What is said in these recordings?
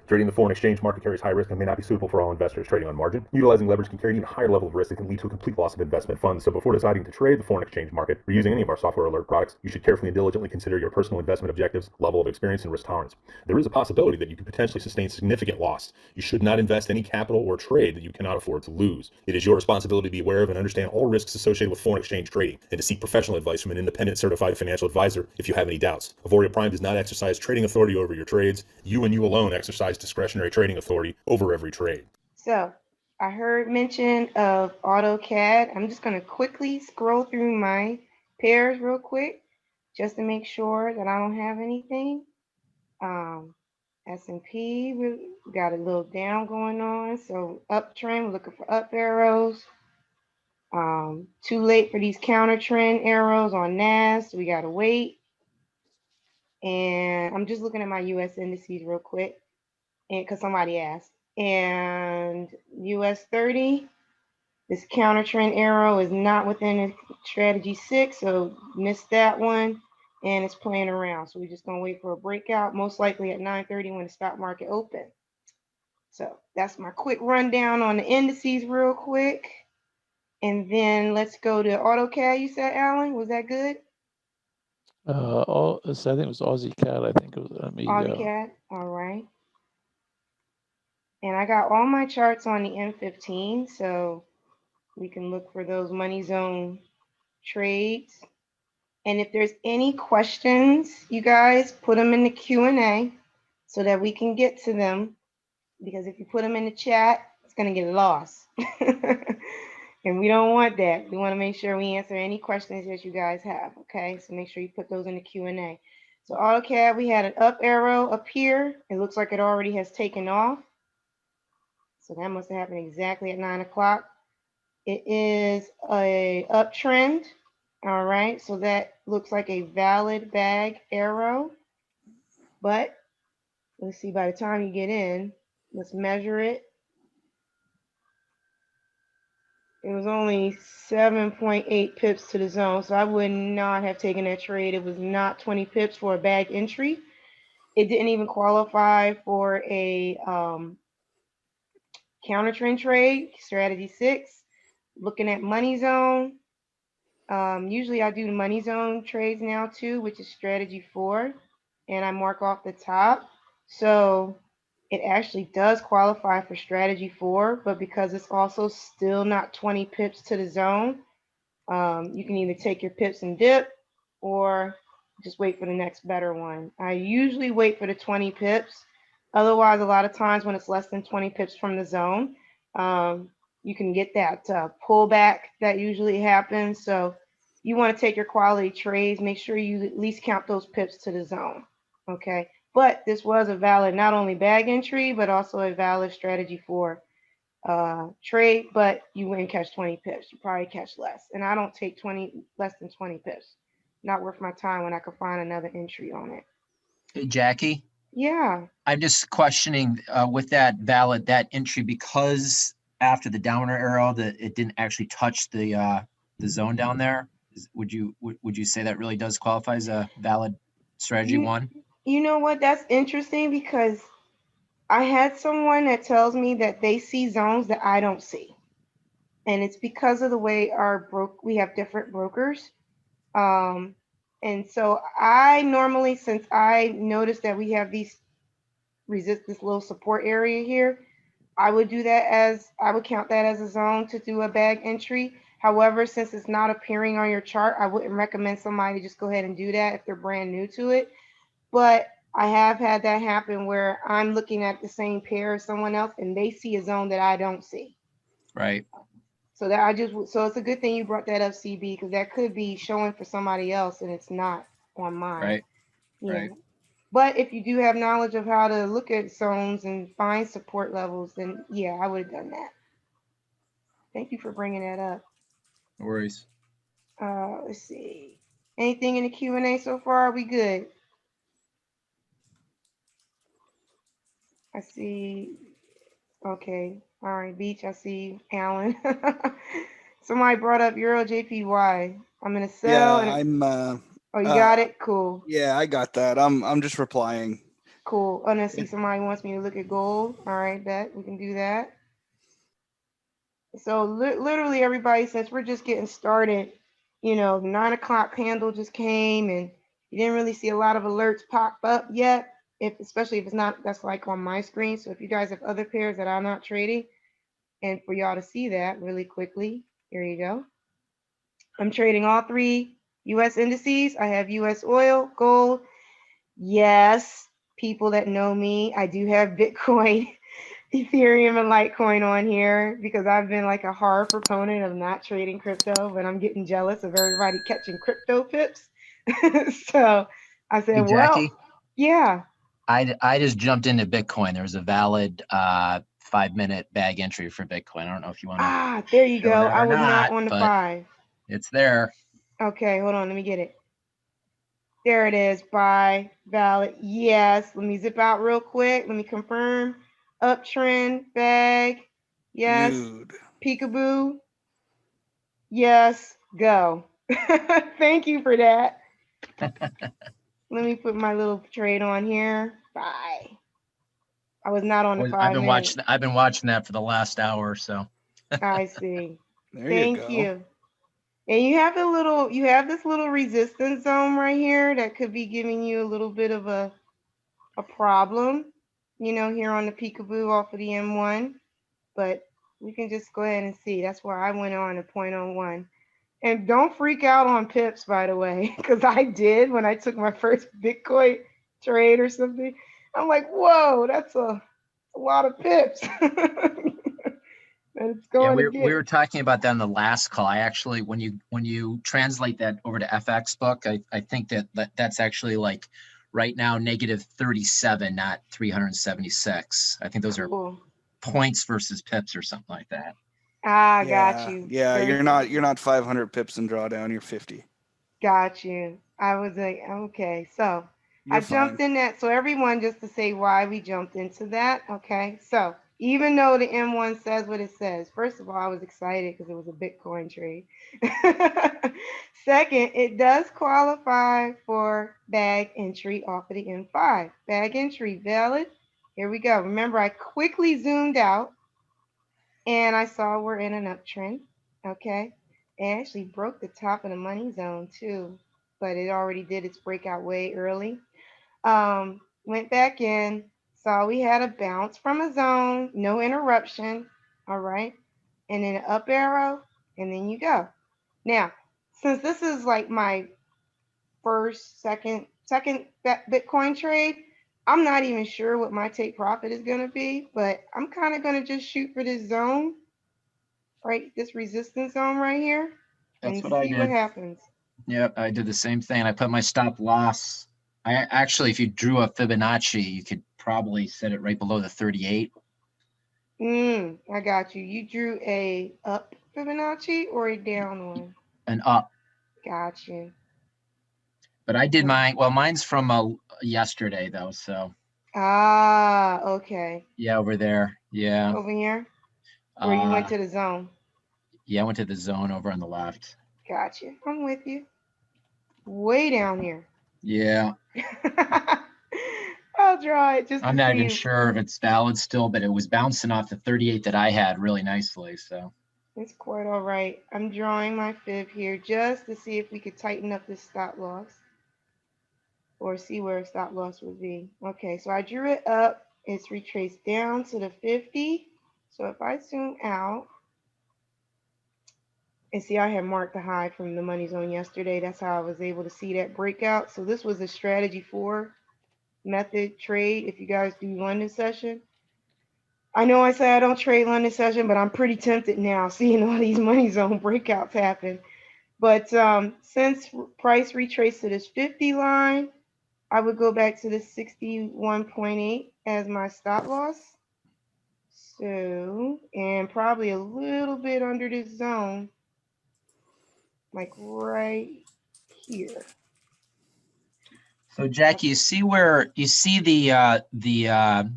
Trading the foreign exchange market carries high risk and may not be suitable for all investors. Trading on margin, utilizing leverage can carry an even higher level of risk that can lead to a complete loss of investment funds. So before deciding to trade the foreign exchange market or using any of our software alert products, you should carefully and diligently consider your personal investment objectives, level of experience, and risk tolerance. There is a possibility that you could potentially sustain significant loss. You should not invest any capital or trade that you cannot afford to lose. It is your responsibility to be aware of and understand all risks associated with foreign exchange trading and to seek professional advice from an independent certified financial advisor if you have any doubts. Auvoria Prime does not exercise trading authority over your trades. You and you alone exercise discretionary trading authority over every trade. So I heard mention of AutoCAD. I'm just going to quickly scroll through my pairs real quick just to make sure that I don't have anything. S&P, we got a little down going on. So uptrend, we're looking for up arrows. Too late for these counter trend arrows on NAS. So we got to wait. And I'm just looking at my US indices real quick, and because somebody asked. And US 30, this counter trend arrow is not within strategy 6, so missed that one, and it's playing around. So we're just gonna wait for a breakout, most likely at 9:30 when the stock market opens. So that's my quick rundown on the indices real quick. And then let's go to AutoCAD, you said, Alan, was that good? I think it was Aussie Cat. I think it was. AutoCAD, all right. And I got all my charts on the M15, so we can look for those money zone trades. And if there's any questions, you guys put them in the Q&A so that we can get to them. Because if you put them in the chat, it's going to get lost. And we don't want that. We want to make sure we answer any questions that you guys have. Okay, so make sure you put those in the Q&A. So AutoCAD, we had an up arrow up here. It looks like it already has taken off. So that must have happened exactly at 9 o'clock. It is a uptrend. All right, so that looks like a valid bag arrow. But let's see, by the time you get in, let's measure it. It was only 7.8 pips to the zone, so I would not have taken that trade. It was not 20 pips for a bag entry. It didn't even qualify for a counter trend trade, strategy 6. Looking at money zone, usually I do the money zone trades now too, which is strategy 4, and I mark off the top. So it actually does qualify for strategy 4, but because it's also still not 20 pips to the zone, you can either take your pips and dip or just wait for the next better one. I usually wait for the 20 pips. Otherwise, a lot of times when it's less than 20 pips from the zone, you can get that pullback that usually happens. So you want to take your quality trades, make sure you at least count those pips to the zone. Okay. But this was a valid not only bag entry, but also a valid strategy 4 trade, but you wouldn't catch 20 pips. You probably catch less. And I don't take less than 20 pips. Not worth my time when I could find another entry on it. Hey, Jackie? Yeah. I'm just questioning with that entry, because after the downer arrow that it didn't actually touch the zone down there. Would you say that really does qualify as a valid strategy 1? You know what? That's interesting because I had someone that tells me that they see zones that I don't see. And it's because of the way we have different brokers. And so I normally, since I noticed that we have this little support area here, I would count that as a zone to do a bag entry. However, since it's not appearing on your chart, I wouldn't recommend somebody just go ahead and do that if they're brand new to it. But I have had that happen where I'm looking at the same pair as someone else and they see a zone that I don't see. Right. So it's a good thing you brought that up, CB, because that could be showing for somebody else and it's not on mine. Right. Yeah. Right. But if you do have knowledge of how to look at zones and find support levels, then yeah, I would have done that. Thank you for bringing that up. No worries. Let's see. Anything in the Q&A so far? Are we good? I see. Okay. All right, Beach. I see Alan. Somebody brought up Euro JPY. I'm gonna Yeah, sell and I'm. oh, you got it? Cool. Yeah, I got that. I'm just replying. Cool. Oh, no, see, somebody wants me to look at gold. All right, bet we can do that. So literally everybody, since we're just getting started, 9 o'clock candle just came and you didn't really see a lot of alerts pop up yet. Especially if it's not, that's like on my screen. So if you guys have other pairs that I'm not trading, and for y'all to see that really quickly, here you go. I'm trading all 3 US indices. I have US oil, gold. Yes, people that know me, I do have Bitcoin, Ethereum, and Litecoin on here because I've been like a hard proponent of not trading crypto, but I'm getting jealous of everybody catching crypto pips. So I Hey, said, well, Jackie, yeah. I just jumped into Bitcoin. There's a valid 5-minute bag entry for Bitcoin. I don't know if you want to There you show go. that I or was not not, on the but 5. it's there. Okay, hold on, let me get it. There it is, buy, valid, yes. Let me zip out real quick. Let me confirm. Uptrend, bag, yes. Dude. Peekaboo, yes, go. Thank you for that. Let me put my little trade on here. Bye. I was not on the 5 minutes. I've been watching that for the last hour or so. I see. There Thank you go. you. And you have this little resistance zone right here that could be giving you a little bit of a problem, here on the peekaboo off of the M1. But we can just go ahead and see. That's where I went on a 0.01. And don't freak out on pips, by the way, because I did when I took my first Bitcoin trade or something. I'm like, whoa, that's a lot of pips. And it's Yeah, going we to we get. were talking about that in the last call. I actually, when you translate that over to FX book, I think that's actually like right now -37, not 376. I think those are Cool. points versus pips or something like that. Ah, got Yeah, you. yeah. Very You're not 500 pips in drawdown. You're 50. got you. I was like, okay, so I You're jumped fine. in that. So everyone, just to say why we jumped into that, okay? So even though the M1 says what it says, first of all, I was excited because it was a Bitcoin trade. Second, it does qualify for bag entry off of the M5. Bag entry valid. Here we go. Remember, I quickly zoomed out and I saw we're in an uptrend. Okay. It actually broke the top of the money zone too, but it already did its breakout way early. Went back in, saw we had a bounce from a zone, no interruption. All right. And then an up arrow, and then you go. Now, since this is like my second Bitcoin trade, I'm not even sure what my take profit is going to be, but I'm kind of going to just shoot for this zone, right? This resistance zone right here, That's and what I see what did. happens. Yep, I did the same thing. I put my stop loss. I actually, if you drew a Fibonacci, you could probably set it right below the 38. I got you. You drew a up Fibonacci or a down one? And up. Got you. But I did mine. Well, mine's from yesterday though. So Ah, okay. yeah, over there. Yeah. Over here, where you went Uh, to the zone. yeah, I went to the zone over on the left. Got you. I'm with you. Way down here. Yeah. I'll draw it just I'm to not even see. sure if it's valid still, but it was bouncing off the 38 that I had really nicely. So It's quite all right. I'm drawing my fib here just to see if we could tighten up this stop loss or see where a stop loss would be. Okay, so I drew it up. It's retraced down to the 50. So if I zoom out and see, I had marked the high from the money zone yesterday. That's how I was able to see that breakout. So this was a strategy 4 method trade. If you guys do London session, I know I say I don't trade London session, but I'm pretty tempted now seeing all these money zone breakouts happen. But since price retraced to this 50 line, I would go back to the 61.8 as my stop loss. So, and probably a little bit under this zone, like right here. So Jackie, you see where you see the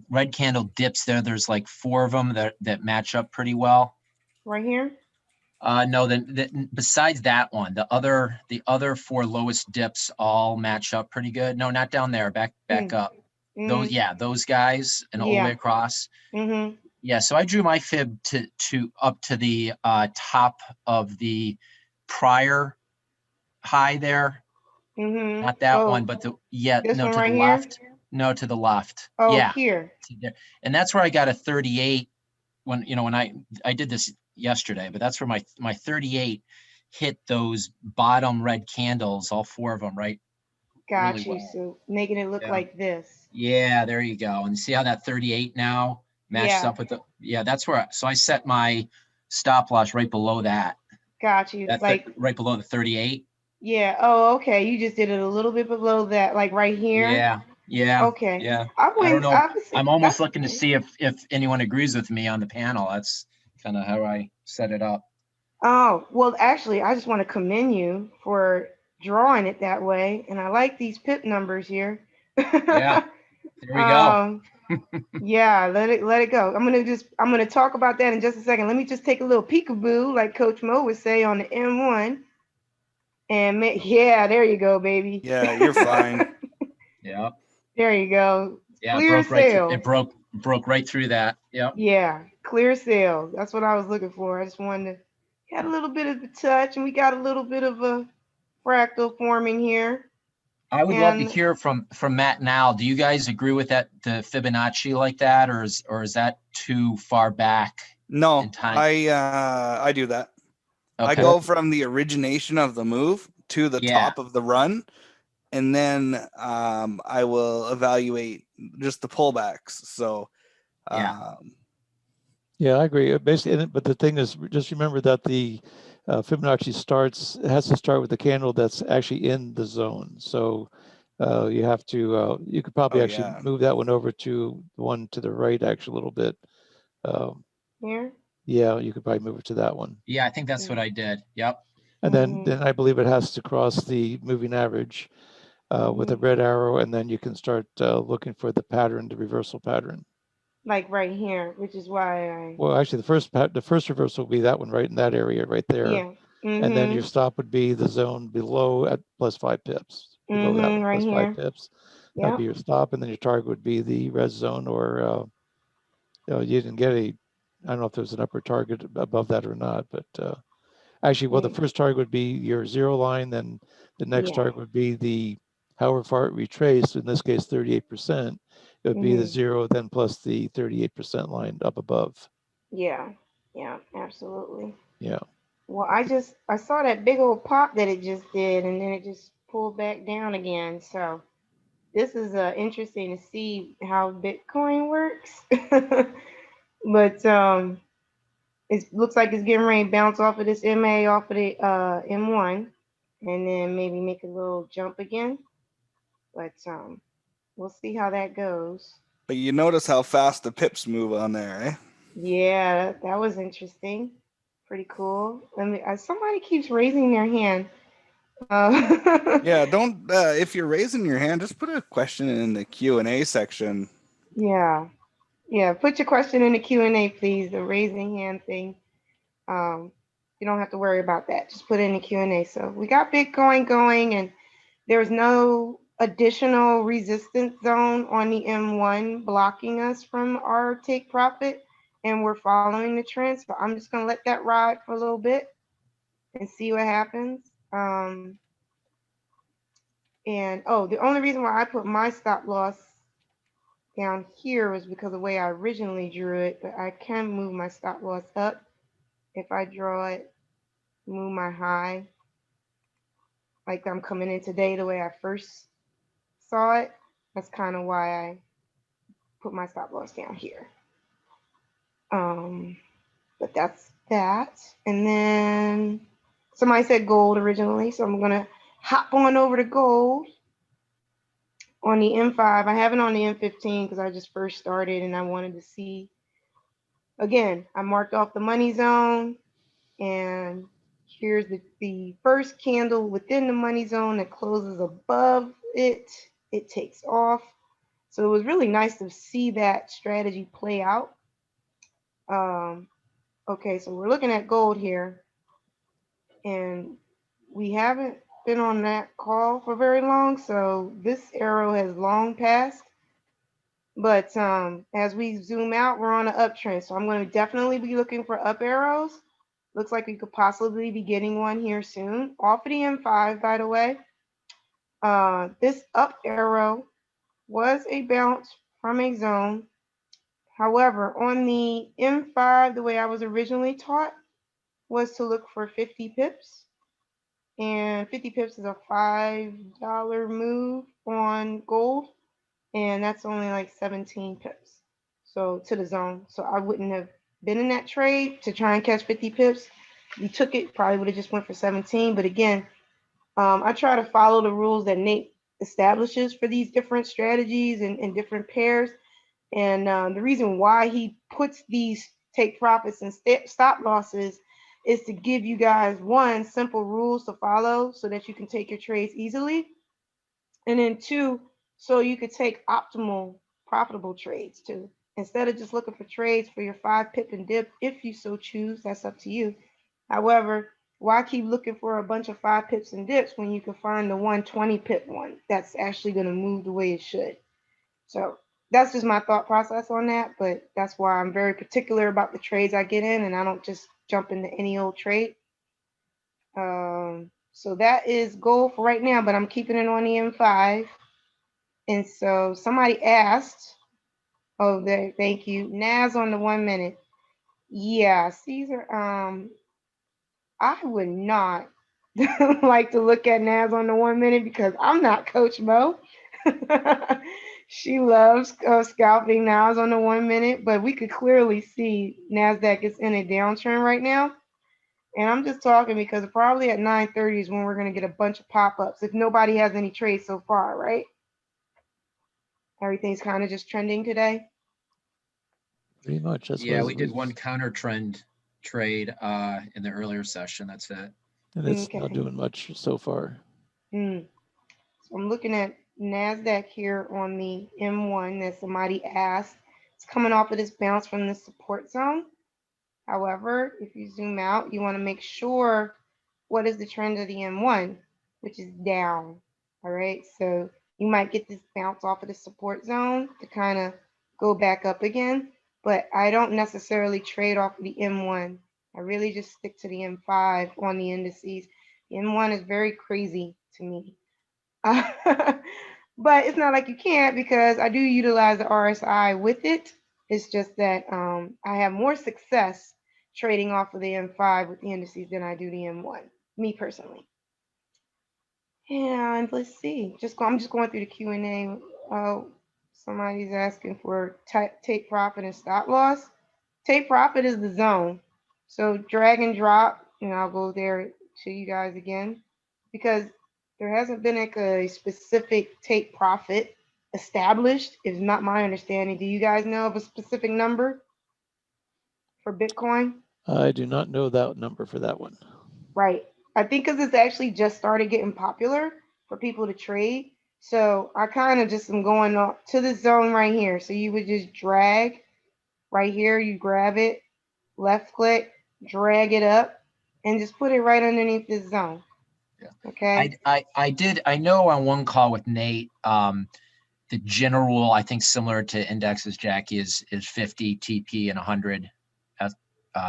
red candle dips there? There's like 4 of them that match up pretty well. Right here? No, then besides that one, the other four lowest dips all match up pretty good. No, not down there. Back up. Those, yeah, those guys and all the way across. Mm-hmm. Yeah, so I drew my fib to up to the top of the prior high there. Mm-hmm. Not that one, but to this the one right left. here? No, to the left. Oh, yeah, here. and that's where I got a 38 when I did this yesterday, but that's where my 38 hit those bottom red candles, all four of them, right? Got Really you. well. So making it look like this. Yeah, there you go. And see how that 38 now matches up with that's where, so I set my stop loss right below that. Got you. That's like right below the 38. Yeah. Oh, okay. You just did it a little bit below that, like right here. Yeah. Okay. Yeah. I don't know. Obviously, I'm almost looking to see if anyone agrees with me on the panel. That's kind of how I set it up. Oh, well, actually, I just want to commend you for drawing it that way. And I like these pip numbers here. Yeah. There we go. Yeah, let it go. I'm gonna talk about that in just a second. Let me just take a little peekaboo, like Coach Mo would say, on the M1. And yeah, there you go, baby. Yeah, you're fine. Yeah. There you go. Yeah, Clear sales. It broke right through that. Yeah. Yeah, clear sales. That's what I was looking for. I just wanted to get a little bit of the touch, and we got a little bit of a fractal forming here. I would love to hear from Matt and Al. Do you guys agree with that, the Fibonacci like that, or is that too far back? No, in time? I do that. Okay. I go from the origination of the move to the top of the run, and then I will evaluate just the pullbacks. So yeah, I agree. Basically, but the thing is, just remember that the Fibonacci has to start with the candle that's actually in the zone. So you have to, you could probably move that one over to the one to the right, actually, a little bit. Here? Yeah, you could probably move it to that one. Yeah, I think that's what I did. Yep. And then I believe it has to cross the moving average with a red arrow, and then you can start looking for the pattern, the reversal pattern. Like right here, which is why Well, actually, the first reversal will be that one right in that area right there. Yeah. And then your stop would be the zone below at +5 pips. Below that one, right +5 pips. That'd be your stop, and then your target would be the red zone, or you didn't get I don't know if there's an upper target above that or not, but actually, well, the first target would be your zero line, then the next target would be the however far it retraced, in this case 38%. It would be the zero, then plus the 38% line up above. Yeah, absolutely. Yeah. Well, I saw that big old pop that it just did, and then it just pulled back down again. So this is interesting to see how Bitcoin works. But it looks like it's getting ready to bounce off of this MA, off of the M1, and then maybe make a little jump again. But we'll see how that goes. But you notice how fast the pips move on there, eh? Yeah, that was interesting. Pretty cool. Somebody keeps raising their hand. Yeah, don't. If you're raising your hand, just put a question in the Q&A section. Yeah. Put your question in the Q&A, please. The raising hand thing. You don't have to worry about that. Just put it in the Q&A. So we got Bitcoin going, and there's no additional resistance zone on the M1 blocking us from our take profit, and we're following the trend. So I'm just gonna let that ride for a little bit and see what happens. And the only reason why I put my stop loss down here was because of the way I originally drew it, but I can move my stop loss up if I draw it, move my high, like I'm coming in today the way I first saw it. That's kind of why I put my stop loss down here. But that's that. And then somebody said gold originally, so I'm gonna hop on over to gold on the M5. I have it on the M15 because I just first started and I wanted to see. Again, I marked off the money zone, and here's the first candle within the money zone that closes above it. It takes off. So it was really nice to see that strategy play out. Okay, so we're looking at gold here. and we haven't been on that call for very long, so this arrow has long passed. But as we zoom out, we're on an uptrend, so I'm going to definitely be looking for up arrows. Looks like we could possibly be getting one here soon. Off of the M5, by the way. This up arrow was a bounce from a zone. However, on the M5, the way I was originally taught was to look for 50 pips. And 50 pips is a $5 move on gold. And that's only like 17 pips. So to the zone. So I wouldn't have been in that trade to try and catch 50 pips. We took it, probably would have just went for 17. But again, I try to follow the rules that Nate establishes for these different strategies and different pairs. And the reason why he puts these take profits and stop losses is to give you guys, one, simple rules to follow so that you can take your trades easily. And then two, so you could take optimal, profitable trades too. Instead of just looking for trades for your 5 pip and dip, if you so choose, that's up to you. However, why keep looking for a bunch of 5 pips and dips when you can find the 120 pip one that's actually going to move the way it should? So that's just my thought process on that. But that's why I'm very particular about the trades I get in, and I don't just jump into any old trade. So that is gold for right now, but I'm keeping it on the M5. And so somebody asked, oh, there, thank you, Naz on the 1 minute. Yeah, Caesar, I would not like to look at Naz on the 1 minute because I'm not Coach Mo. She loves scalping Naz on the 1 minute, but we could clearly see NASDAQ is in a downtrend right now. And I'm just talking because probably at 9:30 is when we're going to get a bunch of pop-ups if nobody has any trades so far, right? Everything's kind of just trending today. Pretty much. That's yeah, we did one counter trend trade in the earlier session. That's it. And it's not doing much so far. So I'm looking at NASDAQ here on the M1 that somebody asked. It's coming off of this bounce from the support zone. However, if you zoom out, you want to make sure what is the trend of the M1, which is down. All right, so you might get this bounce off of the support zone to kind of go back up again, but I don't necessarily trade off of the M1. I really just stick to the M5 on the indices. The M1 is very crazy to me. But it's not like you can't because I do utilize the RSI with it. It's just that I have more success trading off of the M5 with the indices than I do the M1, me personally. And let's see, I'm just going through the Q&A. Somebody's asking for take profit and stop loss. Take profit is the zone. So drag and drop, and I'll go there to you guys again because there hasn't been like a specific take profit established. It's not my understanding. Do you guys know of a specific number for Bitcoin? I do not know that number for that one. Right. I think because it's actually just started getting popular for people to trade. So I kind of just am going up to the zone right here. So you would just drag right here. You grab it, left click, drag it up, and just put it right underneath this zone. Yeah. Okay. I know on one call with Nate, the general, I think similar to indexes, Jackie, is 50 TP and 100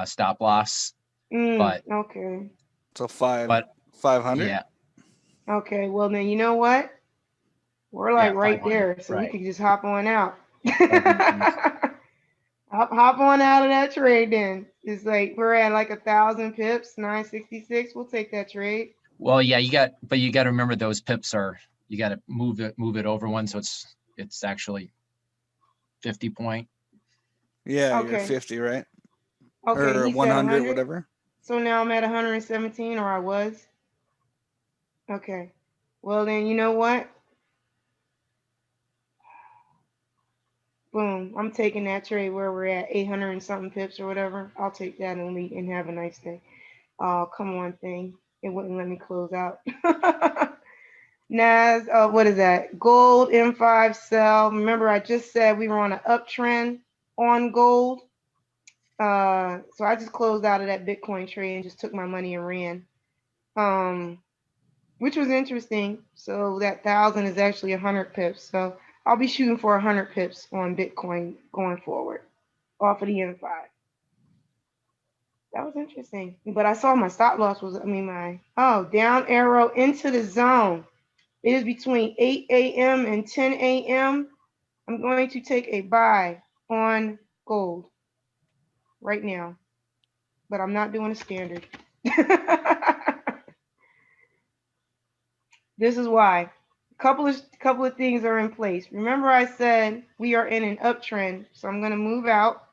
stop loss. But okay. So 500. Yeah. Okay. Well, then you know what? We're like right there, so we could just hop on out. Hop on out of that trade then. It's like we're at like 1,000 pips, 966. We'll take that trade. Well, yeah, you got to remember those pips you got to move it over one, so it's actually 50 point. Yeah, okay. You're 50, right? Okay, or 100, whatever. So now I'm at 117, or I was. Okay. Well, then you know what? Boom. I'm taking that trade where we're at 800 and something pips or whatever. I'll take that and have a nice day. Oh, come on, thing. It wouldn't let me close out. Nas, what is that? Gold M5 sell. Remember, I just said we were on an uptrend on gold. So I just closed out of that Bitcoin trade and just took my money and ran. which was interesting. So that 1,000 is actually 100 pips. So I'll be shooting for 100 pips on Bitcoin going forward off of the M5. That was interesting. But I saw my stop loss was, down arrow into the zone. It is between 8 a.m. and 10 a.m. I'm going to take a buy on gold right now, but I'm not doing a standard. This is why. Couple of things are in place. Remember I said we are in an uptrend, so I'm going to move out.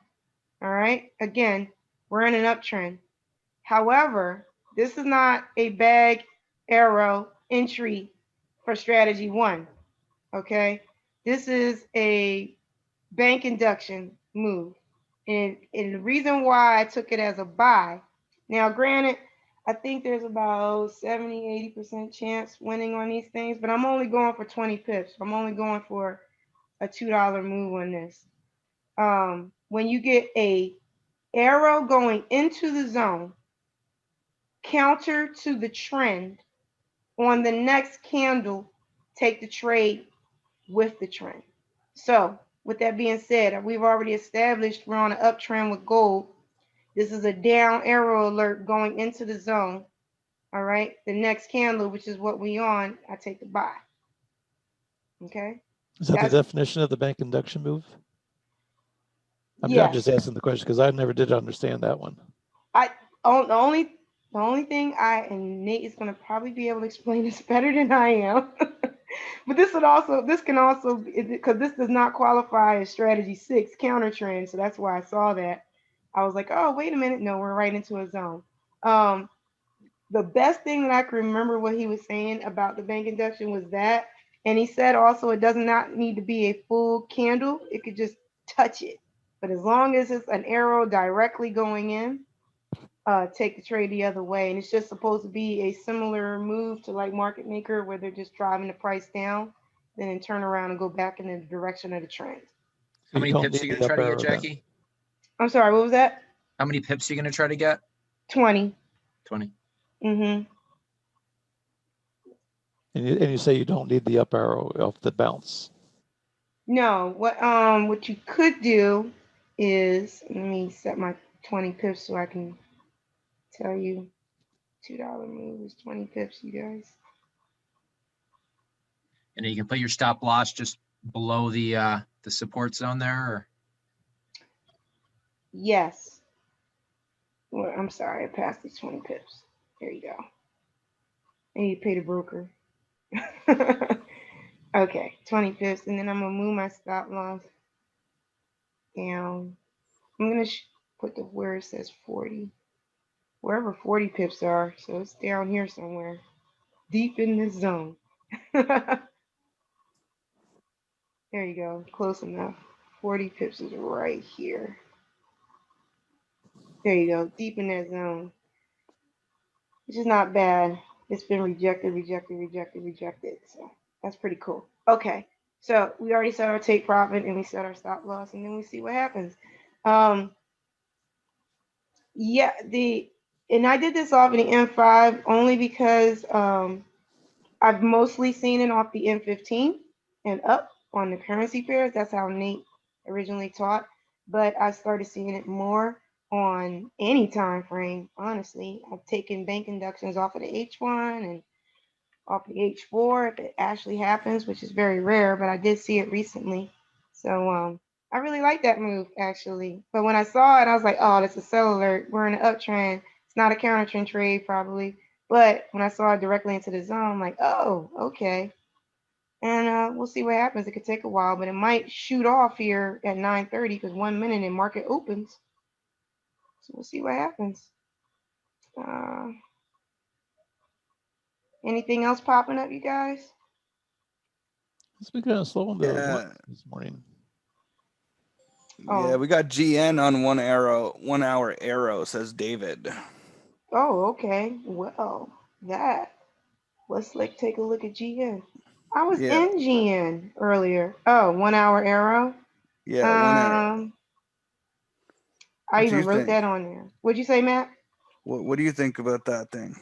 All right. Again, we're in an uptrend. However, this is not a bag arrow entry for strategy 1. Okay. This is a bank induction move. And the reason why I took it as a buy, now granted, I think there's about 70-80% chance winning on these things, but I'm only going for 20 pips. I'm only going for a $2 move on this. When you get a arrow going into the zone, counter to the trend, on the next candle, take the trade with the trend. So with that being said, we've already established we're on an uptrend with gold. This is a down arrow alert going into the zone. All right. The next candle, which is what we on, I take the buy. Okay. Is that the definition of the bank induction move? I'm just asking the question because I never did understand that one. The only thing and Nate is going to probably be able to explain this better than I am. But this can also, because this does not qualify as strategy 6 counter trend. So that's why I saw that. I was like, oh, wait a minute. No, we're right into a zone. The best thing that I can remember what he was saying about the bank induction was that. And he said also it does not need to be a full candle. It could just touch it. But as long as it's an arrow directly going in, take the trade the other way. And it's just supposed to be a similar move to like market maker where they're just driving the price down, then turn around and go back in the direction of the trend. How many pips are you going to try to get, Jackie? I'm sorry, what was that? How many pips are you going to try to get? 20. 20. Mm-hmm. And you say you don't need the up arrow off the bounce. No, what you could do is, let me set my 20 pips so I can tell you. $2 move is 20 pips, you guys. And you can put your stop loss just below the support zone there, or? Yes. Well, I'm sorry, I passed the 20 pips. There you go. I need to pay the broker. Okay, 20 pips, and then I'm gonna move my stop loss down. I'm gonna put where it says 40, wherever 40 pips are. So it's down here somewhere, deep in this zone. There you go, close enough. 40 pips is right here. There you go, deep in that zone, which is not bad. It's been rejected. So that's pretty cool. Okay. So we already set our take profit and we set our stop loss, and then we see what happens. And I did this off of the M5 only because I've mostly seen it off the M15 and up on the currency pairs. That's how Nate originally taught. But I started seeing it more on any time frame, honestly. I've taken bank inductions off of the H1 and off the H4 if it actually happens, which is very rare, but I did see it recently. So I really like that move, actually. But when I saw it, I was like, oh, that's a sell alert. We're in an uptrend. It's not a counter trend trade, probably. But when I saw it directly into the zone, I'm like, oh, okay. And we'll see what happens. It could take a while, but it might shoot off here at 9:30 because 1 minute and market opens. So we'll see what happens. Anything else popping up, you guys? It's been kind of slow on the this morning. Yeah, we got GN on 1 hour arrow, says David. Oh, okay. Well, let's take a look at GN. I was in GN earlier. Oh, 1 hour arrow. Yeah, 1 hour. I even wrote that on there. What'd you say, Matt? What do you think about that thing?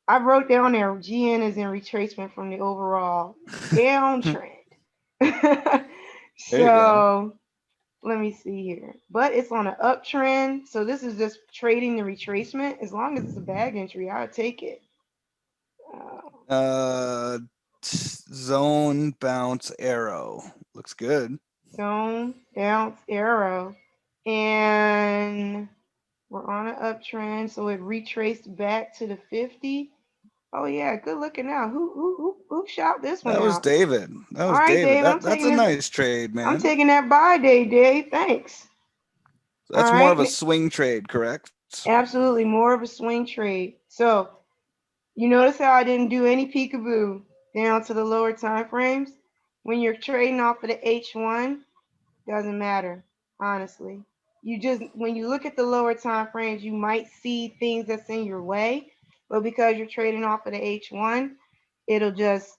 I wrote down there GN is in retracement from the overall downtrend. There you go. So let me see here. But it's on an uptrend. So this is just trading the retracement. As long as it's a bag entry, I'll take it. Zone bounce arrow. Looks good. Zone bounce arrow. And we're on an uptrend. So it retraced back to the 50. Oh yeah, good looking out. Who shot this one That was out? David. That All was right, David. Dave. That's a nice trade, I'm man. taking that buy day, Dave. Thanks. That's All more of a right. swing trade, correct? Absolutely, more of a swing trade. So you notice how I didn't do any peekaboo down to the lower time frames? When you're trading off of the H1, doesn't matter, honestly. You just, when you look at the lower time frames, you might see things that's in your way, but because you're trading off of the H1, it'll just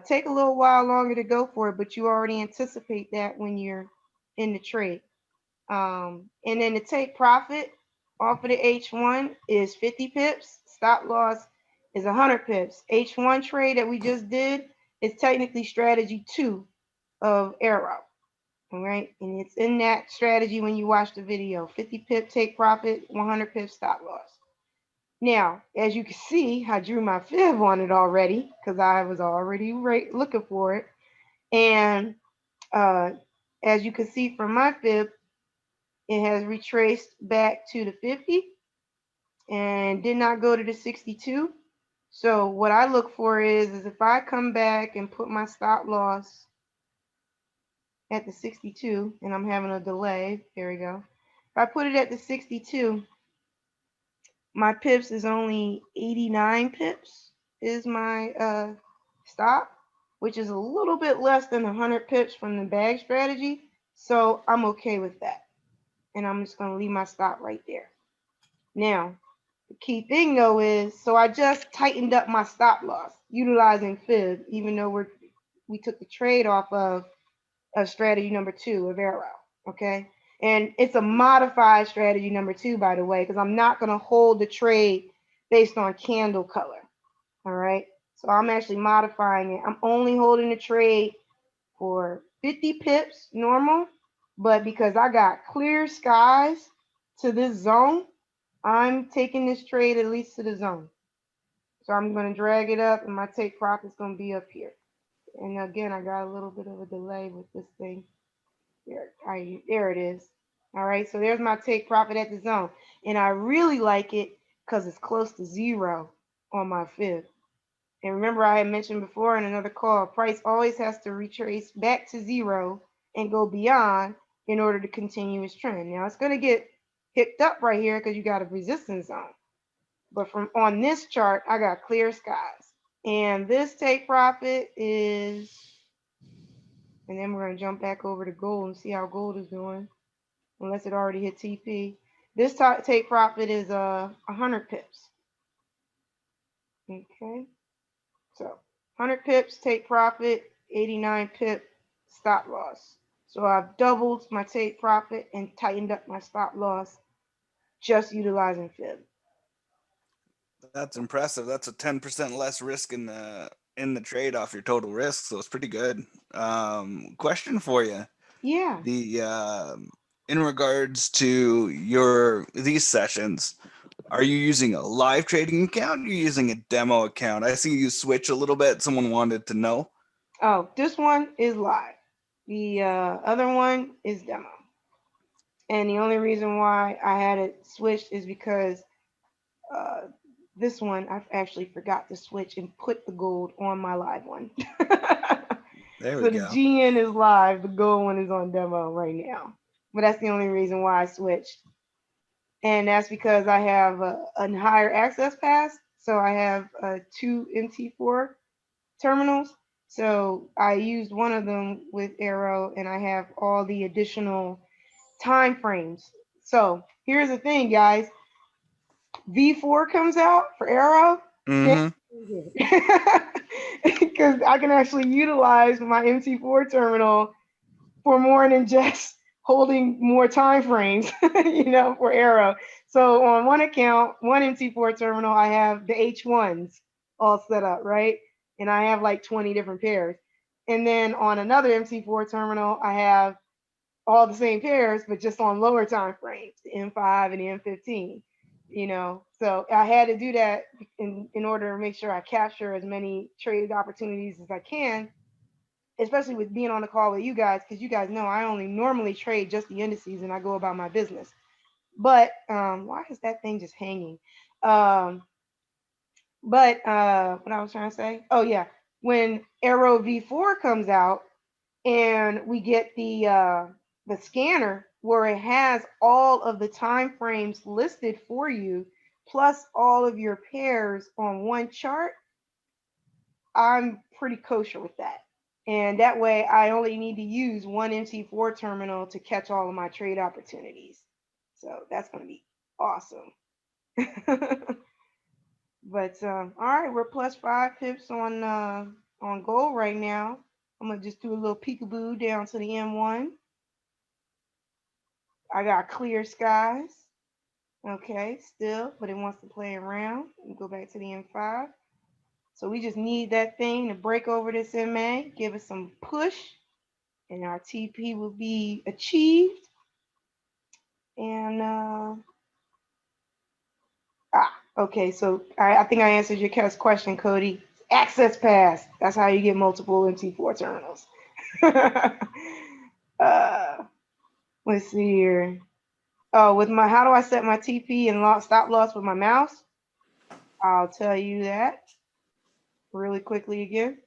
take a little while longer to go for it, but you already anticipate that when you're in the trade. And then the take profit off of the H1 is 50 pips. Stop loss is 100 pips. H1 trade that we just did is technically strategy 2 of AIRO. All right. And it's in that strategy when you watch the video. 50 pip take profit, 100 pip stop loss. Now, as you can see, I drew my fib on it already because I was already looking for it. And as you can see from my fib, it has retraced back to the 50 and did not go to the 62. So what I look for is if I come back and put my stop loss at the 62, and I'm having a delay, there we go. If I put it at the 62, my pips is only 89 pips is my stop, which is a little bit less than 100 pips from the bag strategy. So I'm okay with that. And I'm just going to leave my stop right there. Now, the key thing though is, so I just tightened up my stop loss utilizing fib, even though we took the trade off of strategy number 2 of AIRO, okay? And it's a modified strategy number 2, by the way, because I'm not going to hold the trade based on candle color, all right? So I'm actually modifying it. I'm only holding the trade for 50 pips normal, but because I got clear skies to this zone, I'm taking this trade at least to the zone. So I'm going to drag it up and my take profit is going to be up here. And again, I got a little bit of a delay with this thing. There it is. All right, so there's my take profit at the zone. And I really like it because it's close to 0 on my fib. And remember, I had mentioned before in another call, price always has to retrace back to 0 and go beyond in order to continue its trend. Now, it's going to get picked up right here because you got a resistance zone. But from on this chart, I got clear skies. And this take profit is, and then we're going to jump back over to gold and see how gold is doing, unless it already hit TP. This take profit is 100 pips. Okay. So 100 pips take profit, 89 pip stop loss. So I've doubled my take profit and tightened up my stop loss just utilizing fib. That's impressive. That's a 10% less risk in the trade off your total risk, so it's pretty good. Question for you. Yeah. In regards to these sessions, are you using a live trading account? Or are you using a demo account? I see you switch a little bit. Someone wanted to know. Oh, this one is live. The other one is demo. And the only reason why I had it switched is because this one I actually forgot to switch and put the gold on my live one. There we So go. the GN is live, the gold one is on demo right now. But that's the only reason why I switched. And that's because I have a higher access pass. So I have 2 MT4 terminals. So I used one of them with AIRO and I have all the additional time frames. So here's the thing, guys. V4 comes out for AIRO. Because I can actually utilize my MT4 terminal for more than just holding more time frames, for AIRO. So on one account, one MT4 terminal, I have the H1s all set up, right? And I have like 20 different pairs. And then on another MC4 terminal, I have all the same pairs, but just on lower time frames, the M5 and the M15. So I had to do that in order to make sure I capture as many trade opportunities as I can, especially with being on the call with you guys, because you guys know I only normally trade just the indices and I go about my business. But why is that thing just hanging? But what I was trying to say, oh yeah, when AIRO V4 comes out and we get the scanner where it has all of the time frames listed for you, plus all of your pairs on one chart, I'm pretty kosher with that. And that way I only need to use one MC4 terminal to catch all of my trade opportunities. So that's going to be awesome. But all right, we're plus 5 pips on gold right now. I'm gonna just do a little peekaboo down to the M1. I got clear skies. Okay, still, but it wants to play around. Go back to the M5. So we just need that thing to break over this MA, give it some push, and our TP will be achieved. And okay, so I think I answered your question, Cody. Access pass. That's how you get multiple MT4 terminals. Let's see here. Oh, how do I set my TP and stop loss with my mouse? I'll tell you that really quickly again.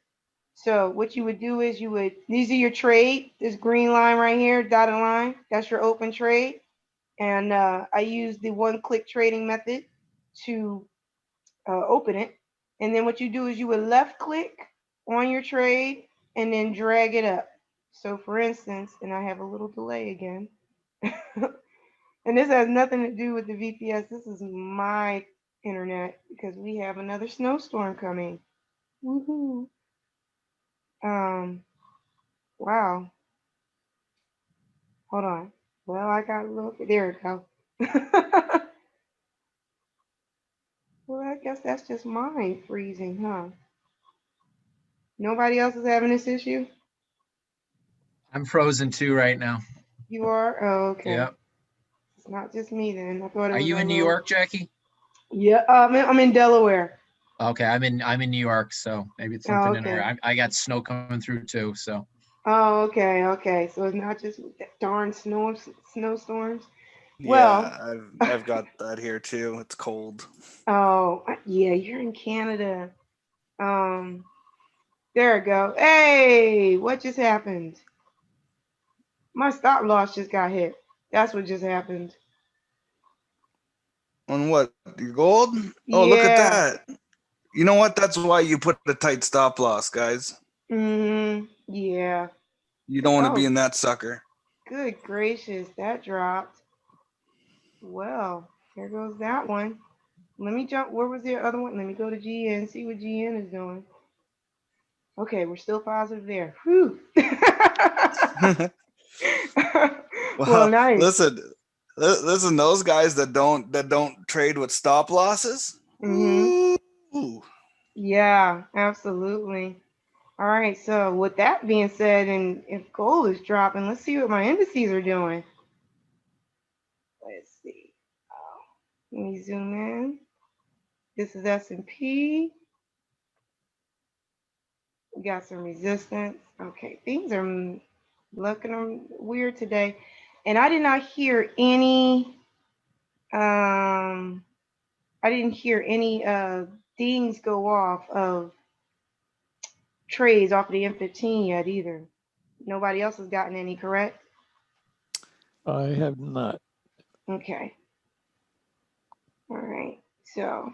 So what you would do is these are your trade, this green line right here, dotted line, that's your open trade. And I use the one-click trading method to open it. And then what you do is you would left click on your trade and then drag it up. So for instance, and I have a little delay again, and this has nothing to do with the VPS. This is my internet because we have another snowstorm coming. Woohoo. Wow. Hold on. Well, I got a little, there it go. Well, I guess that's just mine freezing, huh? Nobody else is having this issue? I'm frozen too right now. You are? Oh, okay. Yep. It's not just me then. I thought it Are was you in New York, Jackie? Yeah, I'm in Delaware. Okay, I'm in New York, so maybe it's something in there. I got snow coming through too, so. Oh, okay. So it's not just darn snowstorms. Yeah, Well, I've got that here too. It's cold. Oh, yeah, you're in Canada. There we go. Hey, what just happened? My stop loss just got hit. That's what just happened. On what? Your gold? Oh, look at Yeah. that. You know what? That's why you put a tight stop loss, guys. Yeah. You don't want to be Oh, in that sucker. good gracious, that dropped. Well, here goes that one. Let me jump. Where was the other one? Let me go to GN, see what GN is doing. Okay, we're still positive there. Whew. Well, Well, nice. listen, those guys that don't trade with stop losses. Mm-hmm. Ooh. Yeah, absolutely. All right, so with that being said, and if gold is dropping, let's see what my indices are doing. Let's see. Let me zoom in. This is S&P. We got some resistance. Okay, things are looking weird today. And I did not hear any, I didn't hear any dings go off of trades off of the M15 yet either. Nobody else has gotten any, correct? I have not. Okay. All right. So,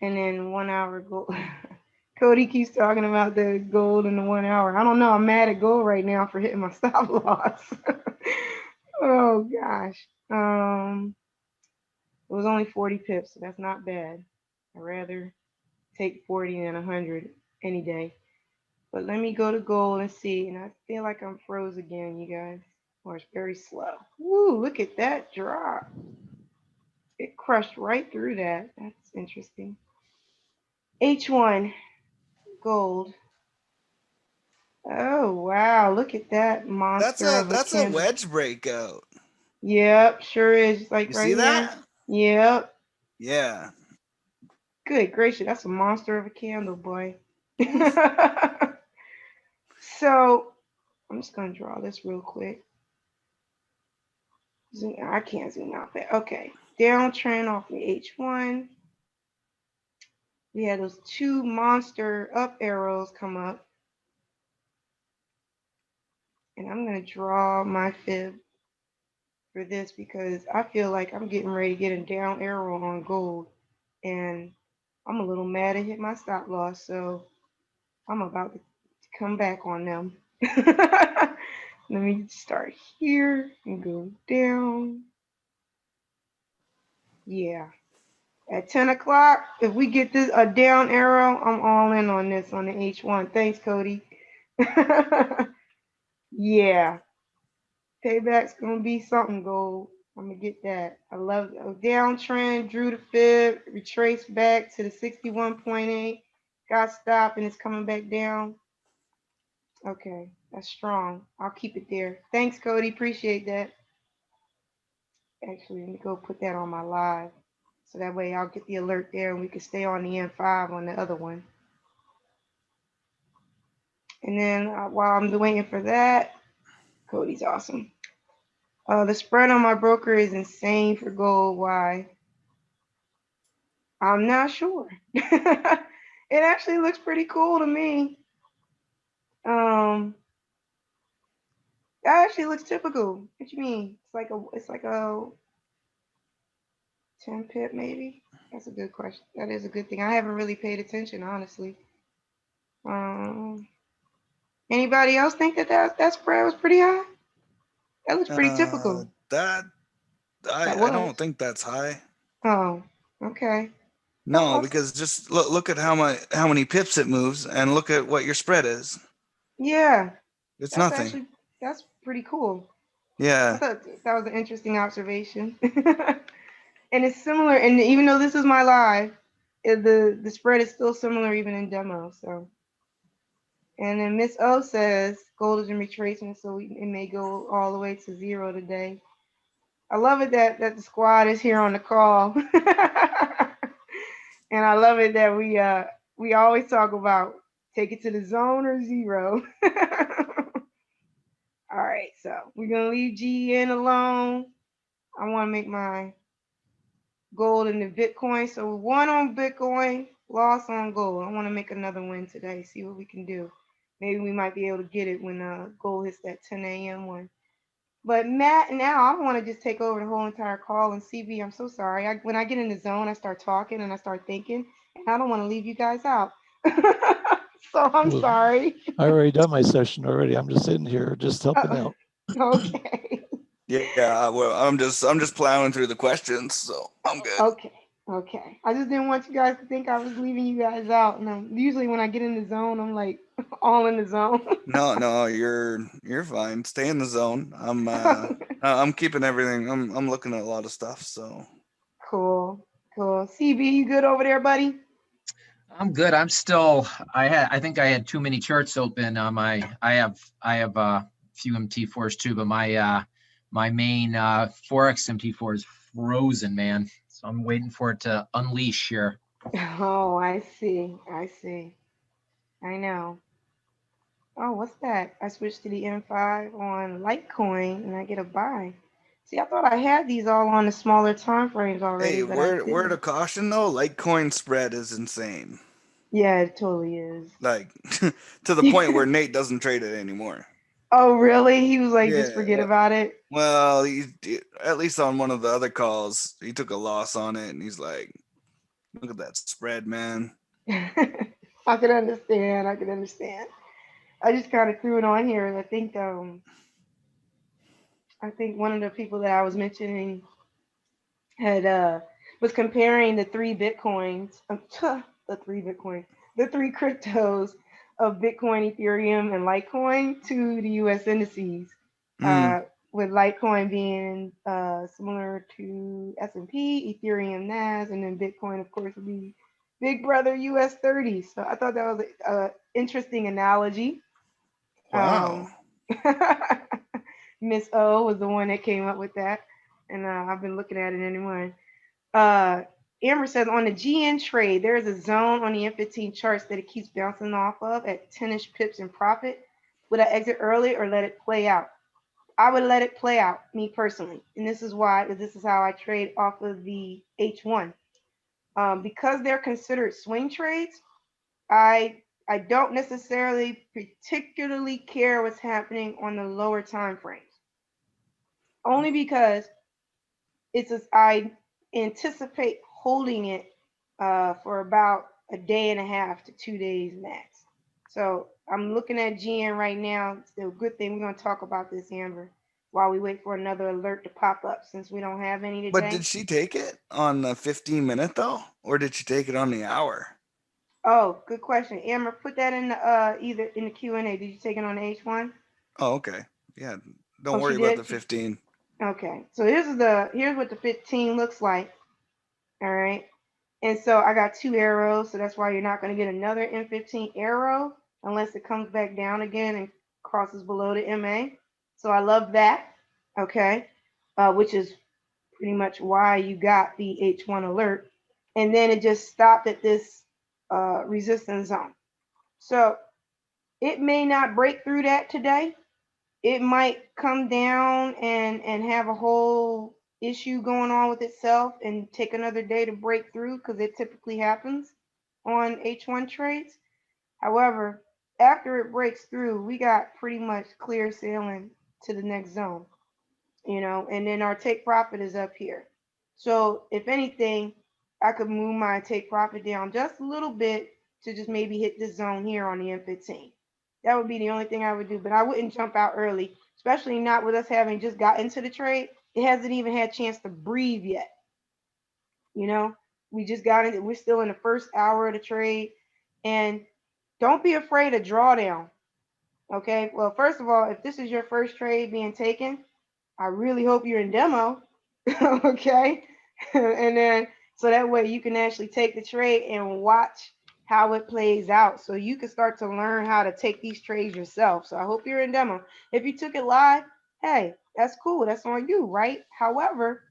and then 1 hour gold. Cody keeps talking about the gold in the 1 hour. I don't know. I'm mad at gold right now for hitting my stop loss. Oh gosh. It was only 40 pips, so that's not bad. I'd rather take 40 than 100 any day. But let me go to gold and see. And I feel like I'm froze again, you guys. Or it's very slow. Woo, look at that drop. It crushed right through that. That's interesting. H1 gold. Oh wow, look at that monster of a That's a candle. wedge breakout. Yep, sure is. Like You right see here. that? Yep. Yeah. Good gracious, that's a monster of a candle, boy. So I'm just gonna draw this real quick. I can't zoom out there. Okay, downtrend off the H1. We had those two monster up arrows come up. And I'm gonna draw my fib for this because I feel like I'm getting ready to get a down arrow on gold. And I'm a little mad I hit my stop loss, so I'm about to come back on them. Let me start here and go down. Yeah. At 10 o'clock, if we get this a down arrow, I'm all in on this on the H1. Thanks, Cody. Yeah. Payback's gonna be something gold. I'm gonna get that. I love a downtrend, drew the fib, retraced back to the 61.8, got stopped, and it's coming back down. Okay, that's strong. I'll keep it there. Thanks, Cody. Appreciate that. Actually, let me go put that on my live. So that way I'll get the alert there and we can stay on the M5 on the other one. And then while I'm waiting for that, Cody's awesome. The spread on my broker is insane for gold. Why? I'm not sure. It actually looks pretty cool to me. That actually looks typical. What you mean? It's like a 10 pip maybe? That's a good question. That is a good thing. I haven't really paid attention, honestly. Anybody else think that spread was pretty high? That looks pretty typical. That I don't think that's high. Oh, okay. No, because just look at how many pips it moves, and look at what your spread is. Yeah, It's nothing. Actually, that's pretty cool. Yeah. I thought that was an interesting observation. And it's similar, and even though this is my live, the spread is still similar even in demo. So, and then Miss O says gold is in retracement, so it may go all the way to 0 today. I love it that the squad is here on the call, and I love it that we always talk about take it to the zone or 0. All right, so we're gonna leave GN alone. I want to make my gold in the Bitcoin. So 1 on Bitcoin, loss on gold. I want to make another win today. See what we can do. Maybe we might be able to get it when gold hits that 10 a.m. one. But Matt, now I want to just take over the whole entire call. And CB, I'm so sorry. When I get in the zone, I start talking and I start thinking, and I don't want to leave you guys out. So I'm sorry. I already done my session already. I'm just sitting here, just helping out. Okay. Yeah. Well, I'm just plowing through the questions, so I'm good. Okay. I just didn't want you guys to think I was leaving you guys out. And usually when I get in the zone, I'm like all in the zone. No, you're fine. Stay in the zone. I'm keeping everything. I'm looking at a lot of stuff. So cool. CB, you good over there, buddy? I'm good. I'm still. I think I had too many charts open on my. I have a few MT4s too, but my main Forex MT4 is frozen, man. So I'm waiting for it to unleash here. Oh, I see. I know. Oh, what's that? I switched to the M5 on Litecoin and I get a buy. See, I thought I had these all on the smaller time frames already, hey, but I word didn't. of caution though, Litecoin spread is insane. Yeah, it totally is. Like to the point where Nate doesn't trade it anymore. Oh, really? He was like, just forget about it. Well, at least on one of the other calls, he took a loss on it, and he's like, "Look at that spread, man." I can understand. I just kind of threw it on here, and I think one of the people that I was mentioning had was comparing the three Bitcoins, the three cryptos of Bitcoin, Ethereum, and Litecoin to the U.S. indices. With Litecoin being similar to S&P, Ethereum, NAS, and then Bitcoin, of course, would be Big Brother US 30. So I thought that was a interesting analogy. Wow. Miss O was the one that came up with that, and I've been looking at it anyway. Amber says on the GN trade, there is a zone on the M15 charts that it keeps bouncing off of at 10ish pips in profit. Would I exit early or let it play out? I would let it play out, me personally, and this is why. This is how I trade off of the H1. Because they're considered swing trades, I don't necessarily particularly care what's happening on the lower time frames. Only because I anticipate holding it for about a day and a half to 2 days max. So I'm looking at GN right now. It's a good thing we're going to talk about this, Amber, while we wait for another alert to pop up since we don't have any But today. did she take it on the 15-minute though, or did she take it on the hour? Oh, good question. Amber, put that in the either in the Q&A. Did you take it on the H1? Oh, okay. Yeah. Don't Oh, worry she about did. the 15. Okay. So here's what the 15 looks like. All right. And so I got 2 arrows, so that's why you're not going to get another M15 arrow unless it comes back down again and crosses below the MA. So I love that. Okay. Which is pretty much why you got the H1 alert. And then it just stopped at this resistance zone. So it may not break through that today. It might come down and have a whole issue going on with itself and take another day to break through because it typically happens on H1 trades. However, after it breaks through, we got pretty much clear sailing to the next zone, and then our take profit is up here. So if anything, I could move my take profit down just a little bit to just maybe hit this zone here on the M15. That would be the only thing I would do, but I wouldn't jump out early, especially not with us having just got into the trade. It hasn't even had a chance to breathe yet. We just got it. We're still in the first hour of the trade, and don't be afraid of drawdown. Okay. Well, first of all, if this is your first trade being taken, I really hope you're in demo. Okay. And then so that way you can actually take the trade and watch how it plays out. So you can start to learn how to take these trades yourself. So I hope you're in demo. If you took it live, hey, that's cool. That's on you, right? However,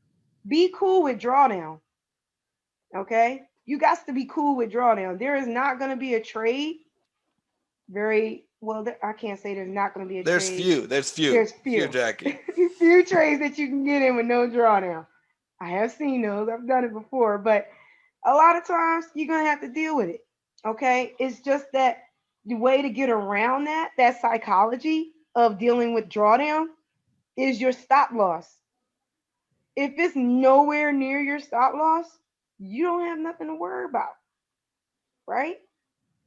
be cool with drawdown. Okay. You got to be cool with drawdown. There is not going to be a trade very well. I can't say there's not going to be a There's trade. few. There's few, Jackie. Few trades that you can get in with no drawdown. I have seen those. I've done it before, but a lot of times you're gonna have to deal with it. Okay, it's just that the way to get around that psychology of dealing with drawdown is your stop loss. If it's nowhere near your stop loss, you don't have nothing to worry about, right?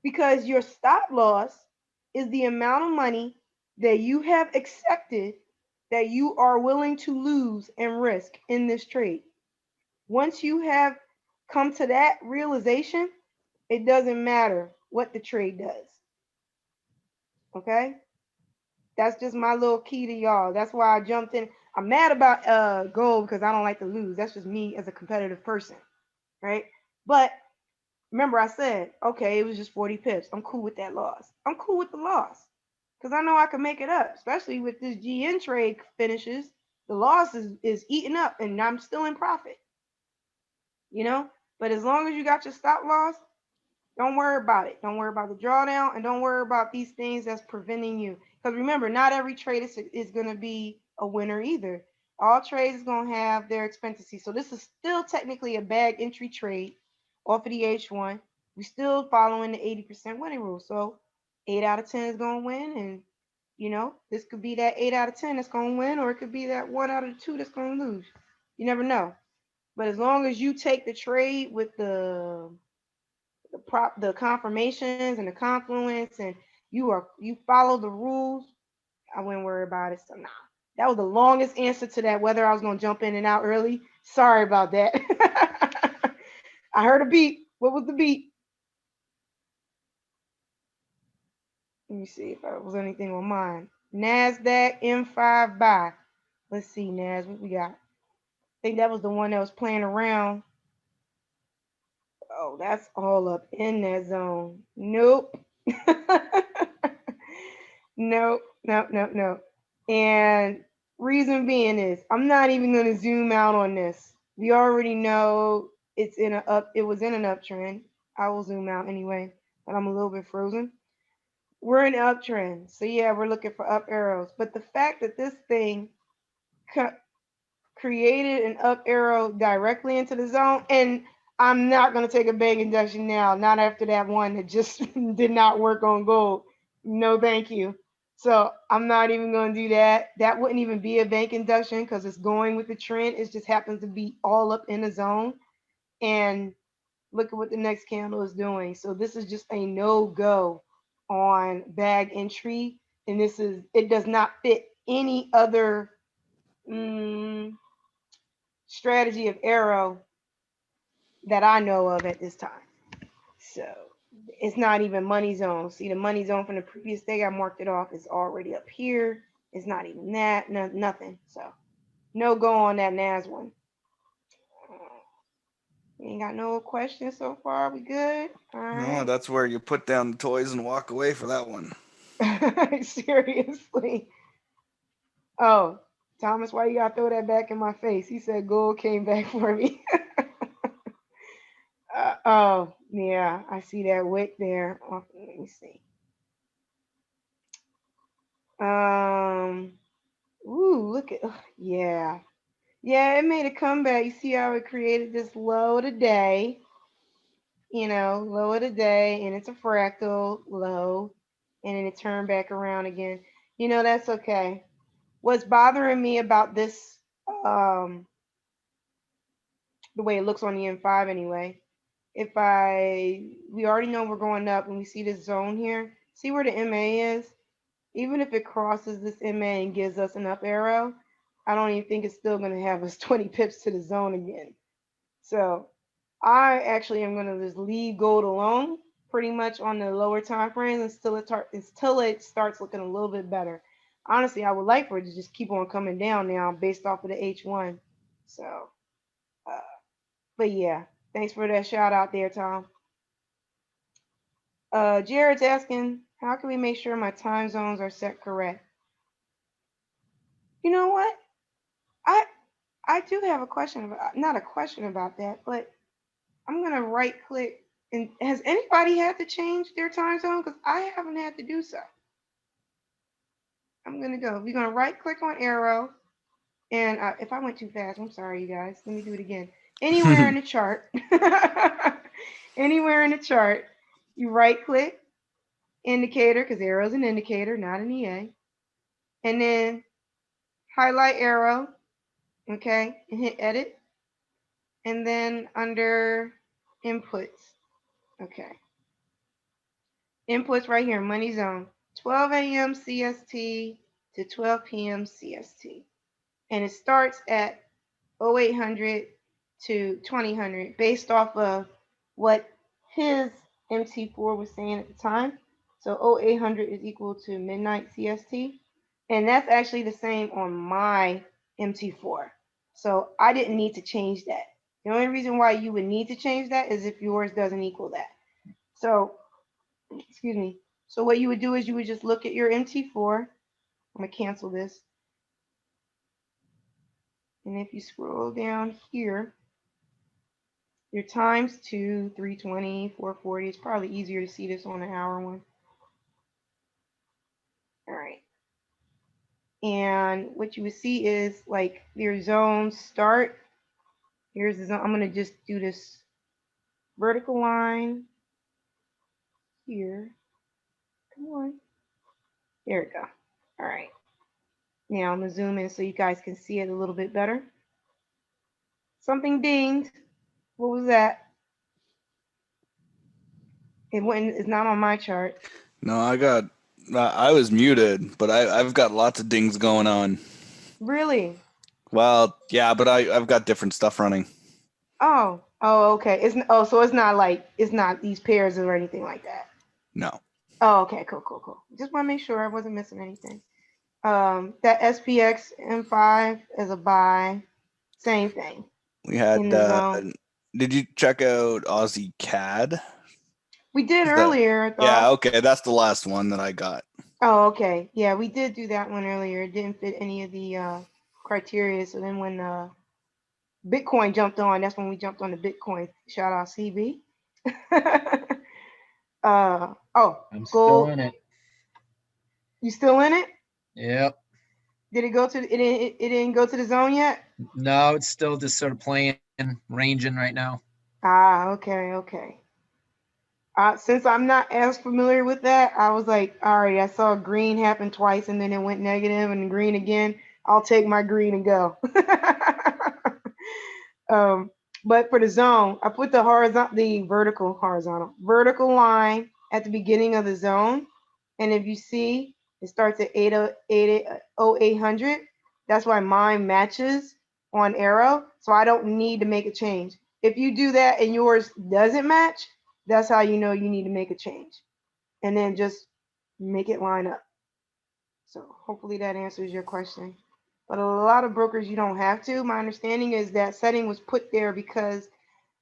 Because your stop loss is the amount of money that you have accepted that you are willing to lose and risk in this trade. Once you have come to that realization, it doesn't matter what the trade does. Okay? That's just my little key to y'all. That's why I jumped in. I'm mad about gold because I don't like to lose. That's just me as a competitive person, right? But remember I said, okay, it was just 40 pips. I'm cool with that loss. I'm cool with the loss because I know I can make it up, especially with this GN trade finishes. The loss is eaten up and I'm still in profit, But as long as you got your stop loss, don't worry about it. Don't worry about the drawdown and don't worry about these things that's preventing you. Because remember, not every trade is going to be a winner either. All trades is going to have their expenses. So this is still technically a bag entry trade off of the H1. We're still following the 80% winning rule. So 8 out of 10 is going to win. And, this could be that 8 out of 10 that's going to win, or it could be that 1 out of 2 that's going to lose. You never know. But as long as you take the trade with the confirmations and the confluence and you follow the rules, I wouldn't worry about it. So nah. That was the longest answer to that, whether I was gonna jump in and out early. Sorry about that. I heard a beat. What was the beat? Let me see if there was anything on mine. NASDAQ M5 buy. Let's see, what we got? I think that was the one that was playing around. Oh, that's all up in that zone. Nope. Nope, nope, nope, nope. And reason being is I'm not even going to zoom out on this. We already know it was in an uptrend. I will zoom out anyway, but I'm a little bit frozen. We're in uptrend. So yeah, we're looking for up arrows. But the fact that this thing created an up arrow directly into the zone, and I'm not going to take a bank induction now, not after that one that just did not work on gold. No, thank you. So I'm not even going to do that. That wouldn't even be a bank induction because it's going with the trend. It just happens to be all up in the zone. And look at what the next candle is doing. So this is just a no-go on bag entry. And it does not fit any other strategy of AIRO that I know of at this time. So it's not even money zone. See, the money zone from the previous day, I marked it off. It's already up here. It's not even that, nothing. So no go on that NAS one. We ain't got no questions so far. We good? All No, right. that's where you put down the toys and walk away for that one. Seriously. Oh, Thomas, why you gotta throw that back in my face? He said gold came back for me. Oh, yeah, I see that wick there. Oh, let me see. Ooh, look at, yeah. Yeah, it made a comeback. You see how it created this low of the day, low of the day, and it's a fractal low, and then it turned back around again. That's okay. What's bothering me about this, the way it looks on the M5 anyway, we already know we're going up and we see this zone here. See where the MA is? Even if it crosses this MA and gives us an up arrow, I don't even think it's still going to have us 20 pips to the zone again. So I actually am going to just leave gold alone pretty much on the lower time frames until it starts looking a little bit better. Honestly, I would like for it to just keep on coming down now based off of the H1. So, but yeah, thanks for that shout out there, Tom. Jared's asking, how can we make sure my time zones are set correct? You know what? I do have a question about, not a question about that, but I'm gonna right click. And has anybody had to change their time zone? Because I haven't had to do so. We're gonna right click on AIRO, and if I went too fast, I'm sorry, you guys. Let me do it again. Anywhere in the chart, anywhere in the chart, you right click indicator, because AIRO is an indicator, not an EA, and then highlight AIRO, okay, and hit edit. And then under inputs, okay. Inputs right here, money zone, 12 a.m. CST to 12 p.m. CST. And it starts at 0800 to 2000 based off of what his MT4 was saying at the time. So 0800 is equal to midnight CST. And that's actually the same on my MT4. So I didn't need to change that. The only reason why you would need to change that is if yours doesn't equal that. So, excuse me. So what you would do is you would just look at your MT4. I'm going to cancel this. And if you scroll down here, your times 2, 320, 440. It's probably easier to see this on an hour one. All right. And what you would see is like your zones start. Here's the zone. I'm going to just do this vertical line here. Come on. There we go. All right. Now I'm going to zoom in so you guys can see it a little bit better. Something dinged. What was that? It's not on my chart. No, I was muted, but I've got lots of dings going on. Really? Well, yeah, but I've got different stuff running. Oh, okay. So it's not these pairs or anything like that. No. Oh, okay, cool. Just want to make sure I wasn't missing anything. That SPX M5 is a buy. Same thing. We had In the zone. Did you check out Aussie CAD? We did Is that- earlier, I thought. Yeah, okay, that's the last one that I got. Oh, okay. Yeah, we did do that one earlier. It didn't fit any of the criteria. So then when Bitcoin jumped on, that's when we jumped on the Bitcoin. Shout out CB. Oh, I'm gold. still in it. You still in it? Yep. Did it go to it didn't go to the zone yet? No, it's still just sort of playing, ranging right now. Ah, okay. Since I'm not as familiar with that, I was like, all right, I saw green happen twice and then it went negative and green again. I'll take my green and go. But for the zone, I put the vertical line at the beginning of the zone. And if you see, it starts at 800. That's why mine matches on AIRO. So I don't need to make a change. If you do that and yours doesn't match, that's how you know you need to make a change. And then just make it line up. So hopefully that answers your question. But a lot of brokers, you don't have to. My understanding is that setting was put there because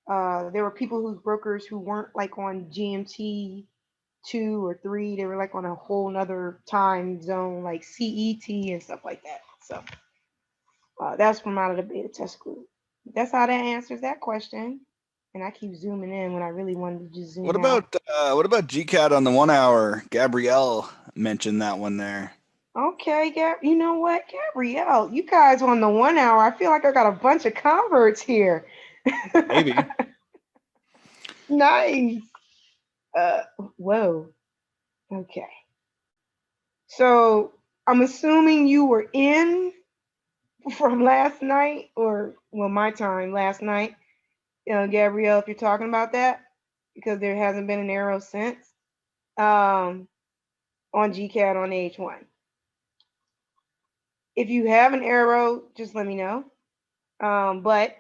there were people whose brokers who weren't like on GMT 2 or 3. They were like on a whole nother time zone, like CET and stuff like that. So that's from out of the beta test group. That's how that answers that question. And I keep zooming in when I really wanted to just zoom What out. about GCAT on the 1 hour? Gabrielle mentioned that one there. Okay, you know what, Gabrielle, you guys on the 1 hour, I feel like I got a bunch of converts here. Maybe. Nice. Whoa. Okay. So I'm assuming you were in from last night, or well, my time last night, Gabrielle, if you're talking about that, because there hasn't been an AIRO since on GCAT on H1. If you have an AIRO, just let me know. But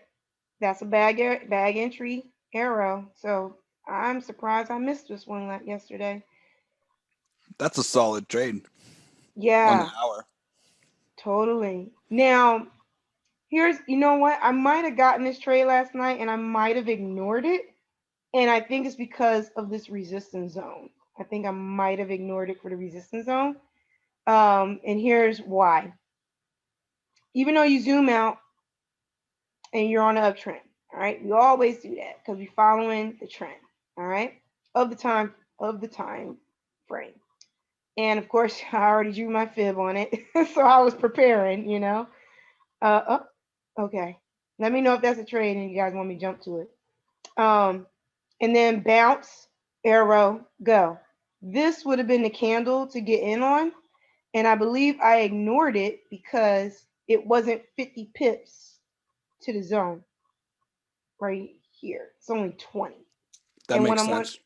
that's a bag entry AIRO. So I'm surprised I missed this one yesterday. That's a solid trade. Yeah. On the hour. Totally. Now, you know what? I might have gotten this trade last night and I might have ignored it. And I think it's because of this resistance zone. I think I might have ignored it for the resistance zone. And here's why. Even though you zoom out and you're on an uptrend, all right, we always do that because we're following the trend, all right, of the time frame. And of course, I already drew my fib on it, so I was preparing, okay. Let me know if that's a trade and you guys want me to jump to it. And then bounce, AIRO, go. This would have been the candle to get in on. And I believe I ignored it because it wasn't 50 pips to the zone right here. It's only 20. That makes sense.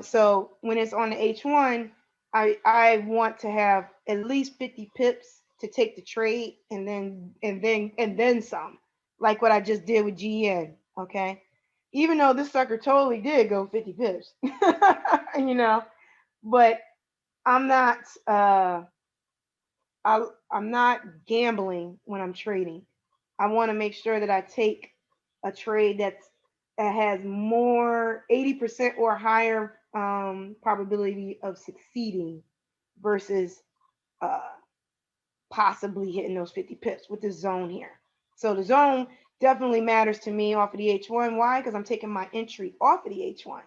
So when it's on the H1, I want to have at least 50 pips to take the trade and then some, like what I just did with GN. Okay. Even though this sucker totally did go 50 pips, but I'm not I'm not gambling when I'm trading. I want to make sure that I take a trade that has more 80% or higher probability of succeeding versus possibly hitting those 50 pips with this zone here. So the zone definitely matters to me off of the H1. Why? Because I'm taking my entry off of the H1.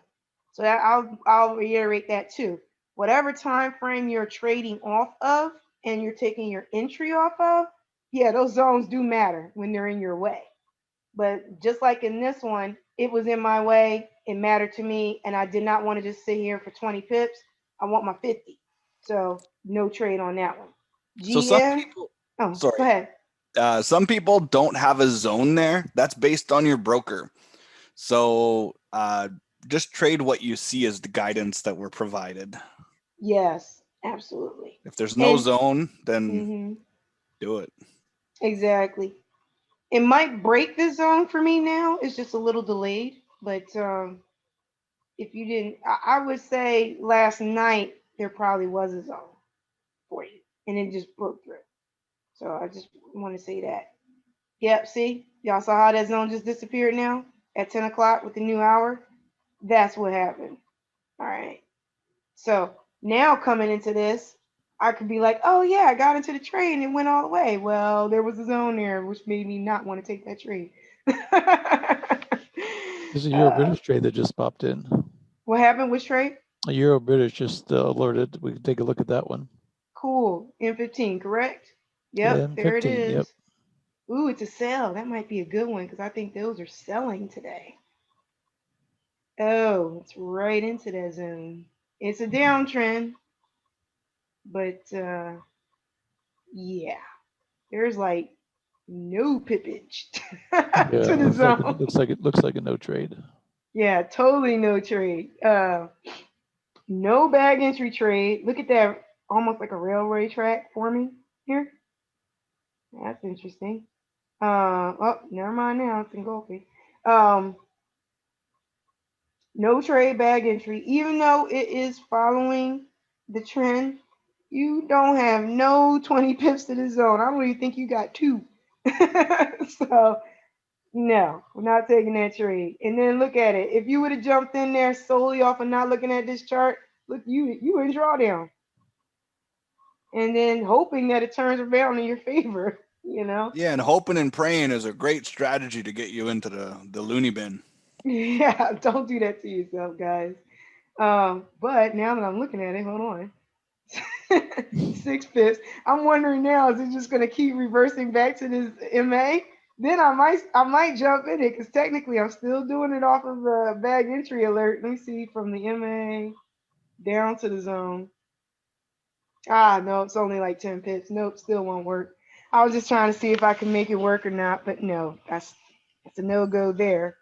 So that I'll reiterate that too. Whatever time frame you're trading off of and you're taking your entry off of, yeah, those zones do matter when they're in your way. But just like in this one, it was in my way. It mattered to me, and I did not want to just sit here for 20 pips. I want my 50. So no trade on that one. So some people, go ahead. Some people don't have a zone there. That's based on your broker. So just trade what you see as the guidance that we're provided. Yes, absolutely. If there's no zone, then do it. Exactly. It might break the zone for me now. It's just a little delayed. But if you didn't, I would say last night there probably was a zone for you. And it just broke through. So I just want to say that. Yep, see? Y'all saw how that zone just disappeared now? at 10 o'clock with the new hour. That's what happened. All right. So now coming into this, I could be like, oh yeah, I got into the trade and it went all the way. Well, there was a zone there, which made me not want to take that trade. There's a Euro British trade that just popped in. What happened? Which trade? A Euro British just alerted. We can take a look at that one. Cool. M15, correct? Yep, there it M15, is. yep. Ooh, it's a sell. That might be a good one because I think those are selling today. Oh, it's right into that zone. It's a downtrend, but yeah, there's like no pippage Yeah, to the zone. looks like a no trade. Yeah, totally no trade. No bag entry trade. Look at that, almost like a railway track forming here. That's interesting. Oh, never mind now. It's engulfing. No trade bag entry, even though it is following the trend. You don't have no 20 pips to the zone. I don't even think you got two. So no, we're not taking that trade. And then look at it. If you would have jumped in there solely off of not looking at this chart, look, you in drawdown. And then hoping that it turns around in your favor, you know? Yeah, and hoping and praying is a great strategy to get you into the loony bin. Yeah, don't do that to yourself, guys. But now that I'm looking at it, hold on. 6 pips. I'm wondering now, is it just gonna keep reversing back to this MA? Then I might jump in it because technically I'm still doing it off of the bag entry alert. Let me see from the MA down to the zone. Ah, no, it's only like 10 pips. Nope, still won't work. I was just trying to see if I can make it work or not, but no, that's a no-go there.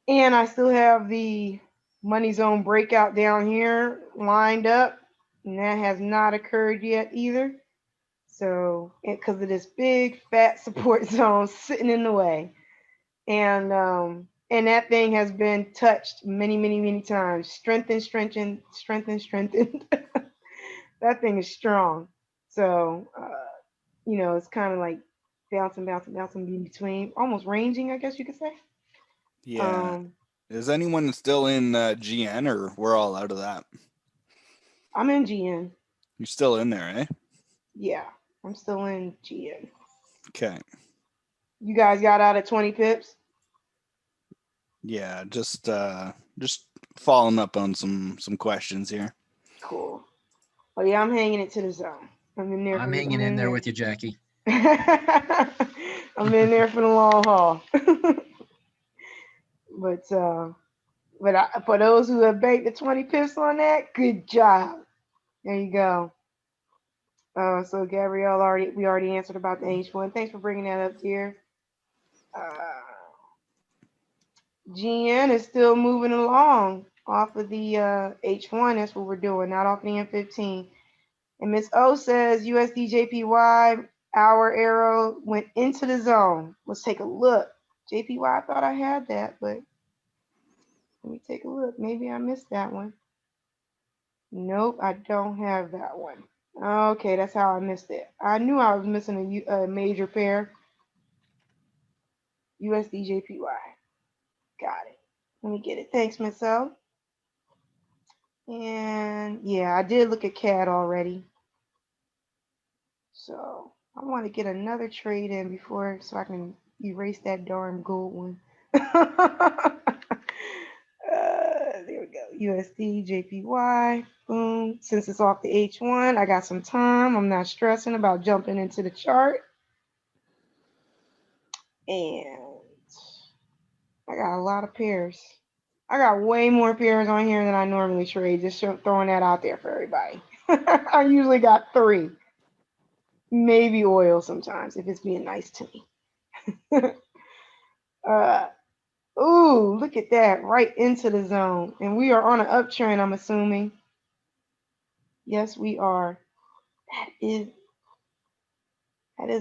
And I still have the money zone breakout down here lined up, and that has not occurred yet either. So, because of this big fat support zone sitting in the way, and that thing has been touched many times. Strengthened. That thing is strong. So, it's kind of like bouncing in between, almost ranging, I guess you could say. Yeah. Is anyone still in GN, or we're all out of that? I'm in GN. You're still in there, eh? Yeah, I'm still in GN. Okay. You guys got out at 20 pips? Yeah, just following up on some questions here. Cool. Oh yeah, I'm hanging it to the zone. I'm hanging in there with you, Jackie. I'm in there for the long haul. But for those who have baked the 20 pips on that, good job. There you go. So Gabrielle, we already answered about the H1. Thanks for bringing that up, dear. GN is still moving along off of the H1. That's what we're doing, not off the M15. And Miss O says USD/JPY, our AIRO went into the zone. Let's take a look. JPY, I thought I had that, but let me take a look. Maybe I missed that one. Nope, I don't have that one. Okay, that's how I missed it. I knew I was missing a major pair. USD/JPY. Got it. Let me get it. Thanks, Miss O. And yeah, I did look at CAD already. So I want to get another trade in before, so I can erase that darn gold one. There we go. USD/JPY. Boom. Since it's off the H1, I got some time. I'm not stressing about jumping into the chart. And I got a lot of pairs. I got way more pairs on here than I normally trade. Just throwing that out there for everybody. I usually got 3. Maybe oil sometimes if it's being nice to me. Ooh, look at that, right into the zone. And we are on an uptrend, I'm assuming. Yes, we are. That is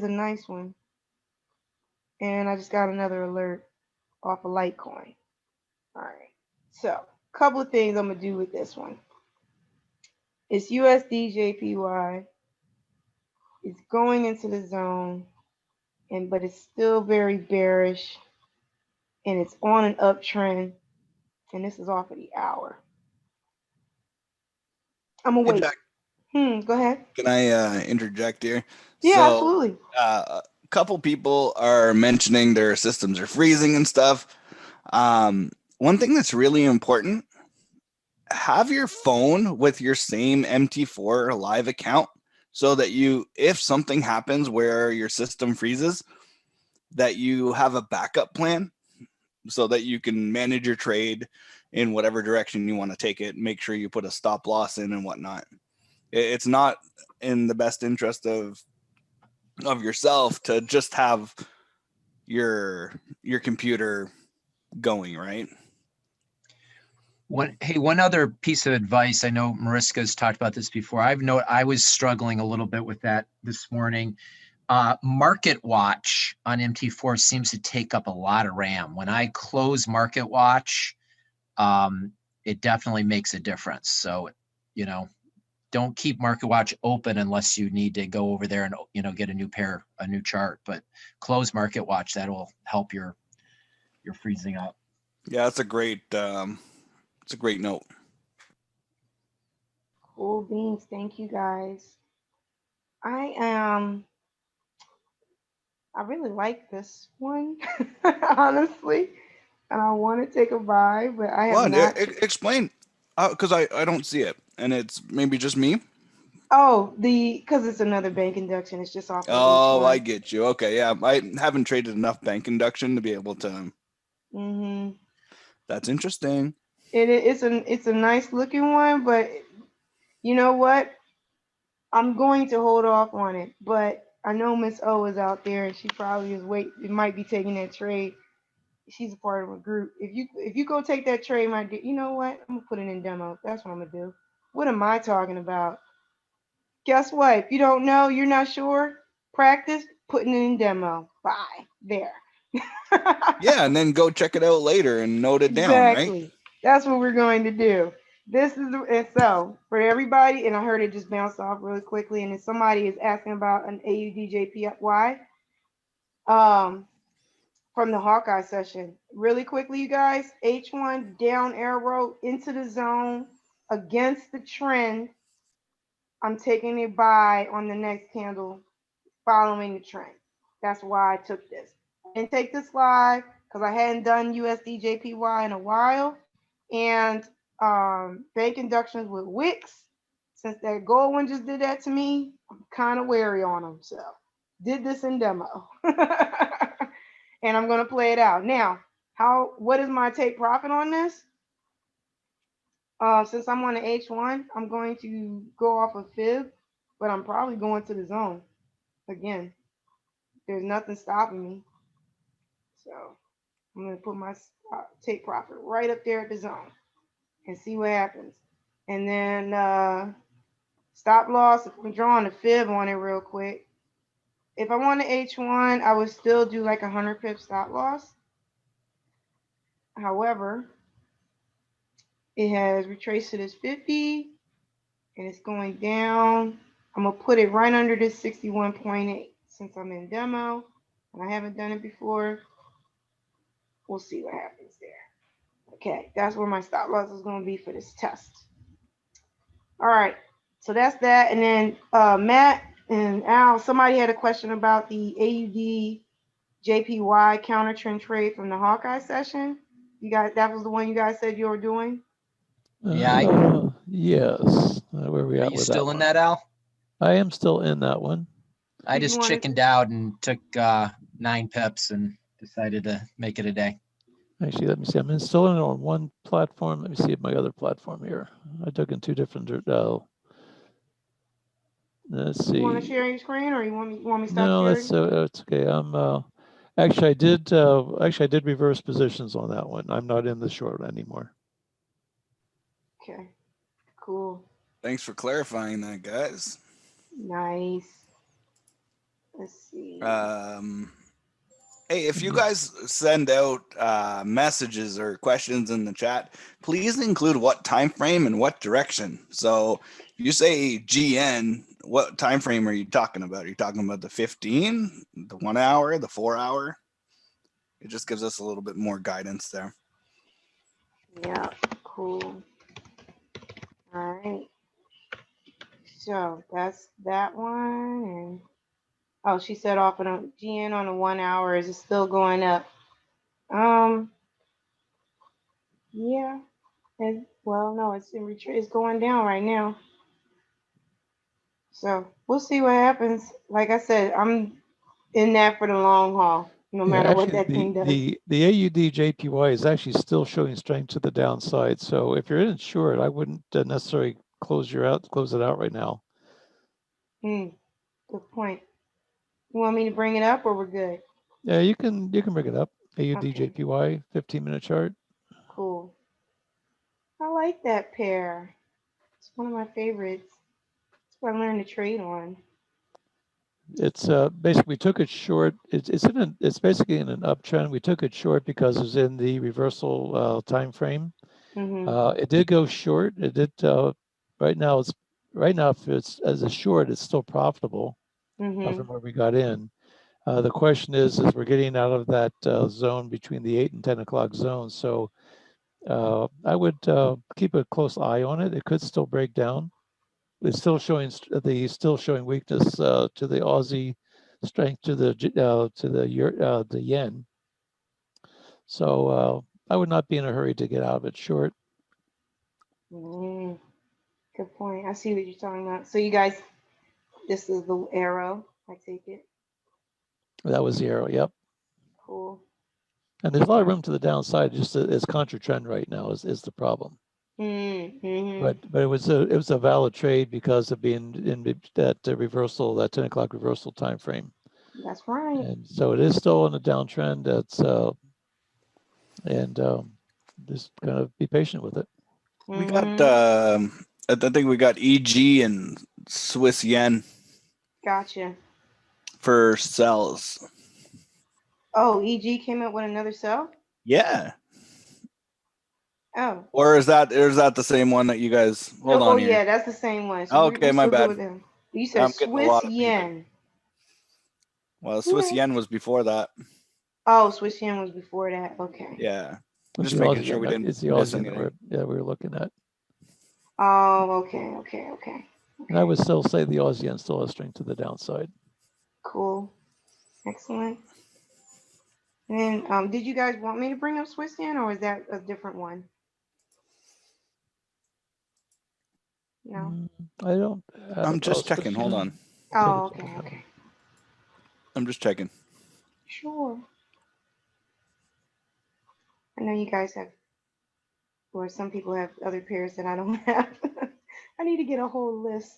a nice one. And I just got another alert off of Litecoin. All right. So, a couple of things I'm gonna do with this one. It's USD/JPY. It's going into the zone, but it's still very bearish. and it's on an uptrend. And this is off of the hour. I'm gonna Hey, wait. Jack, Go ahead. can I interject here? Yeah, So, absolutely. a couple people are mentioning their systems are freezing and stuff. One thing that's really important, have your phone with your same MT4 live account so that you, if something happens where your system freezes, that you have a backup plan so that you can manage your trade in whatever direction you want to take it. Make sure you put a stop loss in and whatnot. It's not in the best interest of yourself to just have your computer going, right? One other piece of advice. I know Mariska's talked about this before. I was struggling a little bit with that this morning. Market Watch on MT4 seems to take up a lot of RAM. When I close Market Watch, it definitely makes a difference. So, don't keep Market Watch open unless you need to go over there and, get a new chart, but close Market Watch. That will help your freezing up. Yeah, that's a great note. Cool beans. Thank you guys. I really like this one, honestly. And I want to take a buy, but I have Well, not. explain, because I don't see it, and it's maybe just me. Oh, because it's another bank induction. It's just off of Oh, I H1. get you. Okay, yeah, I haven't traded enough bank induction to be able to. Mm-hmm. That's interesting. It's a nice looking one, but you know what? I'm going to hold off on it. But I know Miss O is out there, and she probably it might be taking that trade. She's a part of a group. If you go take that trade, you know what? I'm gonna put it in demo. That's what I'm gonna do. What am I talking about? Guess what? If you don't know, you're not sure. Practice putting it in demo. Bye. There. Yeah, and then go check it out later and note it down, right? Exactly. That's what we're going to do. And so for everybody, and I heard it just bounce off really quickly, and if somebody is asking about an AUDJPY, from the Hawkeye session. Really quickly, you guys, H1 down arrow into the zone against the trend. I'm taking a buy on the next candle following the trend. That's why I took this. I didn't take this live because I hadn't done USDJPY in a while. And bank inductions with Wicks, since that gold one just did that to me, I'm kind of wary on them. So did this in demo. And I'm going to play it out. Now, what is my take profit on this? Since I'm on the H1, I'm going to go off of fib, but I'm probably going to the zone again. There's nothing stopping me. So I'm going to put my take profit right up there at the zone and see what happens. And then stop loss, if I'm drawing a fib on it real quick. If I want an H1, I would still do like 100 pip stop loss. However, it has retraced to this 50 and it's going down. I'm going to put it right under this 61.8 since I'm in demo and I haven't done it before. We'll see what happens there. Okay, that's where my stop loss is going to be for this test. All right, so that's that. And then Matt and Al, somebody had a question about the AUD JPY counter trend trade from the Hawkeye session. You guys, that was the one you guys said you were doing? Yeah. Yes. Where are we Are at you with still that in one? that, Al? I am still in that one. I just chickened out and took 9 pips and decided to make it a day. Actually, let me see. I'm still in it on one platform. Let me see my other platform here. I took in two different. Let's see. You want to share your screen, or you want me to stop No, sharing? it's okay. I'm actually I did reverse positions on that one. I'm not in the short anymore. Okay, cool. Thanks for clarifying that, guys. Nice. Let's see. Hey, if you guys send out messages or questions in the chat, please include what time frame and what direction. So you say GN, what time frame are you talking about? Are you talking about the 15, the 1 hour, the 4 hour? It just gives us a little bit more guidance there. Yeah, cool. All right. So that's that one. And oh, she said off on a GN on a 1 hour. Is it still going up? Yeah. Well, no, it's in retreat. It's going down right now. So we'll see what happens. Like I said, I'm in that for the long haul, no Yeah, matter what actually, that thing does. the AUD JPY is actually still showing strength to the downside. So if you're in short, I wouldn't necessarily close it out right now. Good point. You want me to bring it up or we're good? Yeah, you can bring it up. AUD Okay. JPY 15-minute chart. Cool. I like that pair. It's one of my favorites. It's what I learned to trade on. It's basically we took it short. It's basically in an uptrend. We took it short because it was in the reversal time frame. It did go short. It did right now. If it's as a short, it's still profitable from where we got in. The question is we're getting out of that zone between the 8 and 10 o'clock zone. So I would keep a close eye on it. It could still break down. It's still showing weakness to the Aussie, strength to the yen. So I would not be in a hurry to get out of it short. Good point. I see what you're talking about. So you guys, this is the AIRO, I take it. That was the AIRO. Yep. Cool. And there's a lot of room to the downside. Just it's contra trend right now is the problem. But it was a valid trade because of being in that reversal, that 10 o'clock reversal time frame. That's right. And so it is still on a downtrend. That's just kind of be patient with it. We got I think we got EG and Swiss yen. Gotcha. For sells. Oh, EG came up with another sell? Yeah. Oh. Or is that the same one that you guys hold on here? Yeah, that's the same one. So okay, my bad. You said Swiss yen. Well, Swiss yen was before that. Oh, Swiss yen was before that. Okay. Yeah. Just making sure we didn't miss anything. We were looking at. Oh, okay. And I would still say the Aussie yen still has strength to the downside. Cool. Excellent. And then, did you guys want me to bring up Swiss yen, or is that a different one? No. I don't. I'm just checking. Hold on. Oh, okay. I'm just checking. Sure. I know you guys have, or some people have other pairs that I don't have. I need to get a whole list.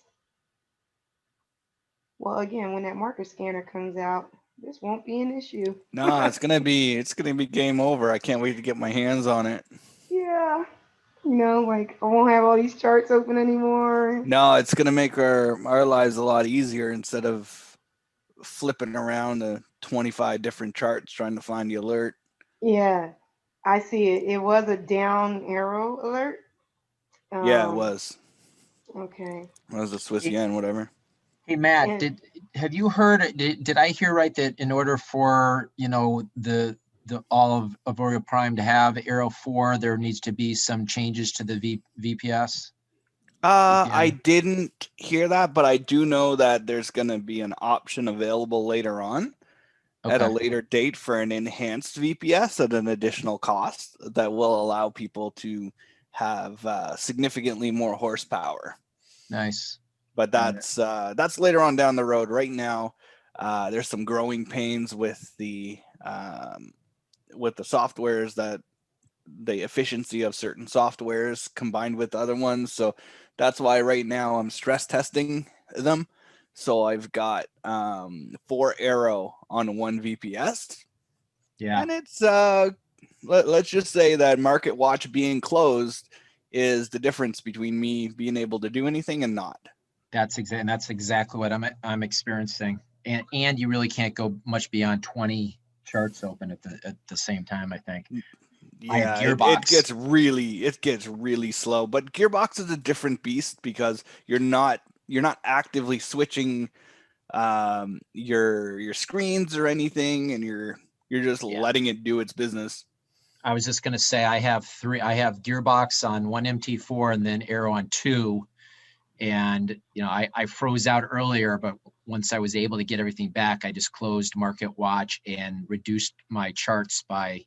Well, again, when that market scanner comes out, this won't be an issue. No, it's gonna be game over. I can't wait to get my hands on it. Yeah. Like I won't have all these charts open anymore. No, it's gonna make our lives a lot easier instead of flipping around the 25 different charts trying to find the alert. Yeah, I see it. It was a down arrow alert. Yeah, it was. Okay. It was a Swiss yen, whatever. Hey Matt, have you heard? Did I hear right that in order for the all of Auvoria Prime to have AIRO 4, there needs to be some changes to the VPS? I didn't hear that, but I do know that there's going to be an option available later on at a later date for an enhanced VPS at an additional cost that will allow people to have significantly more horsepower. Nice. But that's later on down the road. Right now, there's some growing pains with the softwares, that the efficiency of certain softwares combined with other ones. So that's why right now I'm stress testing them. So I've got 4 AIRO on 1 VPS. Yeah. And it's let's just say that Market Watch being closed is the difference between me being able to do anything and not. That's exactly what I'm experiencing. And you really can't go much beyond 20 charts open at the same time, I think. Yeah, it gets really slow. But Gearbox is a different beast because you're not actively switching your screens or anything, and you're You're just Yeah. letting it do its business. I was just going to say, I have gearbox on one MT4 and then AIRO on 2. And, I froze out earlier, but once I was able to get everything back, I just closed Market Watch and reduced my charts by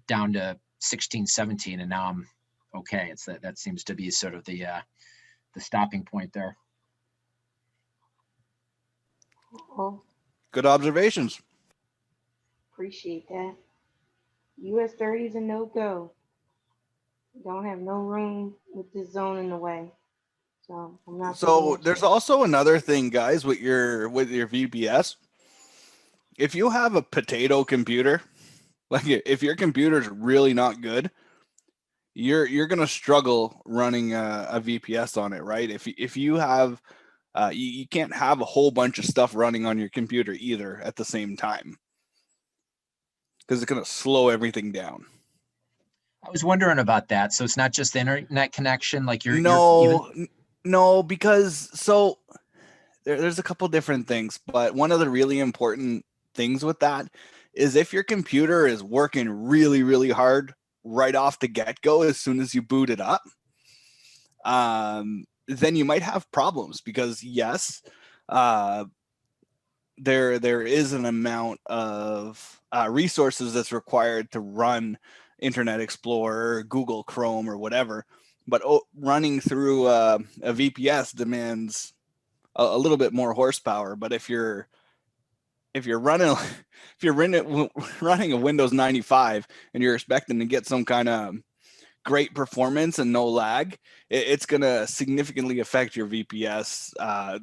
down to 16, 17. And now I'm okay. That seems to be sort of the stopping point there. Oh, Good observations. appreciate that. US 30 is a no-go. Don't have no room with this zone in the way. So I'm not taking So that there's chance. also another thing, guys, with your VPS. If you have a potato computer, like if your computer's really not good, you're gonna struggle running a VPS on it, right? If you have you can't have a whole bunch of stuff running on your computer either at the same time, because it's gonna slow everything down. I was wondering about that. So it's not just the internet connection, like you're even. No, because so there's a couple different things, but one of the really important things with that is if your computer is working really, really hard right off the get-go as soon as you boot it up, then you might have problems, because yes, there is an amount of resources that's required to run Internet Explorer, Google Chrome, or whatever, but running through a VPS demands a little bit more horsepower. But if you're running running a Windows 95 and you're expecting to get some kind of great performance and no lag, it's going to significantly affect your VPS,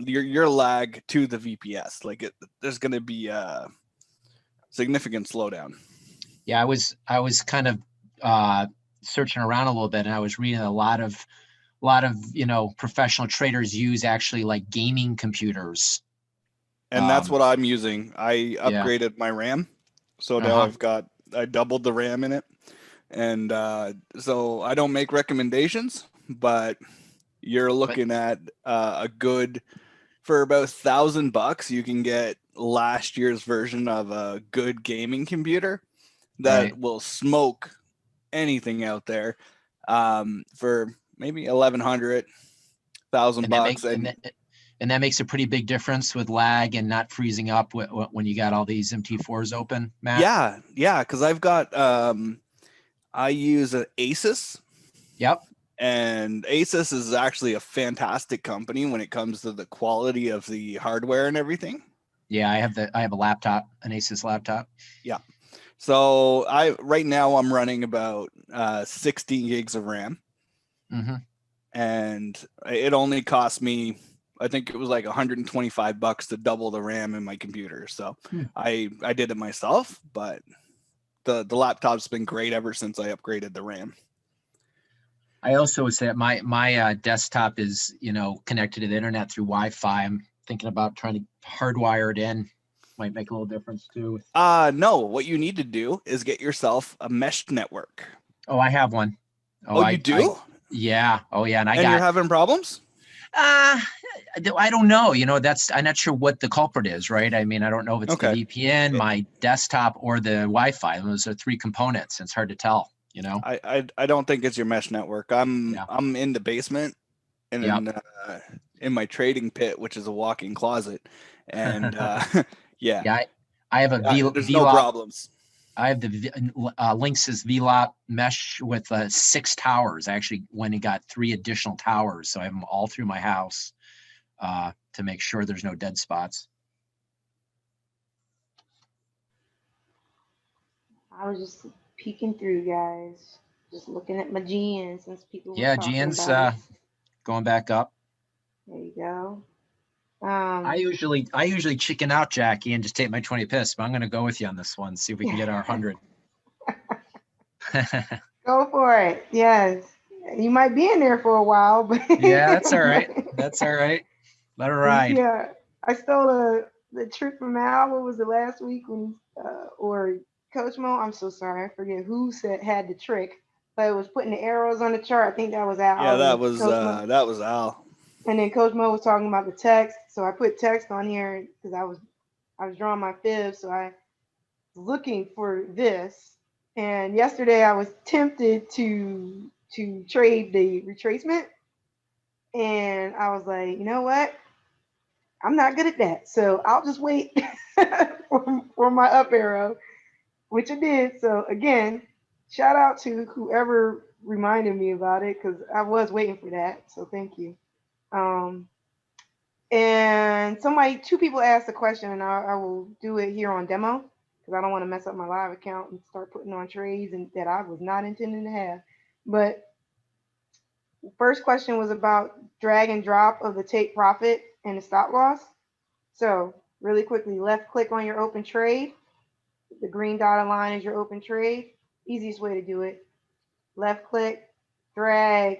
your lag to the VPS. Like there's going to be a significant slowdown. Yeah, I was kind of searching around a little bit, and I was reading a lot of professional traders use actually like gaming computers. And that's what I'm using. I upgraded my RAM, so now I doubled the RAM in it. And so I don't make recommendations, but you're looking at a good, for about $1,000, you can get last year's version of a good gaming computer that will smoke anything out there for maybe $1,100, $1,000. And that makes a pretty big difference with lag and not freezing up when you got all these MT4s open, Matt. Yeah, because I've got I use an Asus. Yep. And Asus is actually a fantastic company when it comes to the quality of the hardware and everything. Yeah, I have a laptop, an Asus laptop. Yeah. So right now I'm running about 16 gigs of RAM. Mm-hmm. And it only cost me, I think it was like $125 to double the RAM in my computer. So I did it myself, but the laptop's been great ever since I upgraded the RAM. I also would say that my desktop is, connected to the internet through Wi-Fi. I'm thinking about trying to hardwire it in. Might make a little difference too. No, what you need to do is get yourself a mesh network. Oh, I have one. Oh, you do? Yeah. Oh, yeah. And you're having problems? I don't know. I'm not sure what the culprit is, right? I mean, I don't know if it's the VPN, my desktop, or the Wi-Fi. Those are three components. It's hard to tell. I don't think it's your mesh network. I'm in the basement and in my trading pit, which is a walk-in closet, and I have a there's no problems. I have the Linksys VLOP mesh with 6 towers. I actually went and got 3 additional towers, so I have them all through my house to make sure there's no dead spots. I was just peeking through, guys. Just looking at my GN since people were talking GN's about it. Going back up. There you go. I usually chicken out, Jackie, and just take my 20 pips, but I'm going to go with you on this one. See if we can get our 100. Go for it. Yes. You might be in there for a while, but yeah, that's all right. That's all right. Let her ride. Yeah, I stole the trick from Al. What was it, last week when or Coach Mo? I'm so sorry, I forget who had the trick, but it was putting the arrows on the chart. I think that was Al. Yeah, that was Al. And then Coach Mo was talking about the text, so I put text on here because I was drawing my fibs, so I looking for this, and yesterday I was tempted to trade the retracement, and I was like, you know what? I'm not good at that, so I'll just wait for my up arrow, which I did. So again, shout out to whoever reminded me about it because I was waiting for that. So thank you. Um, and two people asked a question, and I will do it here on demo because I don't want to mess up my live account and start putting on trades and that I was not intending to have. But first question was about drag and drop of the take profit and the stop loss. So really quickly, left click on your open trade. The green dotted line is your open trade. Easiest way to do it. Left click, drag,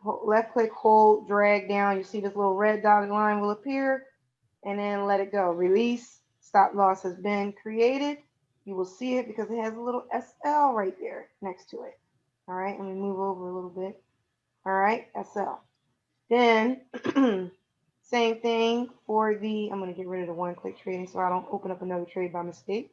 left click, hold, drag down. You see this little red dotted line will appear, and then let it go. Release. Stop loss has been created. You will see it because it has a little SL right there next to it. All right, let me move over a little bit. All right, SL. Then same thing for the, I'm going to get rid of the one click trading so I don't open up another trade by mistake.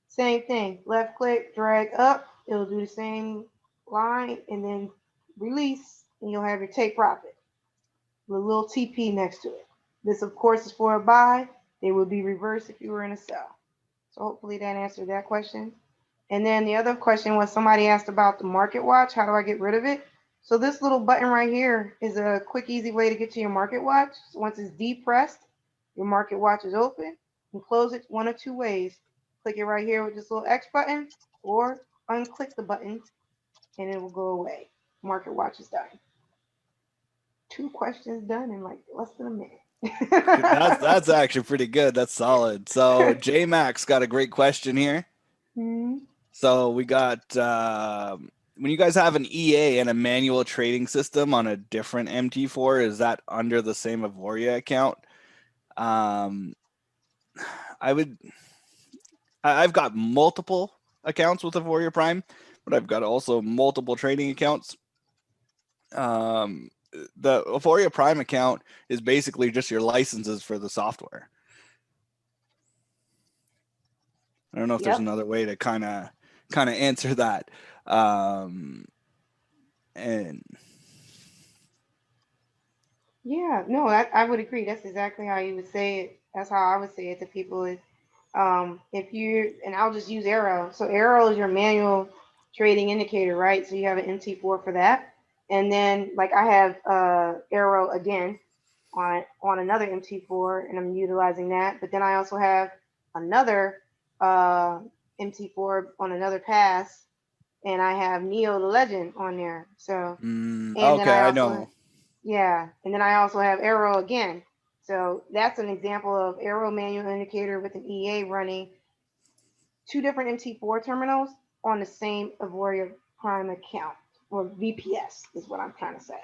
Same thing, left click, drag up, it'll do the same line, and then release, and you'll have your take profit with a little TP next to it. This, of course, is for a buy. They would be reversed if you were in a sell. So hopefully that answered that question. And then the other question was somebody asked about the market watch. How do I get rid of it? So this little button right here is a quick, easy way to get to your market watch. So once it's depressed, your market watch is open. You can close it one of two ways. Click it right here with this little X button, or unclick the button and it will go away. Market watch is done. 2 questions done in like less than a minute. That's actually pretty good. That's solid. So J Max got a great question here. Hmm. So we got when you guys have an EA and a manual trading system on a different MT4, is that under the same Auvoria account? I've got multiple accounts with Auvoria Prime, but I've got also multiple trading accounts. The Auvoria Prime account is basically just your licenses for the software. I don't know if there's another way to kind of answer that. And yeah, no, I would agree. That's exactly how you would say it. That's how I would say it to people is if you, and I'll just use AIRO. So AIRO is your manual trading indicator, right? So you have an MT4 for that. And then like I have AIRO again on another MT4 and I'm utilizing that. But then I also have another MT4 on another pass and I have Neo the Legend on there. So and okay, then I know. Yeah, and then I also have AIRO again. So that's an example of AIRO manual indicator with an EA running 2 different MT4 terminals on the same Auvoria Prime account, or VPS is what I'm trying to say.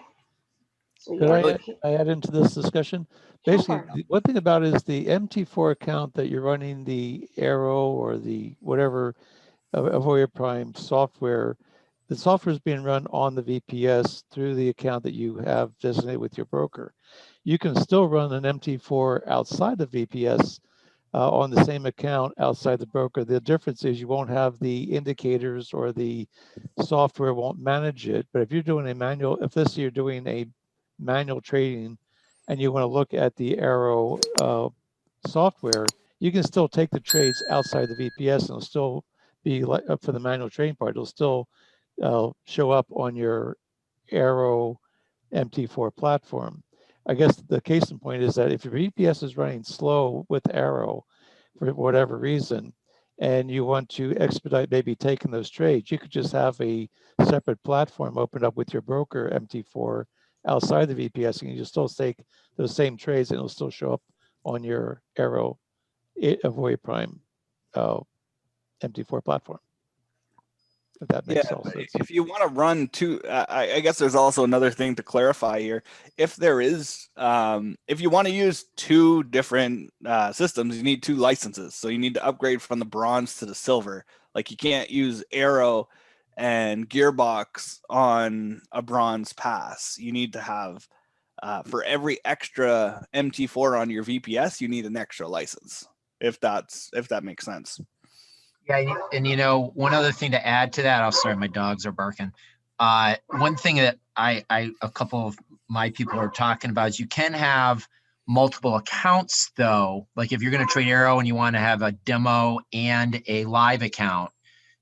So Could yeah, I add into this discussion? Basically, the one thing about it is the MT4 account that you're running the AIRO or the whatever Auvoria Prime software, the software is being run on the VPS through the account that you have designated with your broker. You can still run an MT4 outside the VPS on the same account outside the broker. The difference is you won't have the indicators or the software won't manage it. But if you're doing a manual, if this you're doing a manual trading and you want to look at the AIRO software, you can still take the trades outside the VPS and it'll still be like for the manual trading part, it'll still show up on your AIRO MT4 platform. I guess the case in point is that if your VPS is running slow with AIRO for whatever reason, and you want to expedite maybe taking those trades, you could just have a separate platform open up with your broker MT4 outside the VPS, and you still take those same trades and it'll still show up on your AIRO Auvoria Prime MT4 platform. If that makes all sense. If you want to run two, I guess there's also another thing to clarify here. If there is, if you want to use 2 different systems, you need 2 licenses. So you need to upgrade from the bronze to the silver. Like you can't use AIRO and Gearbox on a bronze pass. You need to have, for every extra MT4 on your VPS, you need an extra license. If that makes sense. Yeah, and you know, one other thing to add to that, sorry, my dogs are barking. One thing that a couple of my people are talking about is you can have multiple accounts though. Like if you're going to trade Arrow and you want to have a demo and a live account,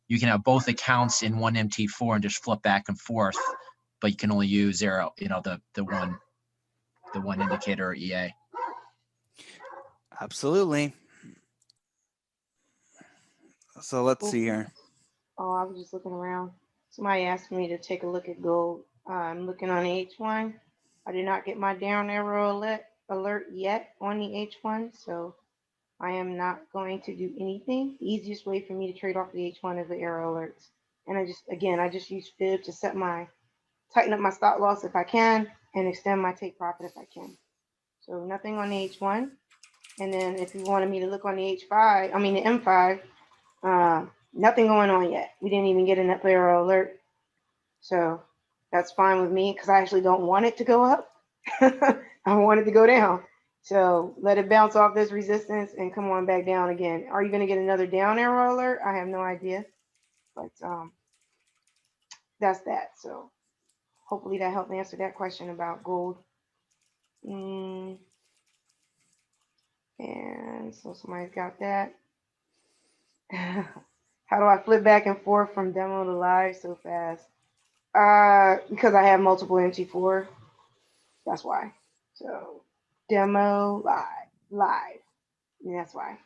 you can have both accounts in one MT4 and just flip back and forth, but you can only use Arrow, you know, the one indicator or EA. Absolutely. So let's see here. Oh, I was just looking around. Somebody asked me to take a look at gold. I'm looking on the H1. I did not get my down arrow alert yet on the H1, so I am not going to do anything. The easiest way for me to trade off the H1 is the arrow alerts. And I just use fib to tighten up my stop loss if I can, and extend my take profit if I can. So nothing on the H1. And then if you wanted me to look on the H5, I mean the M5, nothing going on yet. We didn't even get an up arrow alert. So that's fine with me because I actually don't want it to go up. I want it to go down. So let it bounce off this resistance and come on back down again. Are you going to get another down arrow alert? I have no idea. But that's that. So hopefully that helped answer that question about gold. And so somebody's got that. How do I flip back and forth from demo to live so fast? Because I have multiple MT4. That's why. So demo, live. And that's why.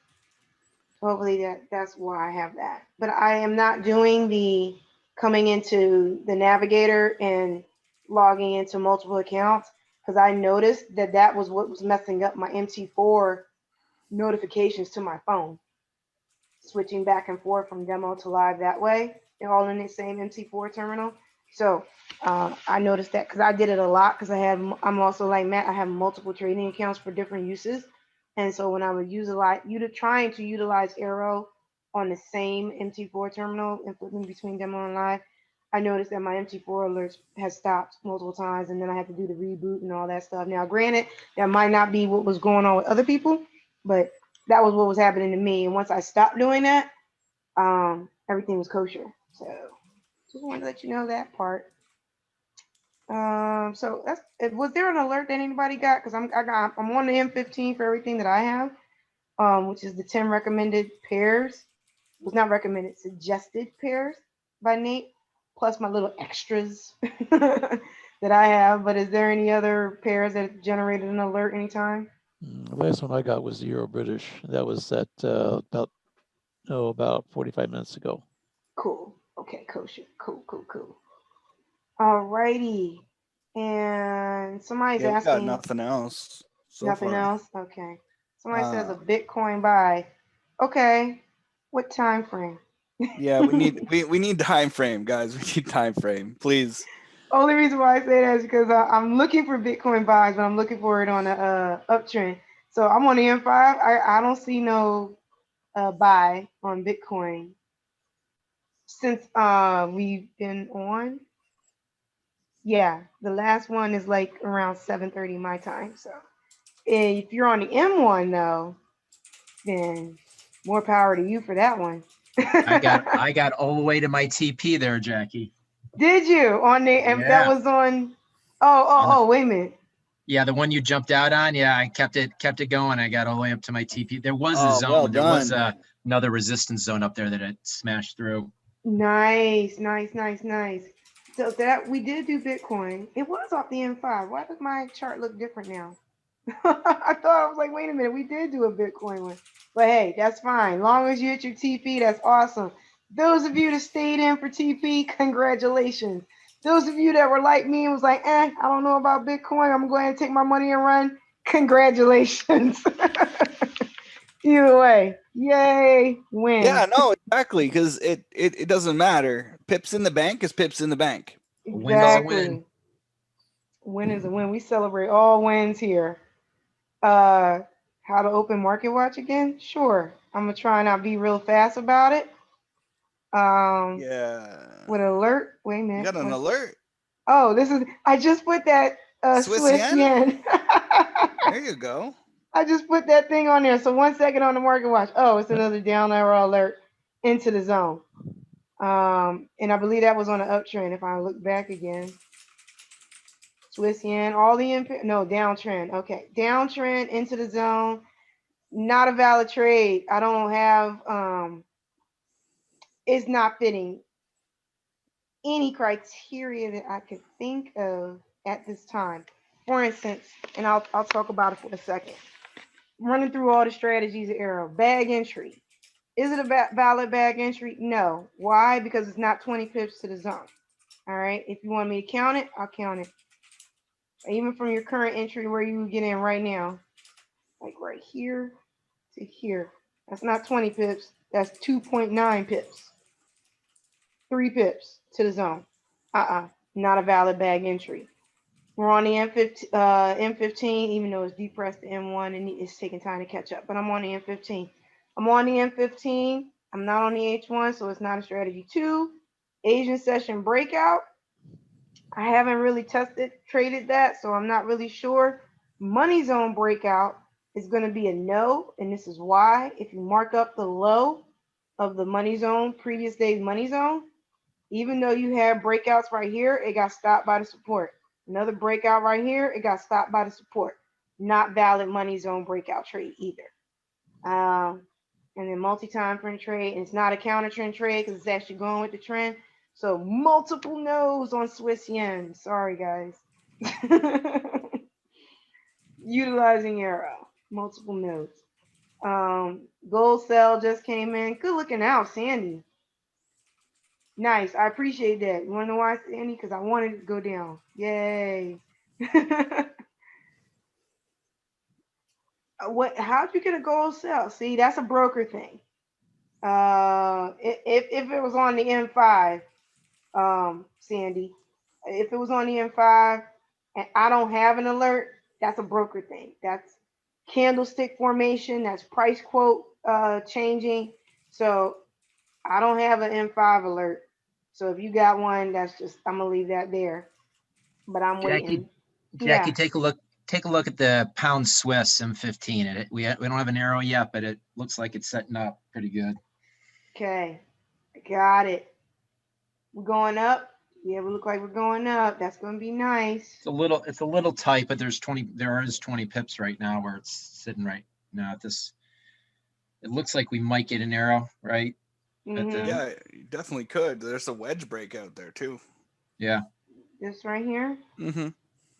Hopefully that's why I have that. But I am not doing the coming into the navigator and logging into multiple accounts because I noticed that was what was messing up my MT4 notifications to my phone. Switching back and forth from demo to live that way. They're all in the same MT4 terminal. So I noticed that because I did it a lot because I'm also like Matt, I have multiple trading accounts for different uses. And so when I would trying to utilize Arrow on the same MT4 terminal and flipping between demo and live, I noticed that my MT4 alerts has stopped multiple times and then I had to do the reboot and all that stuff. Now, granted, that might not be what was going on with other people, but that was what was happening to me. And once I stopped doing that, everything was kosher. So just wanted to let you know that part. So was there an alert that anybody got? Because I'm on the M15 for everything that I have, which is the 10 recommended pairs. It was not recommended, suggested pairs by Nate, plus my little extras that I have. But is there any other pairs that generated an alert anytime? The last one I got was the Euro British. That was at about 45 minutes ago. Cool. Okay, kosher. Cool. Alrighty. And somebody's asking. Got nothing else. Nothing far. else? Okay. Somebody says a Bitcoin buy. Okay. What time frame? Yeah, we need time frame, guys. We need time frame, please. Only reason why I say that is because I'm looking for Bitcoin buys, but I'm looking for it on a uptrend. So I'm on the M5. I don't see no buy on Bitcoin since we've been on. Yeah, the last one is like around 7:30 my time. So if you're on the M1 though, then more power to you for that one. I got all the way to my TP there, Jackie. Did you on the? Yeah. That was on. Oh, wait a minute. Yeah, the one you jumped out on. Yeah, I kept it going. I got all the way up to my TP. There was a zone. Well there was another resistance zone up there that it smashed through. Nice. So that we did do Bitcoin. It was off the M5. Why does my chart look different now? I thought I was like, wait a minute, we did do a Bitcoin one. But hey, that's fine. Long as you hit your TP, that's awesome. Those of you that stayed in for TP, congratulations. Those of you that were like me and was like, I don't know about Bitcoin, I'm going to take my money and run, congratulations. Either way, yay, win. Yeah, no, exactly, because it doesn't matter. Pips in the bank is pips in the bank. Exactly. Win is a win. We celebrate all wins here. How to open Market Watch again? Sure. I'm gonna try and not be real fast about it. Yeah. With an alert. Wait a minute. You got an alert. Oh, I just put that Swiss yen. There you go. I just put that thing on there. So 1 second on the Market Watch. Oh, it's another down arrow alert. into the zone. And I believe that was on an uptrend. If I look back again, Swiss yen, all the no downtrend. Okay, downtrend into the zone. Not a valid trade. I don't have. It's not fitting any criteria that I could think of at this time. For instance, and I'll talk about it for a second. Running through all the strategies of AIRO. Bag entry. Is it a valid bag entry? No. Why? Because it's not 20 pips to the zone. All right. If you want me to count it, I'll count it. Even from your current entry where you get in right now, like right here to here. That's not 20 pips. That's 2.9 pips. 3 pips to the zone. Not a valid bag entry. We're on the M15, even though it's depressed to M1 and it's taking time to catch up. But I'm on the M15. I'm on the M15. I'm not on the H1, so it's not a strategy 2. Asian session breakout. I haven't really traded that, so I'm not really sure. Money zone breakout is going to be a no, and this is why. If you mark up the low of the money zone, previous day's money zone, even though you had breakouts right here, it got stopped by the support. Another breakout right here, it got stopped by the support. Not valid money zone breakout trade either. And then multi-time trend trade, and it's not a counter trend trade because it's actually going with the trend. So multiple no's on Swiss yen. Sorry, guys. Utilizing AIRO. Multiple no's. Gold sell just came in. Good looking out, Sandy. Nice. I appreciate that. You want to know why, Sandy? Because I wanted it to go down. Yay. How'd you get a gold sell? See, that's a broker thing. If it was on the M5, Sandy, if it was on the M5 and I don't have an alert, that's a broker thing. That's candlestick formation. That's price quote changing. So I don't have an M5 alert. So if you got one, that's just, I'm gonna leave that there. But I'm waiting. Jackie, Yeah. take a look at the pound Swiss M15. We don't have an arrow yet, but it looks like it's setting up pretty good. Okay, got it. We're going up. Yeah, we look like we're going up. That's gonna be nice. It's a little tight, but there is 20 pips right now where it's sitting right now at this. It looks like we might get an arrow, right? Mm-hmm. Yeah, you definitely could. There's a wedge breakout there too. Yeah. This right here. Mm-hmm.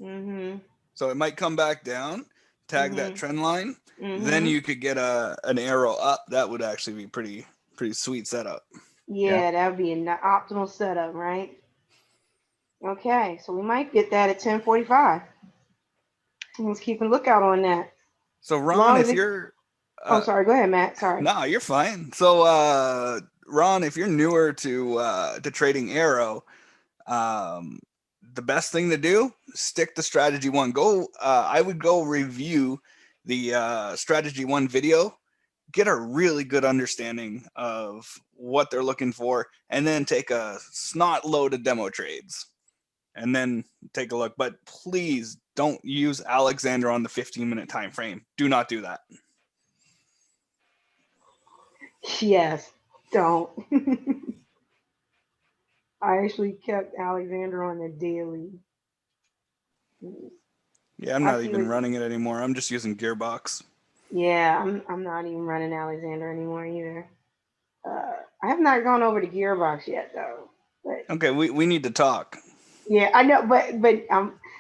Mm-hmm. So it might come back down, tag Mhm. that trend line. Mm-hmm. Then you could get an arrow up. That would actually be pretty sweet setup. Yeah, that would be an optimal setup, right? Okay, so we might get that at 10:45. Let's keep a lookout on that. So Ron, if you're oh, sorry, go ahead, Matt. Sorry. No, you're fine. So Ron, if you're newer to trading AIRO, the best thing to do, stick to strategy 1. I would go review the strategy 1 video, get a really good understanding of what they're looking for, and then take a snot load of demo trades and then take a look. But please don't use Alexander on the 15-minute time frame. Do not do that. Yes, don't. I actually kept Alexander on the daily. Yeah, I'm not even running it anymore. I'm just using Gearbox. Yeah, I'm not even running Alexander anymore either. I have not gone over to Gearbox yet though. But okay, we need to talk. Yeah, I know, but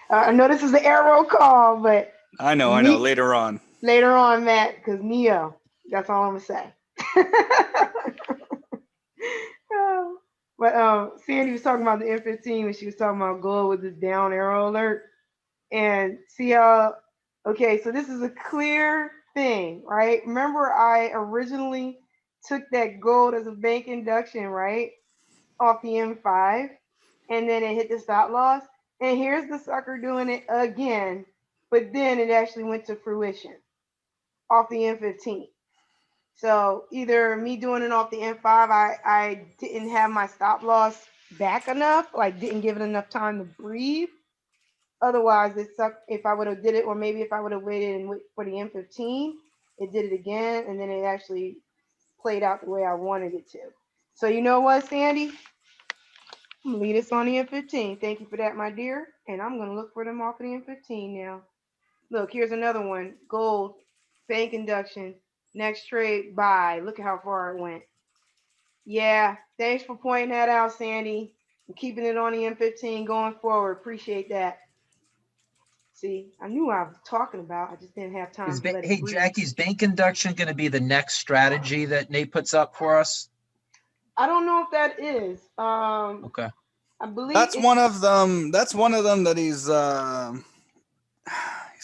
I know this is the AIRO call, but I know later on. Later on, Matt, because Neo. That's all I'm gonna say. But Sandy was talking about the M15 when she was talking about gold with this down arrow alert. And see how, okay, so this is a clear thing, right? Remember I originally took that gold as a bank induction, right? Off the M5, and then it hit the stop loss. And here's the sucker doing it again, but then it actually went to fruition off the M15. So either me doing it off the M5, I didn't have my stop loss back enough, like didn't give it enough time to breathe. Otherwise, it sucked if I would have did it, or maybe if I would have waited and wait for the M15, it did it again, and then it actually played out the way I wanted it to. So you know what, Sandy? I'm gonna lead us on the M15. Thank you for that, my dear. And I'm gonna look for them off of the M15 now. Look, here's another one. Gold, bank induction, next trade, buy. Look at how far it went. Yeah, thanks for pointing that out, Sandy. And keeping it on the M15 going forward. Appreciate that. See, I knew what I was talking about. I just didn't have time to let it Hey, breathe. Jackie, is bank induction going to be the next strategy that Nate puts up for us? I don't know if that is. Okay. I believe That's one of them. That's one of them that he's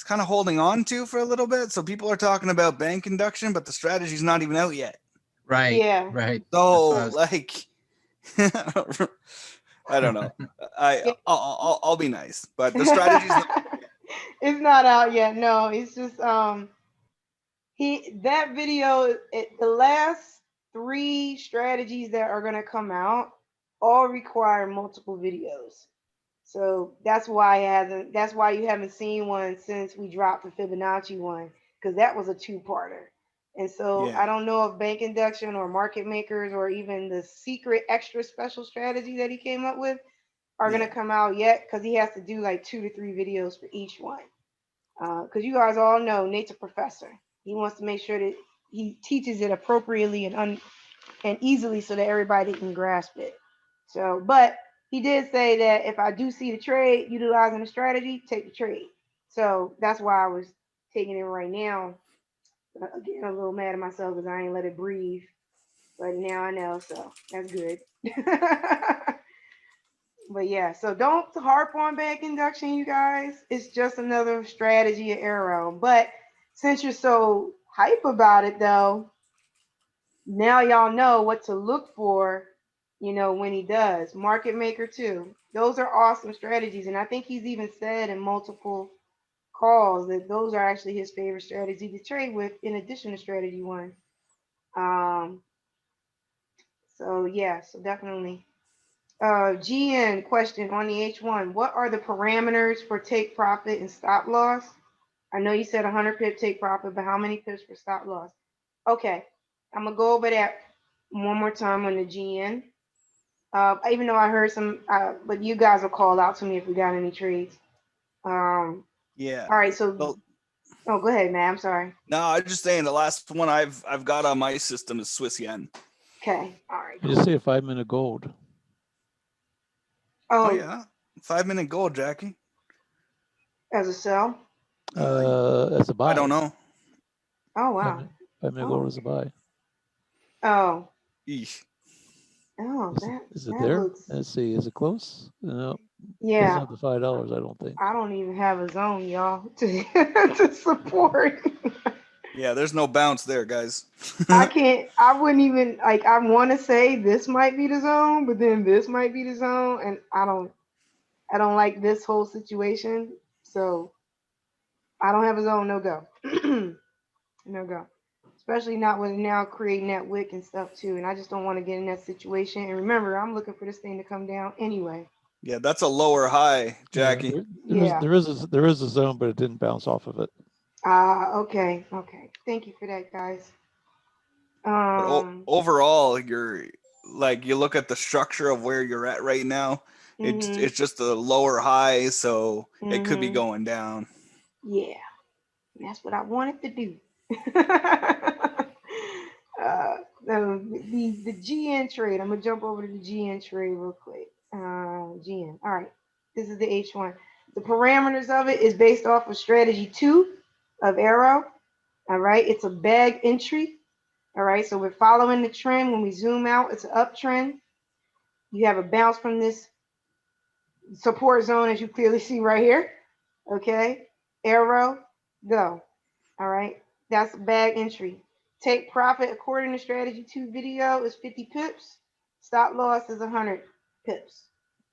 kind of holding on to for a little bit. So people are talking about bank induction, but the strategy's not even out yet. Right. Yeah. Right. So like, I don't know. I'll be nice, but the strategy's not. It's not out yet. No, it's just that video. The last 3 strategies that are gonna come out all require multiple videos. So that's why you haven't seen one since we dropped the Fibonacci one, because that was a 2-parter. And so Yeah. I don't know if bank induction or market makers or even the secret extra special strategy that he came up with are gonna come out yet, because he has to do like 2 to 3 videos for each one. Because you guys all know Nate's a professor. He wants to make sure that he teaches it appropriately and easily so that everybody can grasp it. So, but he did say that if I do see the trade utilizing the strategy, take the trade. So that's why I was taking it right now. Again, I'm a little mad at myself because I ain't let it breathe. But now I know, so that's good. But yeah, so don't harp on bank induction, you guys. It's just another strategy at AIRO. But since you're so hype about it, though, now y'all know what to look for, when he does. Market maker too. Those are awesome strategies. And I think he's even said in multiple calls that those are actually his favorite strategy to trade with, in addition to strategy 1. So yeah, so definitely. GN question on the H1. What are the parameters for take profit and stop loss? I know you said 100 pip take profit, but how many pips for stop loss? Okay, I'm gonna go over that one more time on the GN. Even though I heard some, but you guys will call out to me if we got any trades. Yeah. All right, so Well, go ahead, man. I'm sorry. no, I'm just saying the last one I've got on my system is Swiss yen. Okay, all right. You just say 5-minute gold. Oh yeah, 5-minute gold, Jackie. As a sell? As a buy. I don't know. Oh wow. 5-minute gold is a buy. Oh. Eesh. Oh, Is it that there? looks. Let's see. Is it close? No. Yeah. Doesn't have the $5, I don't think. I don't even have a zone, y'all, to support. Yeah, there's no bounce there, guys. I wouldn't even, like, I want to say this might be the zone, but then this might be the zone, and I don't like this whole situation. So I don't have a zone, no go. No go. Especially not with now creating that wick and stuff too. And I just don't want to get in that situation. And remember, I'm looking for this thing to come down anyway. Yeah, that's a lower high, Jackie. There is a zone, but it didn't bounce off of it. Okay. Thank you for that, guys. But overall, you look at the structure of where you're at right now. It's just a lower high, so it could be going down. Yeah, that's what I wanted to do. The GN trade. I'm gonna jump over to the GN trade real quick. GN. All right, this is the H1. The parameters of it is based off of strategy 2 of AIRO. All right, it's a bag entry. All right, so we're following the trend. When we zoom out, it's an uptrend. You have a bounce from this support zone, as you clearly see right here. Okay, AIRO, go. All right, that's bag entry. Take profit according to strategy 2 video is 50 pips. Stop loss is 100 pips.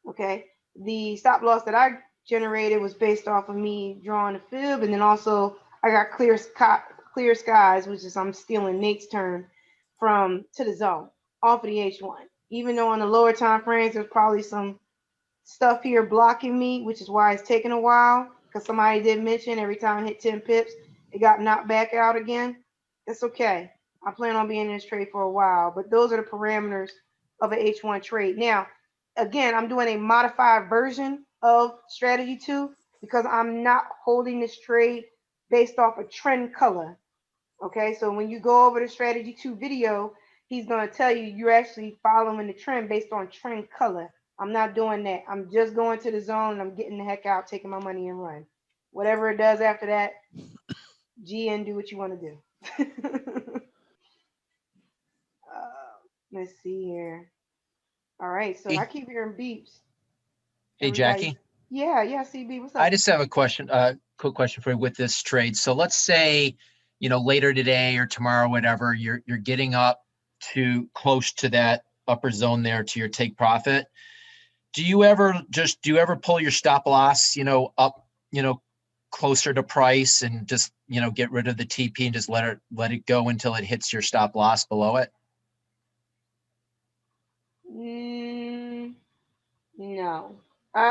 Okay, the stop loss that I generated was based off of me drawing a fib, and then also I got clear skies, which is I'm stealing Nate's term from to the zone off of the H1. Even though on the lower time frames there's probably some stuff here blocking me, which is why it's taking a while, because somebody did mention every time I hit 10 pips, it got knocked back out again. It's okay. I plan on being in this trade for a while, but those are the parameters of an H1 trade. Now, again, I'm doing a modified version of strategy 2 because I'm not holding this trade based off a trend color. Okay, so when you go over the strategy 2 video, he's going to tell you you're actually following the trend based on trend color. I'm not doing that. I'm just going to the zone and I'm getting the heck out, taking my money and run. Whatever it does after that, GN, do what you want to do. Let's see here. All right, so I keep hearing beeps. Hey, Jackie. Yeah, CB, what's up? I just have a question, quick question for you with this trade. So let's say, later today or tomorrow, whatever, you're getting up to close to that upper zone there to your take profit. Do you ever pull your stop loss, up, closer to price and just, get rid of the TP and just let it go until it hits your stop loss below it? No.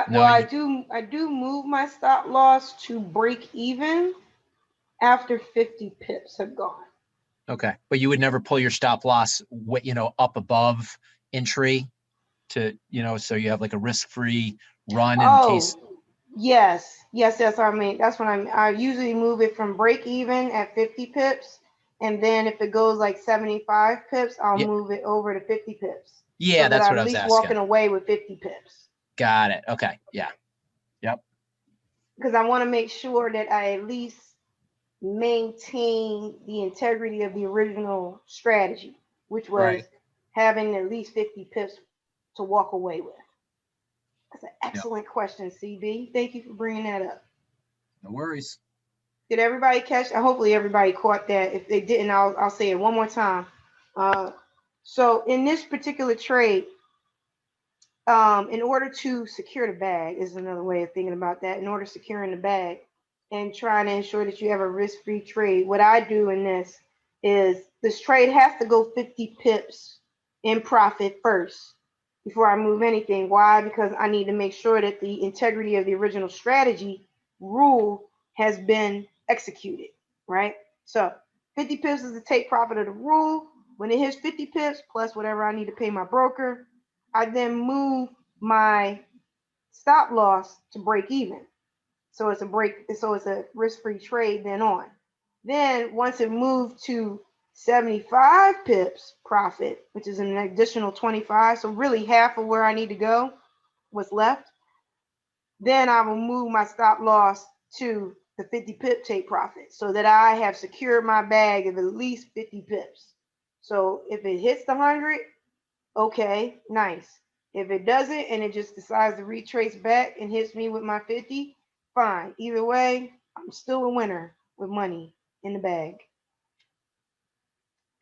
No, I do move my stop loss to break even after 50 pips have gone. Okay, but you would never pull your stop loss, up above entry to, so you have like a risk-free run in case. Yes. I mean, that's what I usually move it from break even at 50 pips. And then if it goes like 75 pips, I'll move it over to 50 pips. Yeah, so that's that what I I'm was at least asking. walking away with 50 pips. Got it. Okay. Yeah. Yep. Because I want to make sure that I at least maintain the integrity of the original strategy, which was having at least 50 pips to walk away with. That's an excellent question, CB. Thank you for bringing that up. No worries. Did everybody catch? Hopefully everybody caught that. If they didn't, I'll say it one more time. So in this particular trade, in order to secure the bag is another way of thinking about that. In order to securing the bag and trying to ensure that you have a risk-free trade, what I do in this is this trade has to go 50 pips in profit first before I move anything. Why? Because I need to make sure that the integrity of the original strategy rule has been executed, right? So 50 pips is the take profit of the rule. When it hits 50 pips plus whatever I need to pay my broker, I then move my stop loss to break even. So it's a risk-free trade then on. Then once it moved to 75 pips profit, which is an additional 25, so really half of where I need to go, what's left, then I will move my stop loss to the 50 pip take profit so that I have secured my bag of at least 50 pips. So if it hits the 100, okay, nice. If it doesn't and it just decides to retrace back and hits me with my 50, fine. Either way, I'm still a winner with money in the bag.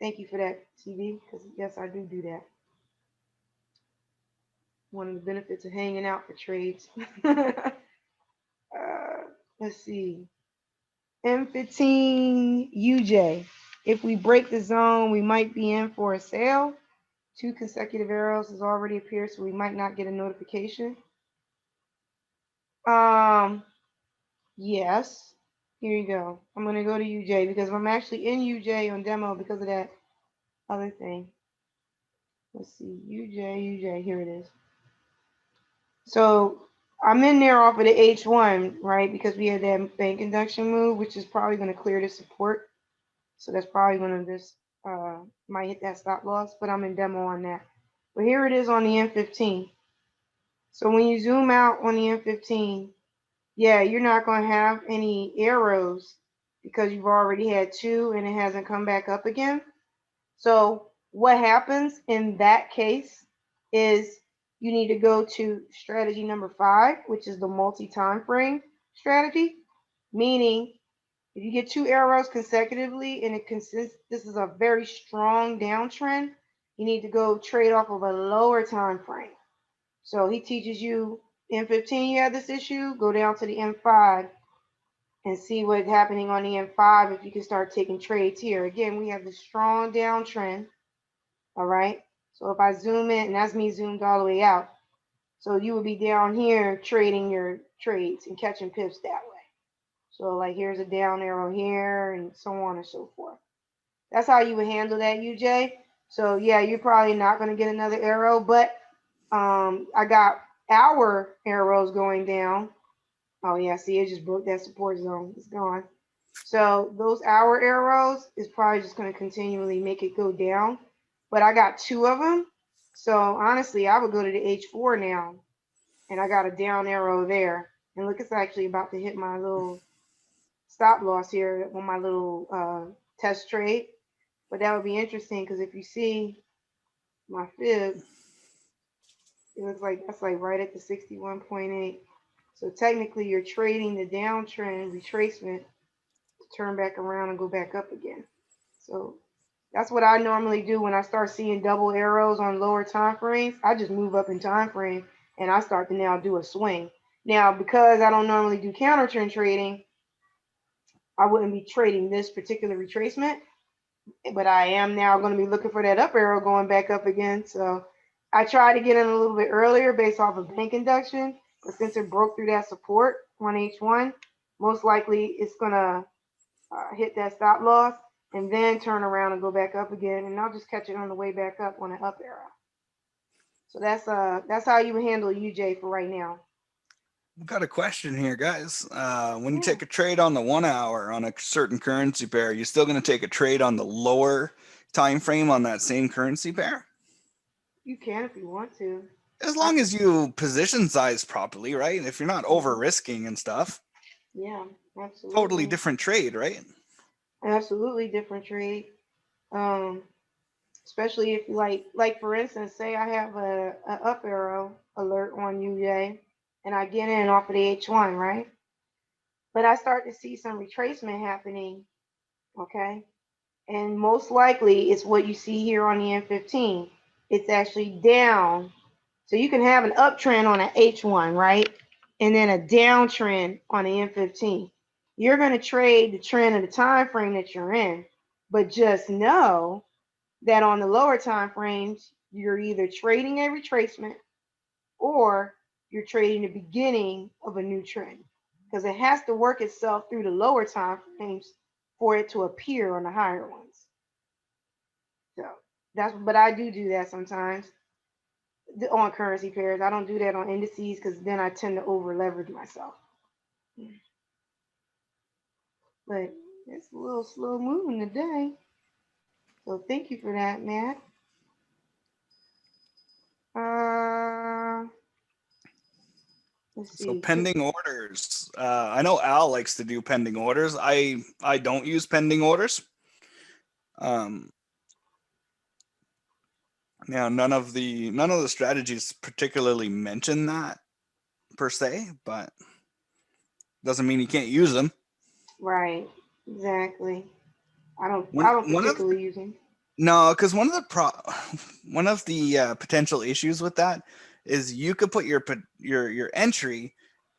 Thank you for that, TV, because yes, I do that. One of the benefits of hanging out for trades. Let's see. M15 UJ. If we break the zone, we might be in for a sale. 2 consecutive arrows has already appeared, so we might not get a notification. Yes. Here you go. I'm gonna go to UJ because I'm actually in UJ on demo because of that other thing. Let's see, UJ, here it is. So I'm in there off of the H1, right? Because we had that bank induction move, which is probably gonna clear the support. So that's probably gonna just might hit that stop loss, but I'm in demo on that. But here it is on the M15. So when you zoom out on the M15, yeah, you're not going to have any arrows because you've already had 2 and it hasn't come back up again. So what happens in that case is you need to go to strategy number 5, which is the multi-time frame strategy, meaning if you get 2 arrows consecutively and this is a very strong downtrend, you need to go trade off of a lower time frame. So he teaches you M15, you have this issue, go down to the M5 and see what's happening on the M5 if you can start taking trades here. Again, we have the strong downtrend. All right. So if I zoom in, and that's me zoomed all the way out. So you would be down here trading your trades and catching pips that way. So like here's a down arrow here and so on and so forth. that's how you would handle that, UJ. So yeah, you're probably not going to get another arrow, but I got our arrows going down. Oh yeah, see, it just broke that support zone. It's gone. So those hour arrows is probably just going to continually make it go down. But I got 2 of them. So honestly, I would go to the H4 now. And I got a down arrow there. And look, it's actually about to hit my little stop loss here on my little test trade. But that would be interesting because if you see my fib, it looks like that's like right at the 61.8. So technically you're trading the downtrend retracement to turn back around and go back up again. So that's what I normally do when I start seeing double arrows on lower time frames. I just move up in time frame and I start to now do a swing. Now, because I don't normally do counter trend trading, I wouldn't be trading this particular retracement, but I am now going to be looking for that up arrow going back up again. So I tried to get in a little bit earlier based off of bank induction, but since it broke through that support on H1, most likely it's going to hit that stop loss and then turn around and go back up again, and I'll just catch it on the way back up on an up arrow. So that's how you handle UJ for right now. I've got a question here, guys. When you take a trade on the 1 hour on a certain currency pair, you're still going to take a trade on the lower time frame on that same currency pair? You can if you want to. As long as you position size properly, right? If you're not over risking and stuff. Yeah, absolutely. Totally different trade, right? Absolutely different trade. Especially if you like for instance, say I have a up arrow alert on UJ and I get in off of the H1, right? But I start to see some retracement happening, okay? And most likely it's what you see here on the M15. It's actually down. So you can have an uptrend on an H1, right? And then a downtrend on the M15. You're going to trade the trend of the time frame that you're in, but just know that on the lower time frames, you're either trading a retracement or you're trading the beginning of a new trend, because it has to work itself through the lower time frames for it to appear on the higher ones. So but I do that sometimes on currency pairs. I don't do that on indices because then I tend to over leverage myself. But it's a little slow moving today. So thank you for that, Matt. Let's see. So pending orders. I know Al likes to do pending orders. I don't use pending orders. Now none of the strategies particularly mention that per se, but doesn't mean you can't use them. Right. Exactly. I don't particularly use them. No, because one of the potential issues with that is you could put your entry,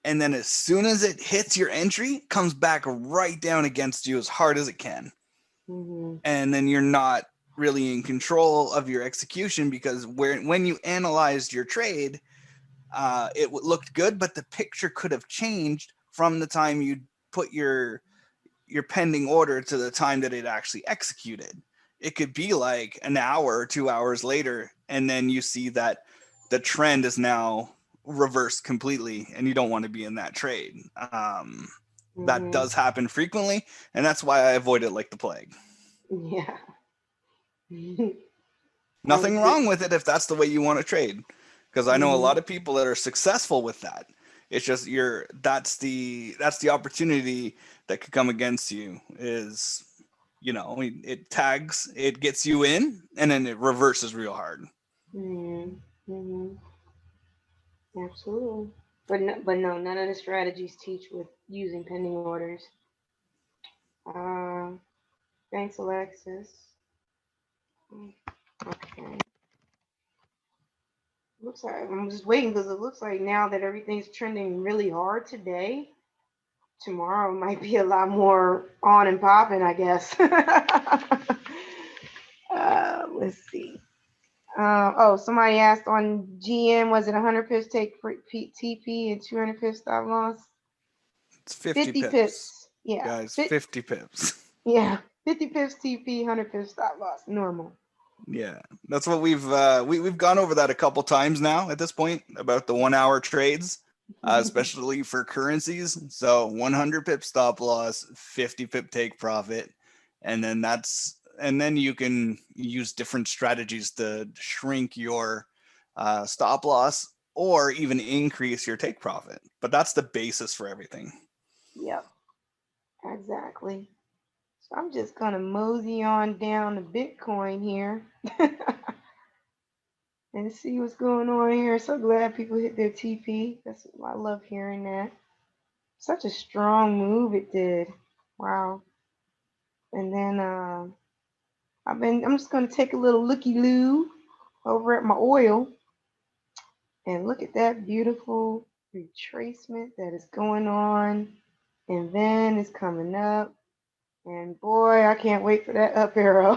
and then as soon as it hits your entry, comes back right down against you as hard as it can, and then you're not really in control of your execution, because when you analyzed your trade, it looked good, but the picture could have changed from the time you put your pending order to the time that it actually executed. It could be like an hour or 2 hours later, and then you see that the trend is now reversed completely, and you don't want to be in that trade. That does happen frequently, and that's why I avoid it like the plague. Yeah. Nothing wrong with it if that's the way you want to trade, because I know a lot of people that are successful with that. It's just that's the opportunity that could come against you is, it tags, it gets you in, and then it reverses real hard. Absolutely. But no, none of the strategies teach with using pending orders. Thanks, Alexis. Okay. Looks like I'm just waiting because it looks like now that everything's trending really hard today, tomorrow might be a lot more on and popping, I guess. Let's see. Somebody asked on GM, was it 100 pips take for TP and 200 pips stop loss? It's 50 pips. pips. Yeah. Guys, 50 pips. Yeah, 50 pips TP, 100 pips stop loss, normal. Yeah, that's what we've gone over that a couple times now at this point about the 1 hour trades, especially for currencies. So 100 pip stop loss, 50 pip take profit, and then you can use different strategies to shrink your stop loss or even increase your take profit. But that's the basis for everything. Yep, exactly. So I'm just gonna mosey on down to Bitcoin here and see what's going on here. So glad people hit their TP. I love hearing that. Such a strong move it did. Wow. And then I'm just gonna take a little looky-loo over at my oil and look at that beautiful retracement that is going on. And then it's coming up. And boy, I can't wait for that up arrow.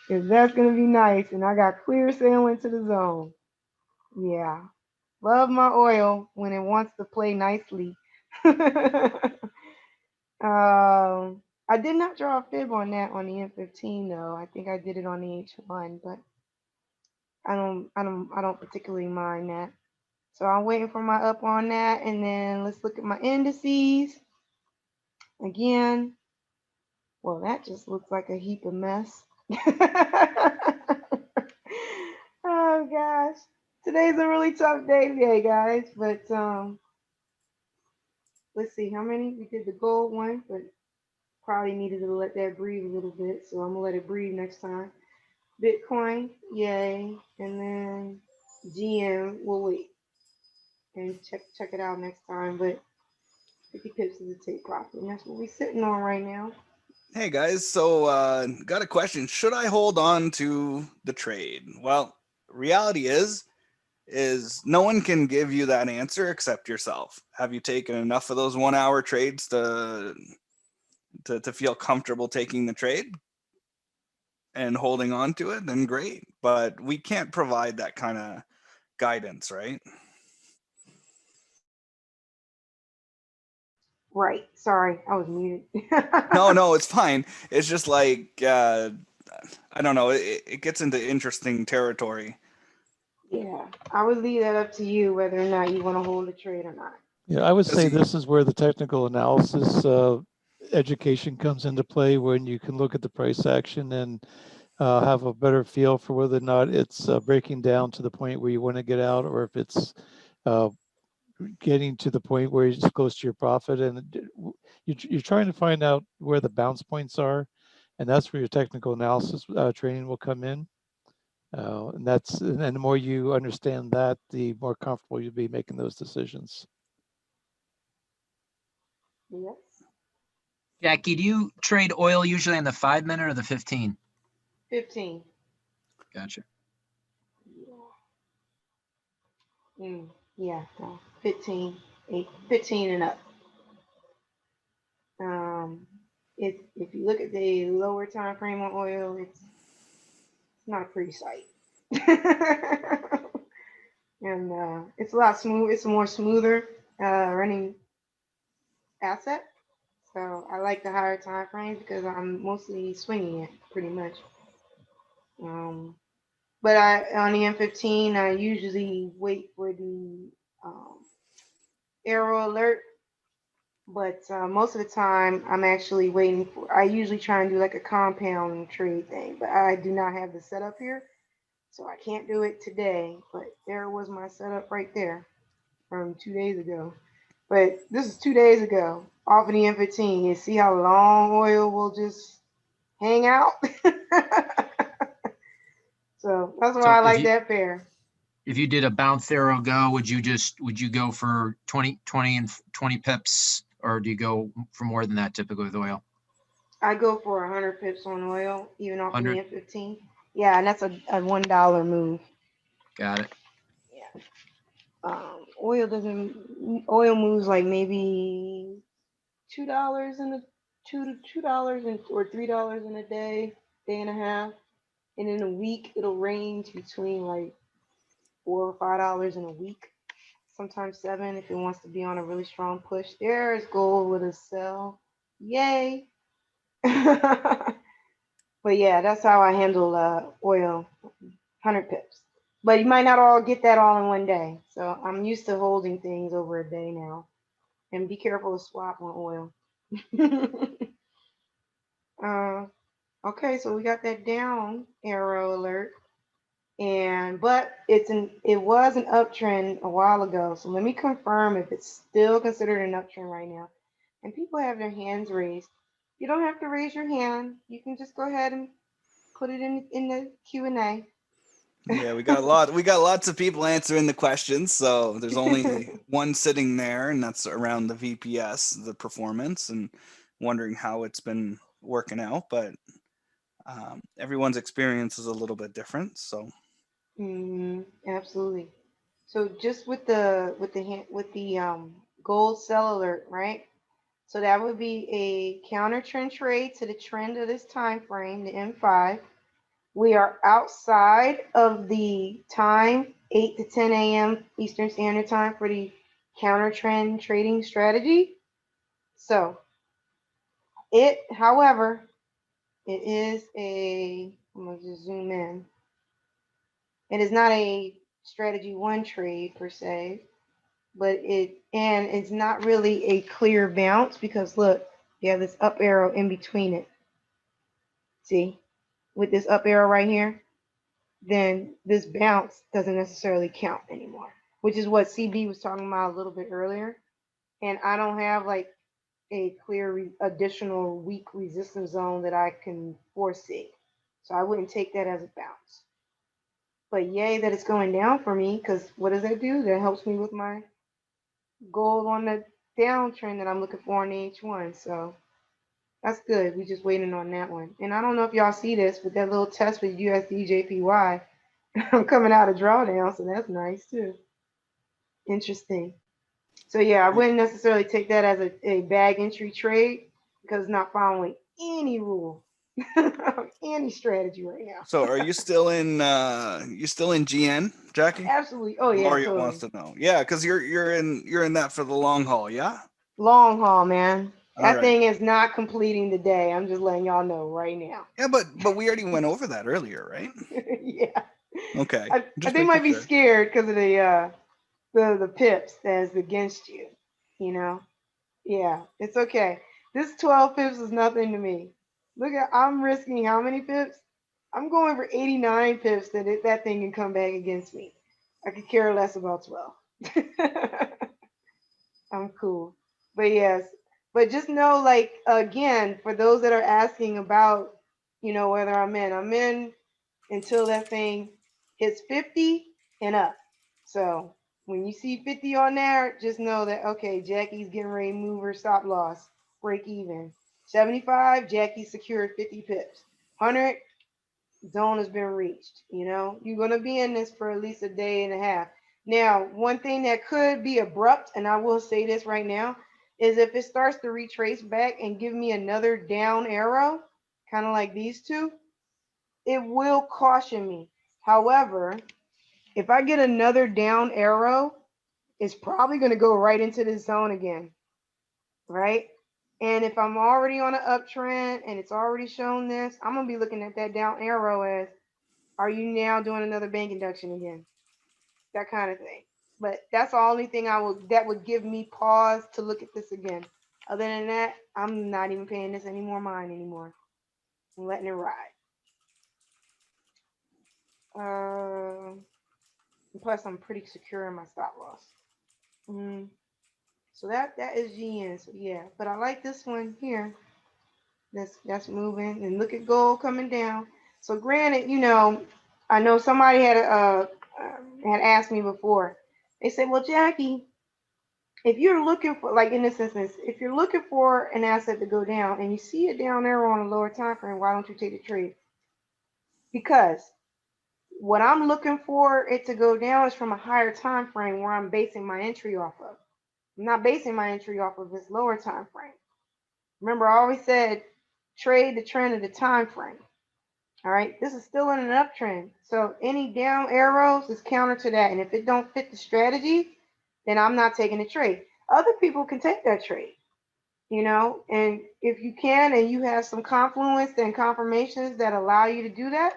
Because that's going to be nice. And I got clear sailing to the zone. Yeah. Love my oil when it wants to play nicely. I did not draw a fib on that on the M15 though. I think I did it on the H1, but I don't particularly mind that. So I'm waiting for my up on that, and then let's look at my indices again. Well, that just looks like a heap of mess. Oh gosh, today's a really tough day today, guys. But let's see how many we did the gold one, but probably needed to let that breathe a little bit. So I'm gonna let it breathe next time. Bitcoin, yay, and then GM, we'll wait and check it out next time. But 50 pips is a take profit, and that's what we're sitting on right now. Hey guys, so got a question. Should I hold on to the trade? Well, reality is no one can give you that answer except yourself. Have you taken enough of those 1 hour trades to feel comfortable taking the trade and holding on to it? Then great. But we can't provide that kind of guidance, right? Right. Sorry, I was muted. No, it's fine. It's just like I don't know. It gets into interesting territory. Yeah, I would leave that up to you whether or not you want to hold a trade or not. Yeah, I would say this is where the technical analysis education comes into play, when you can look at the price action and have a better feel for whether or not it's breaking down to the point where you want to get out, or if it's getting to the point where it's close to your profit. And you're trying to find out where the bounce points are, and that's where your technical analysis training will come in. And the more you understand that, the more comfortable you'll be making those decisions. Yes. Jackie, do you trade oil usually on the 5 minute or the 15? 15. Gotcha. Yeah, no, 15, 15 and up. If you look at the lower time frame on oil, it's not a pretty sight. And it's a lot smooth. It's a more smoother running asset. So I like the higher time frames because I'm mostly swinging it pretty much. But on the M15, I usually wait for the AIRO alert. But most of the time, I'm actually waiting for. I usually try and do like a compound trade thing, but I do not have the setup here, so I can't do it today. But there was my setup right there from 2 days ago. But this is 2 days ago off of the M15. You see how long oil will just hang out? So that's why I like that pair. If you did a bounce arrow go, would you go for 20 and 20 pips, or do you go for more than that typically with oil? I go for 100 pips on oil, even off the M15. Yeah, and that's a $1 move. Got it. Yeah. Oil moves like maybe $2 in a $2 or $3 in a day and a half. And in a week it'll range between like $4 or $5 in a week. Sometimes 7 if it wants to be on a really strong push. There's gold with a sell. Yay. But yeah, that's how I handle oil, 100 pips. But you might not all get that all in one day. So I'm used to holding things over a day now. And be careful to swap on oil. uh, okay, so we got that down arrow alert. But it was an uptrend a while ago. So let me confirm if it's still considered an uptrend right now. And people have their hands raised. You don't have to raise your hand. You can just go ahead and put it in the Q&A. Yeah, we got lots of people answering the questions. So there's only one sitting there, and that's around the VPS, the performance, and wondering how it's been working out. But everyone's experience is a little bit different. So Absolutely. So just with the gold sell alert, right? So that would be a counter trend trade to the trend of this time frame, the M5. We are outside of the time, 8 to 10 a.m. Eastern Standard Time for the counter trend trading strategy. So however, it is I'm gonna just zoom in. It is not a strategy one trade per se, but it's not really a clear bounce because look, you have this up arrow in between it. See, with this up arrow right here, then this bounce doesn't necessarily count anymore, which is what CB was talking about a little bit earlier. And I don't have like a clear additional weak resistance zone that I can foresee. So I wouldn't take that as a bounce. But yay that it's going down for me, because what does that do? That helps me with my goal on the downtrend that I'm looking for in the H1. So that's good. We're just waiting on that one. And I don't know if y'all see this, but that little test with USD JPY, I'm coming out of drawdown, so that's nice too. Interesting. So yeah, I wouldn't necessarily take that as a bag entry trade because it's not following any rule, any strategy right now. So are you still in GN, Jackie? Absolutely. Oh yeah, Mario totally. wants to know. Yeah, because you're in that for the long haul, yeah? Long haul, man. That All thing is not completing the day. I'm just letting y'all know right now. Yeah, but we already went over that earlier, right? Yeah. Okay. They might be scared because of the pips that's against you. You know. Yeah, it's okay. This 12 pips is nothing to me. I'm risking how many pips? I'm going for 89 pips that thing can come back against me. I could care less about 12. I'm cool. But yes, but just know, like, again, for those that are asking about, whether I'm in until that thing hits 50 and up. So when you see 50 on there, just know that, okay, Jackie's getting ready to move her stop loss, break even. 75, Jackie secured 50 pips. 100, zone has been reached. You're going to be in this for at least a day and a half. Now, one thing that could be abrupt, and I will say this right now, is if it starts to retrace back and give me another down arrow, kind of like these two, it will caution me. However, if I get another down arrow, it's probably going to go right into this zone again, right? And if I'm already on an uptrend and it's already shown this, I'm going to be looking at that down arrow as, are you now doing another bank induction again? That kind of thing. But that's the only thing that would give me pause to look at this again. Other than that, I'm not even paying this any more mind anymore. I'm letting it ride. Plus, I'm pretty secure in my stop loss. So that is GN. So yeah, but I like this one here. That's moving, and look at gold coming down. So granted, I know somebody had asked me before. They said, "Well, Jackie, if you're looking for, like in this instance, if you're looking for an asset to go down and you see it down there on a lower time frame, why don't you take the trade?" Because what I'm looking for it to go down is from a higher time frame where I'm basing my entry off of. I'm not basing my entry off of this lower time frame. Remember, I always said trade the trend of the time frame. All right, this is still in an uptrend. So any down arrows is counter to that. And if it don't fit the strategy, then I'm not taking the trade. Other people can take that trade. you know, and if you can and you have some confluence and confirmations that allow you to do that,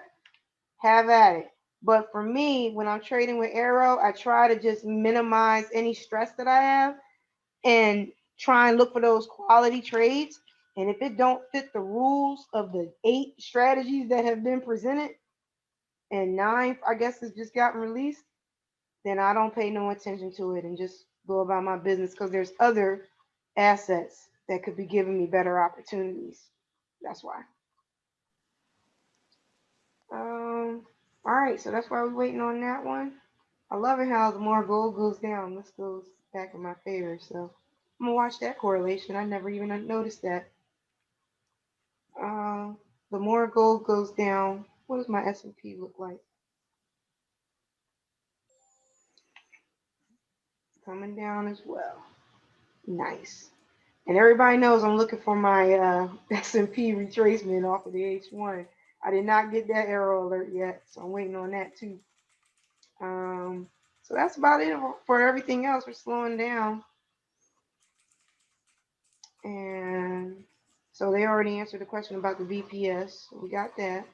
have at it. But for me, when I'm trading with AIRO, I try to just minimize any stress that I have and try and look for those quality trades. And if it don't fit the rules of the 8 strategies that have been presented and 9, I guess, has just gotten released, then I don't pay no attention to it and just go about my business because there's other assets that could be giving me better opportunities. That's why. All right, so that's why we're waiting on that one. I love it how the more gold goes down, this goes back in my favor. So I'm gonna watch that correlation. I never even noticed that. The more gold goes down, what does my S&P look like? Coming down as well. Nice. And everybody knows I'm looking for my S&P retracement off of the H1. I did not get that arrow alert yet, so I'm waiting on that too. So that's about it for everything else. We're slowing down. And so they already answered the question about the VPS. So we got that.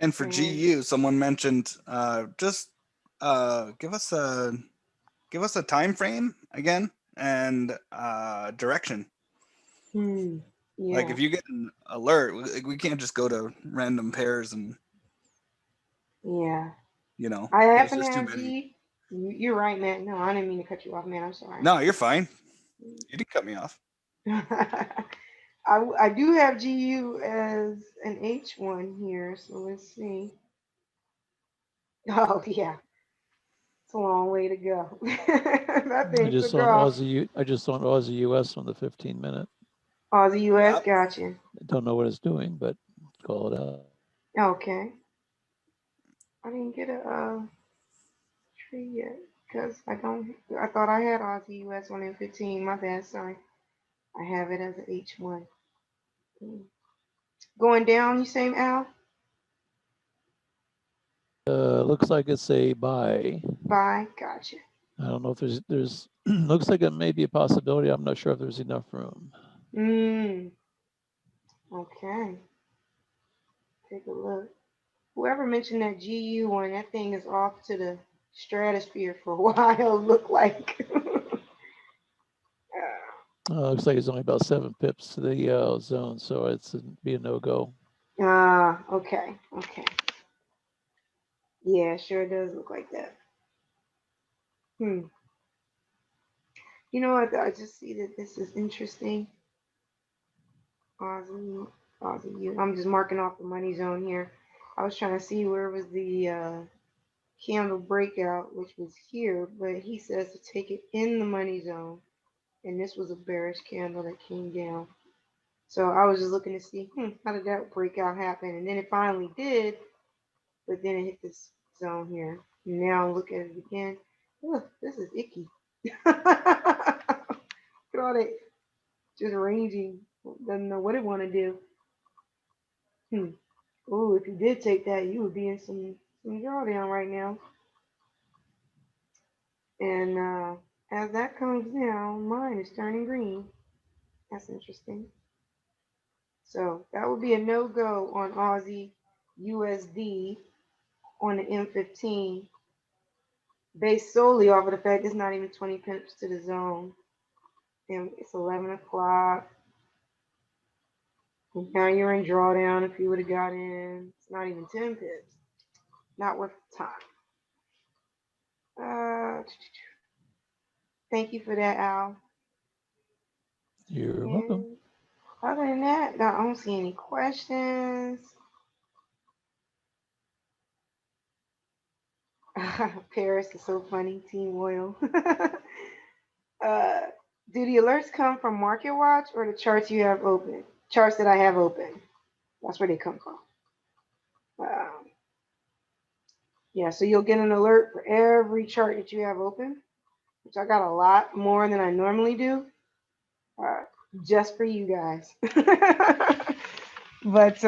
And for GU, someone mentioned just give us a time frame again and direction. Yeah. Like if you get an alert, we can't just go to random pairs and yeah. You know, I there's happen to just too have many. You're right, man. No, I didn't mean to cut you off, man. I'm sorry. No, you're fine. You didn't cut me off. I do have GU as an H1 here, so let's see. Oh yeah, it's a long way to go. That I thing just took saw an off. Aussie US on the 15-minute. Aussie US, Yep. gotcha. I don't know what it's doing, but call it out. Okay. I didn't get a tree yet because I thought I had Aussie US on in 15. My bad, sorry. I have it as an H1. Going down, you say, Al? Looks like it's a buy. Buy, gotcha. I don't know if there's looks like it may be a possibility. I'm not sure if there's enough room. Okay. Take a look. Whoever mentioned that GU one, that thing is off to the stratosphere for a while, look like. Looks like it's only about 7 pips to the zone, so it's be a no-go. Okay. Yeah, sure does look like that. You know what? I just see that this is interesting. Aussie U. I'm just marking off the money zone here. I was trying to see where was the candle breakout, which was here, but he says to take it in the money zone. And this was a bearish candle that came down. So I was just looking to see, how did that breakout happen? And then it finally did, but then it hit this zone here. Now look at it again. Ugh, this is icky. Look at all that just ranging. Doesn't know what it want to do. Oh, if you did take that, you would be in some drawdown right now. And as that comes down, mine is turning green. That's interesting. So that would be a no-go on Aussie USD on the M15, based solely off of the fact it's not even 20 pips to the zone. And it's 11 o'clock. And now you're in drawdown if you would have got in. It's not even 10 pips. Not worth the time. Thank you for that, Al. You're welcome. Other than that, I don't see any questions. Paris is so funny. Team Oil. Do the alerts come from Market Watch or the charts you have open? Charts that I have open. That's where they come from. Yeah, so you'll get an alert for every chart that you have open, which I got a lot more than I normally do, just for you guys. But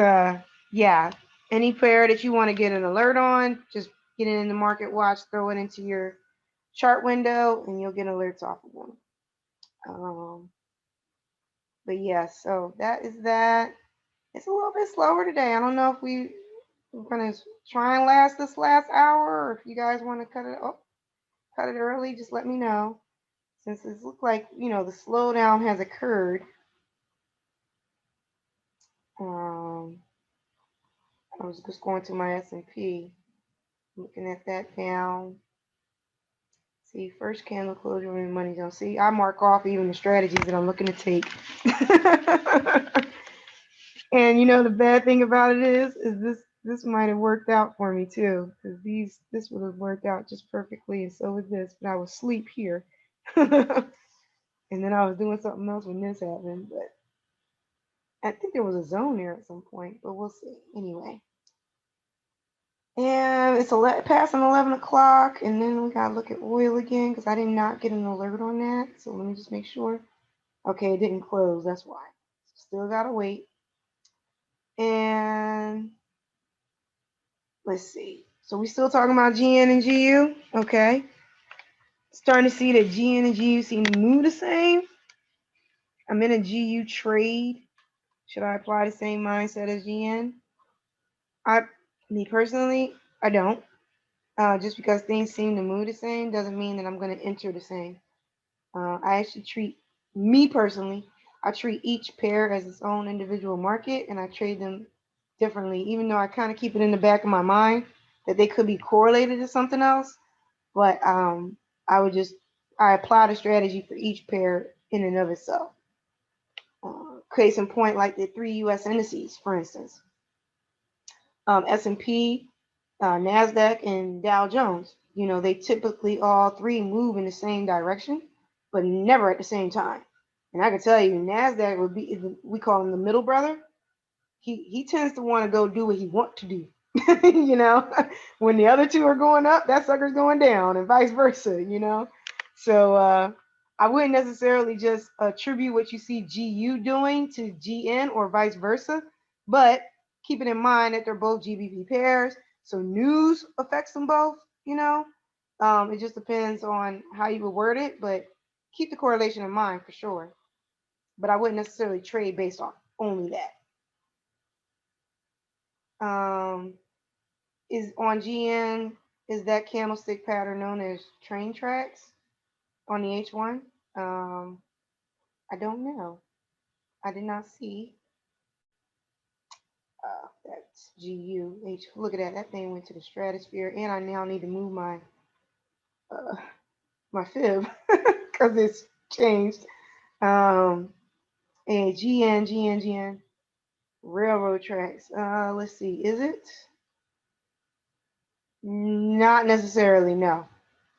yeah, any pair that you want to get an alert on, just get it in the Market Watch, throw it into your chart window, and you'll get alerts off of them. But yeah, so that is that. It's a little bit slower today. I don't know if we're gonna try and last this last hour, or if you guys want to cut it early, just let me know. Since it looks like, the slowdown has occurred. I was just going to my S&P, looking at that down. See, first candle closure in money zone. See, I mark off even the strategies that I'm looking to take. And the bad thing about it is this might have worked out for me too, because this would have worked out just perfectly, and so would this, but I was asleep here. And then I was doing something else when this happened, but I think there was a zone there at some point, but we'll see. Anyway. And it's passing 11 o'clock, and then we gotta look at oil again because I did not get an alert on that. So let me just make sure. Okay, it didn't close. That's why. Still gotta wait. And let's see. So we still talking about GN and GU. Okay. Starting to see that GN and GU seem to move the same. I'm in a GU trade. Should I apply the same mindset as GN? Me personally, I don't. Just because things seem to move the same doesn't mean that I'm going to enter the same. I actually me personally, I treat each pair as its own individual market, and I trade them differently, even though I kind of keep it in the back of my mind that they could be correlated to something else. But I apply the strategy for each pair in and of itself. Case in point, like the 3 U.S. indices, for instance. S&P, NASDAQ, and Dow Jones. They typically all three move in the same direction, but never at the same time. And I can tell you, NASDAQ would be, we call him the middle brother. He tends to want to go do what he wants to do. When the other two are going up, that sucker's going down, and vice versa, So I wouldn't necessarily just attribute what you see GU doing to GN or vice versa, but keeping in mind that they're both GBP pairs, so news affects them both. It just depends on how you would word it, but keep the correlation in mind for sure. But I wouldn't necessarily trade based on only that. Is on GN, is that candlestick pattern known as train tracks on the H1? I don't know. I did not see. That's GU. Look at that. That thing went to the stratosphere, and I now need to move my my fib because it's changed. And GN, railroad tracks. Let's see. Is it? Not necessarily. No.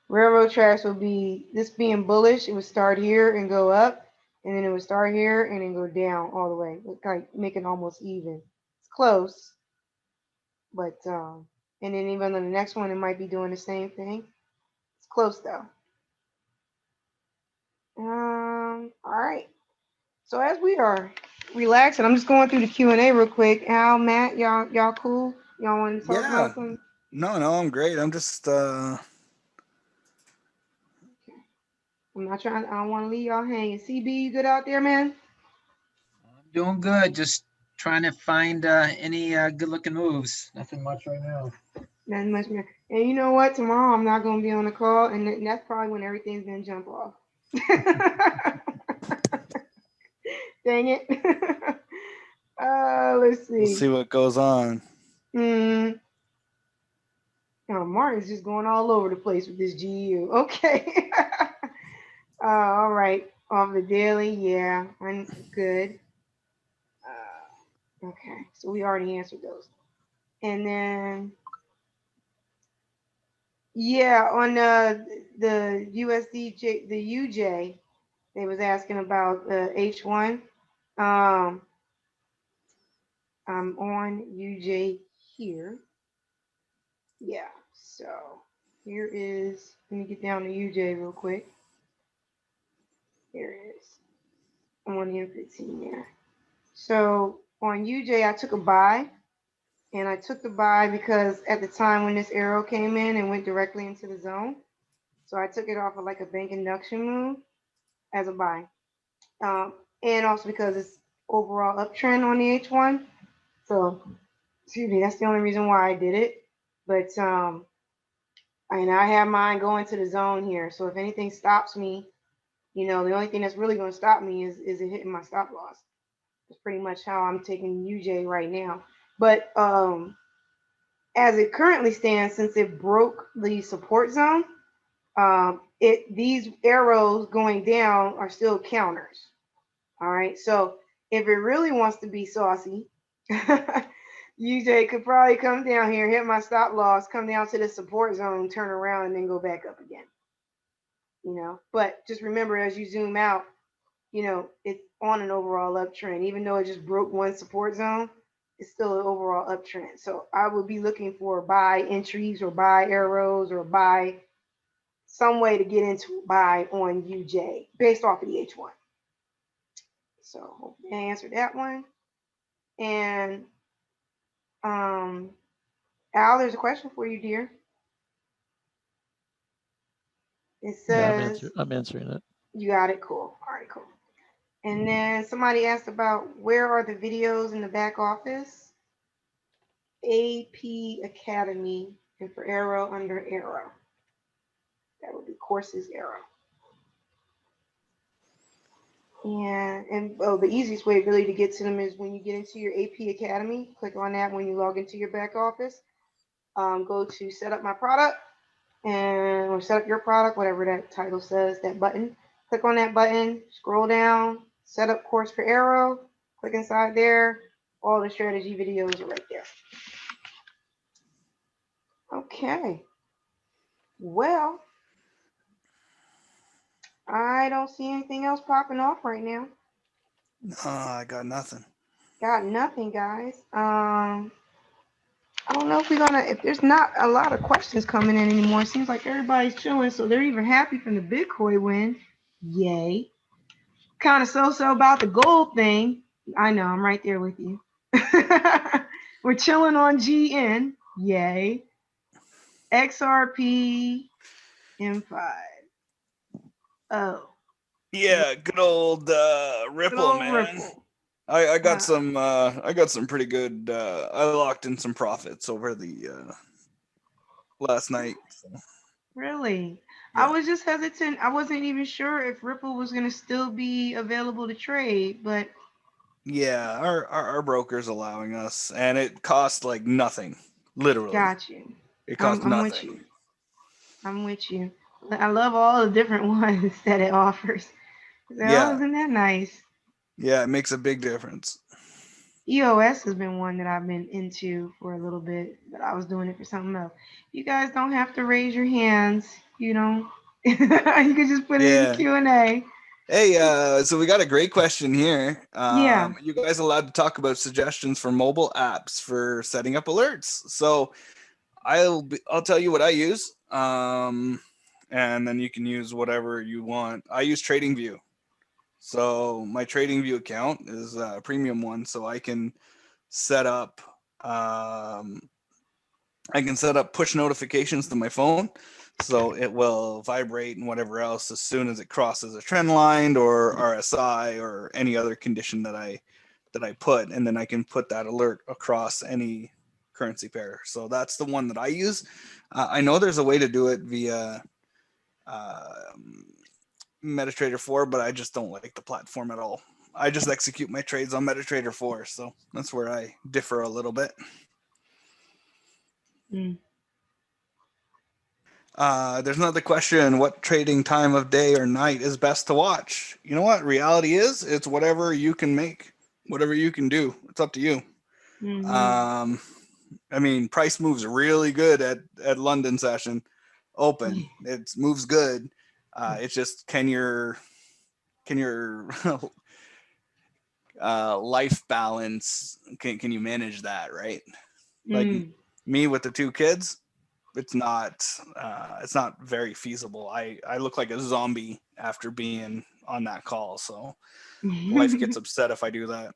Railroad tracks would be this being bullish. It would start here and go up, and then it would start here and then go down all the way, like making almost even. It's close, but and then even on the next one, it might be doing the same thing. It's close though. All right. So as we are relaxing, I'm just going through the Q&A real quick. Al, Matt, y'all cool? Y'all want to talk about something? No, I'm great. I'm just I'm not trying. I don't want to leave y'all hanging. CB, you good out there, man? I'm doing good. Just trying to find any good looking moves. Nothing much right now. Nothing much, man. And you know what? Tomorrow I'm not going to be on the call, and that's probably when everything's going to jump off. Dang it. Let's see. We'll see what goes on. Oh, Martin's just going all over the place with this GU. Okay. All right. Off the daily, yeah, I'm good. Okay, so we already answered those. And then, yeah, on the USDJ, the UJ, they was asking about H1. I'm on UJ here. Yeah, so here is, let me get down to UJ real quick. Here it is. I'm on the M15 there. So on UJ, I took a buy, and I took the buy because at the time when this arrow came in and went directly into the zone, So I took it off of like a bank induction move as a buy. And also because it's overall uptrend on the H1. So, excuse me, that's the only reason why I did it. But and I have mine going to the zone here. So if anything stops me, the only thing that's really going to stop me is it hitting my stop loss. That's pretty much how I'm taking UJ right now. But as it currently stands, since it broke the support zone, these arrows going down are still counters. All right. So if it really wants to be saucy, UJ could probably come down here, hit my stop loss, come down to the support zone, turn around, and then go back up again. But just remember, as you zoom out, it's on an overall uptrend. Even though it just broke one support zone, it's still an overall uptrend. So I would be looking for buy entries or buy arrows or buy some way to get into buy on UJ based off of the H1. So hope I answered that one. And Al, there's a question for you, dear. It says, yeah, I'm answering it. You got it. Cool. All right, cool. And then somebody asked about where are the videos in the back office? AP Academy, and for AIRO under AIRO. That would be courses AIRO. And the easiest way really to get to them is when you get into your AP Academy, click on that when you log into your back office. Go to set up my product or set up your product, whatever that title says, that button. Click on that button, scroll down, set up course for AIRO, click inside there. All the strategy videos are right there. Okay. Well, I don't see anything else popping off right now. I got nothing. Got nothing, guys. I don't know if there's not a lot of questions coming in anymore. It seems like everybody's chilling, so they're even happy from the Bitcoin win. Yay. Kind of so about the gold thing. I know, I'm right there with you. We're chilling on GN. Yay. XRP M5. Oh. Yeah, good old Ripple, man. Ripple. I got some pretty good I locked in some profits over the last night. So. Really? Yeah. I was just hesitant. I wasn't even sure if Ripple was going to still be available to trade, but Yeah, our broker's allowing us, and it costs like nothing, literally. got you. It costs I'm nothing. with you. I'm with you. I love all the different ones that it offers. Yeah. Isn't that nice? Yeah, it makes a big difference. EOS has been one that I've been into for a little bit, but I was doing it for something else. You guys don't have to raise your hands, you can just put it in the Q&A. Hey, so we got a great question here. Yeah. You guys allowed to talk about suggestions for mobile apps for setting up alerts. So I'll tell you what I use, and then you can use whatever you want. I use TradingView. So my TradingView account is a premium one, so I can set up push notifications to my phone, so it will vibrate and whatever else as soon as it crosses a trend line or RSI or any other condition that I put, and then I can put that alert across any currency pair. So that's the one that I use. I know there's a way to do it via MetaTrader 4, but I just don't like the platform at all. I just execute my trades on MetaTrader 4, so that's where I differ a little bit. There's another question: what trading time of day or night is best to watch? You know what? Reality is, it's whatever you can make, whatever you can do. It's up to you. I mean, price moves really good at London session open. It moves good. It's just can your life balance, can you manage that, right? Like me with the 2 kids, it's not very feasible. I look like a zombie after being on that call, so wife gets upset if I do that.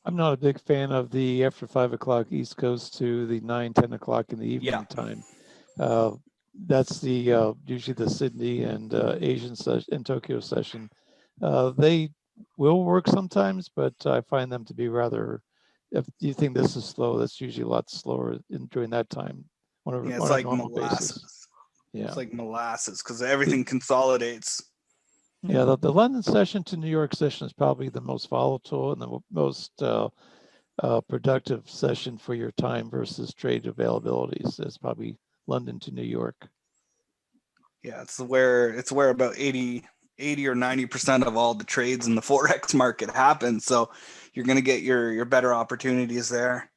I'm not a big fan of the after 5 o'clock East Coast to the 9, 10 o'clock in the evening time. that's the usually the Sydney and Asian session and Tokyo session. They will work sometimes, but I find them to be rather. If you think this is slow, that's usually a lot slower during that time on Yeah, a, it's on a like normal basis. molasses. Yeah, It's like molasses because everything consolidates. yeah. The London session to New York session is probably the most volatile and the most productive session for your time versus trade availabilities. It's probably London to New York. Yeah, it's where about 80 or 90% of all the trades in the Forex market happen. So you're going to get your better opportunities there.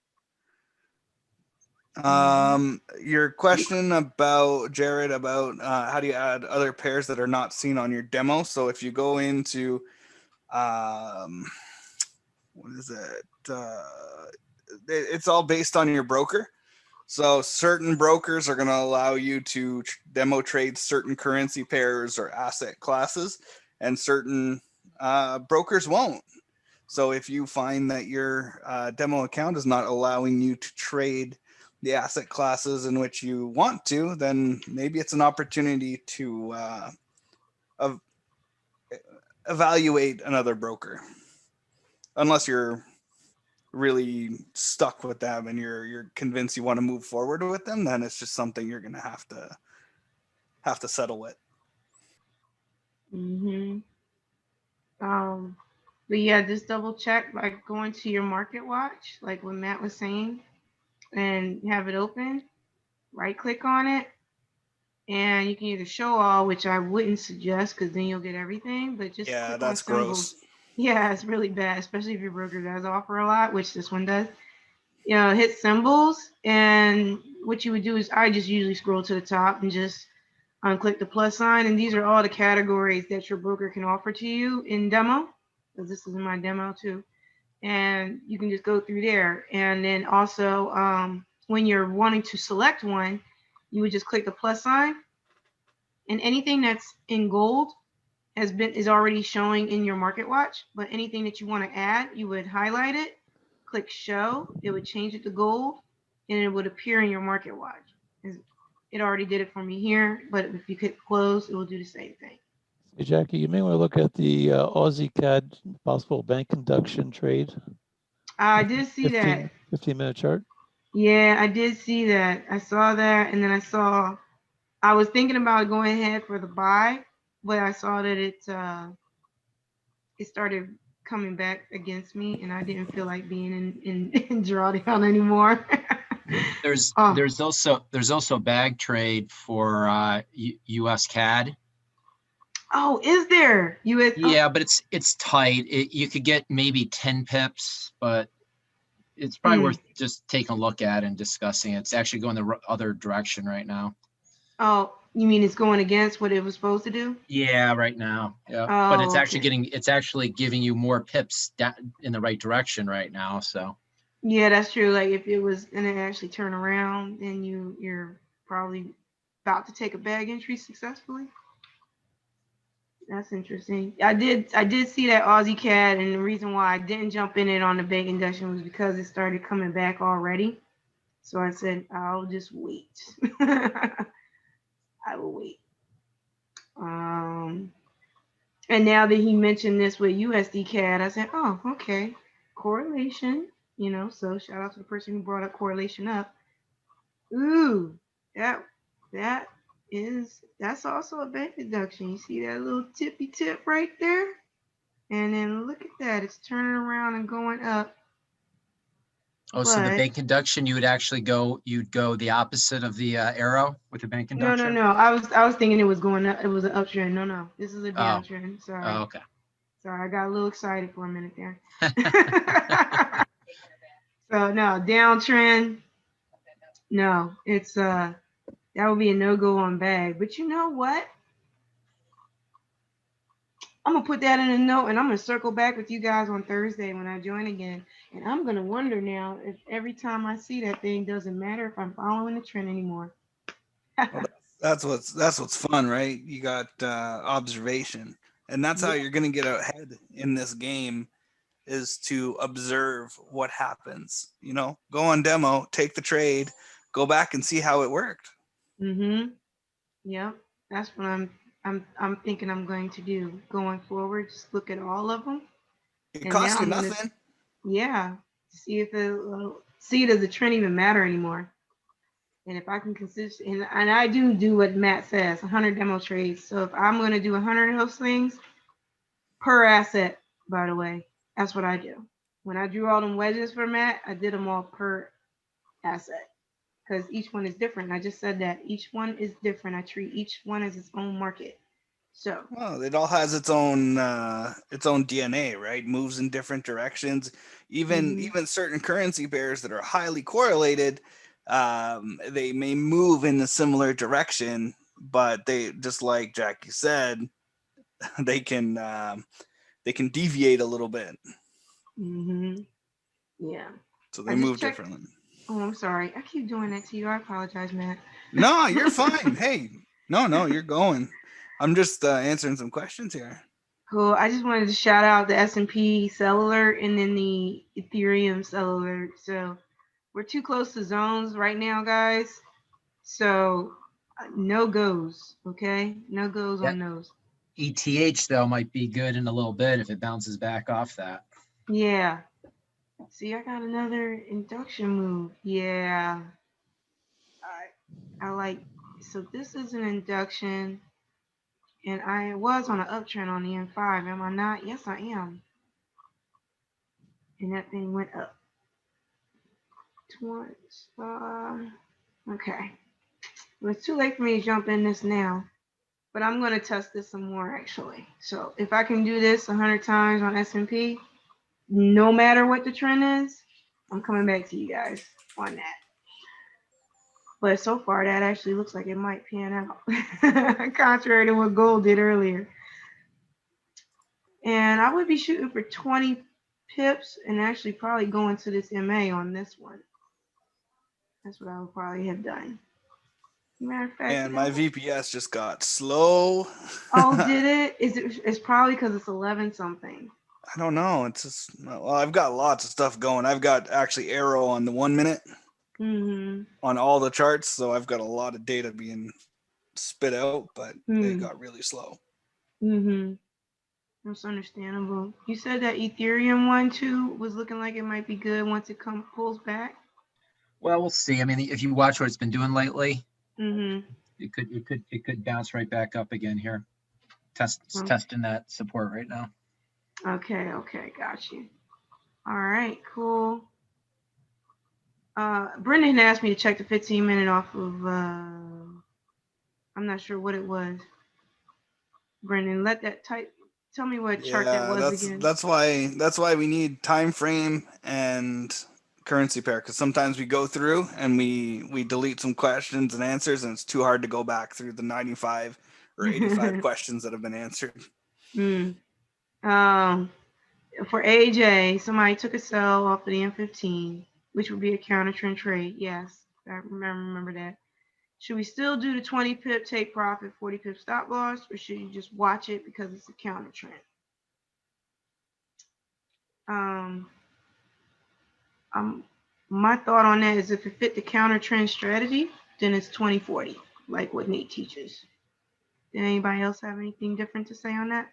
Your question about Jared about how do you add other pairs that are not seen on your demo? So if you go into what is it? It's all based on your broker. So certain brokers are going to allow you to demo trade certain currency pairs or asset classes, and certain brokers won't. So if you find that your demo account is not allowing you to trade the asset classes in which you want to, then maybe it's an opportunity to evaluate another broker. Unless you're really stuck with them and you're convinced you want to move forward with them, then it's just something you're gonna have to settle with. But yeah, just double check by going to your market watch, like what Matt was saying, and have it open. Right click on it, and you can either show all, which I wouldn't suggest because then you'll get everything, but just Yeah, click on that's symbols. gross. Yeah, it's really bad, especially if your broker does offer a lot, which this one does. You know, hit symbols, and what you would do is I just usually scroll to the top and just unclick the plus sign, and these are all the categories that your broker can offer to you in demo, because this is my demo too. And you can just go through there. And then also, when you're wanting to select one, you would just click the plus sign, and anything that's in gold is already showing in your market watch. But anything that you want to add, you would highlight it, click show, it would change it to gold, and it would appear in your market watch. It already did it for me here, but if you click close, it will do the same thing. Hey, Jackie, you may want to look at the Aussie CAD possible bank induction trade. I did see that. 15-minute chart. Yeah, I did see that. I saw that, and then I was thinking about going ahead for the buy, but I saw that it started coming back against me, and I didn't feel like being in drawdown anymore. There's also bag trade for US CAD. Oh, is there? US? Yeah, but it's tight. You could get maybe 10 pips, but it's probably worth just taking a look at and discussing it. It's actually going the other direction right now. Oh, you mean it's going against what it was supposed to do? Yeah, right now. Yeah, oh, but it's okay. actually giving you more pips in the right direction right now. So yeah, that's true. Like if it was and it actually turn around, then you're probably about to take a bag entry successfully. That's interesting. I did see that Aussie CAD, and the reason why I didn't jump in it on the bank induction was because it started coming back already. So I said I'll just wait. I will wait. And now that he mentioned this with USD CAD, I said, oh, okay, correlation. So shout out to the person who brought up correlation up. Ooh, that's also a bank deduction. You see that little tippy tip right there? And then look at that, it's turning around and going up. so the bank induction, you'd go the opposite of the AIRO with the bank induction? No. I was thinking it was going up. It was an uptrend. No. This is a downtrend. Sorry. Oh, okay. Sorry, I got a little excited for a minute there. So no, downtrend. No, it's that would be a no-go on bag. But you know what? I'm gonna put that in a note, and I'm gonna circle back with you guys on Thursday when I join again. And I'm gonna wonder now if every time I see that thing, doesn't matter if I'm following the trend anymore. Well, that's what's fun, right? You got observation, and that's how you're gonna get ahead in this game, is to observe what happens. Go on demo, take the trade, go back and see how it worked. Yep. That's what I'm thinking I'm going to do going forward. Just look at all of them. It And now costs you I'm gonna, nothing. yeah, see if does the trend even matter anymore. And if I can consist, and I do what Matt says, 100 demo trades. So if I'm going to do 100 of those things per asset, by the way, that's what I do. When I drew all them wedges for Matt, I did them all per asset because each one is different. I just said that each one is different. I treat each one as its own market. So Well, it all has its own DNA, right? Moves in different directions. Even certain currency pairs that are highly correlated, they may move in a similar direction, but they, just like Jackie said, they can deviate a little bit, yeah, so I they just move checked. differently. Oh, I'm sorry. I keep doing that to you. I apologize, Matt. No, you're fine. Hey, no, you're going. I'm just answering some questions here. Cool. I just wanted to shout out the S&P cellular and then the Ethereum cellular. So we're too close to zones right now, guys. So no goes. Okay, no goes Yeah. on those. ETH though might be good in a little bit if it bounces back off that. Yeah. See, I got another induction move. Yeah. I like. So this is an induction, and I was on an uptrend on the M5. Am I not? Yes, I am. And that thing went up. Twice. Okay. Well, it's too late for me to jump in this now, but I'm going to test this some more actually. So if I can do this 100 times on S&P, no matter what the trend is, I'm coming back to you guys on that. But so far, that actually looks like it might pan out, contrary to what gold did earlier. And I would be shooting for 20 pips and actually probably going to this MA on this one. That's what I would probably have done. Matter of fact, And my VPS just got slow. Oh, did it? It's probably because it's 11 something. I don't know. It's just, well, I've got lots of stuff going. I've got actually AIRO on the 1 minute on all the charts, so I've got a lot of data being spit out, but they got really slow. That's understandable. You said that Ethereum one too was looking like it might be good once it pulls back. Well, we'll see. I mean, if you watch what it's been doing lately, Mm-hmm. it could bounce right back up again here. Testing that support right now. Okay, got you. All right, cool. Brendan asked me to check the 15-minute off of I'm not sure what it was. Brendan, tell me what chart that was again. That's why we need time frame and currency pair, because sometimes we go through and we delete some questions and answers, and it's too hard to go back through the 95 or 85 questions that have been answered. For AJ, somebody took a sell off of the M15, which would be a counter trend trade. Yes, I remember that. Should we still do the 20 pip take profit, 40 pip stop loss, or should you just watch it because it's a counter trend? My thought on that is if it fit the counter trend strategy, then it's 20/40, like what Nate teaches. Did anybody else have anything different to say on that?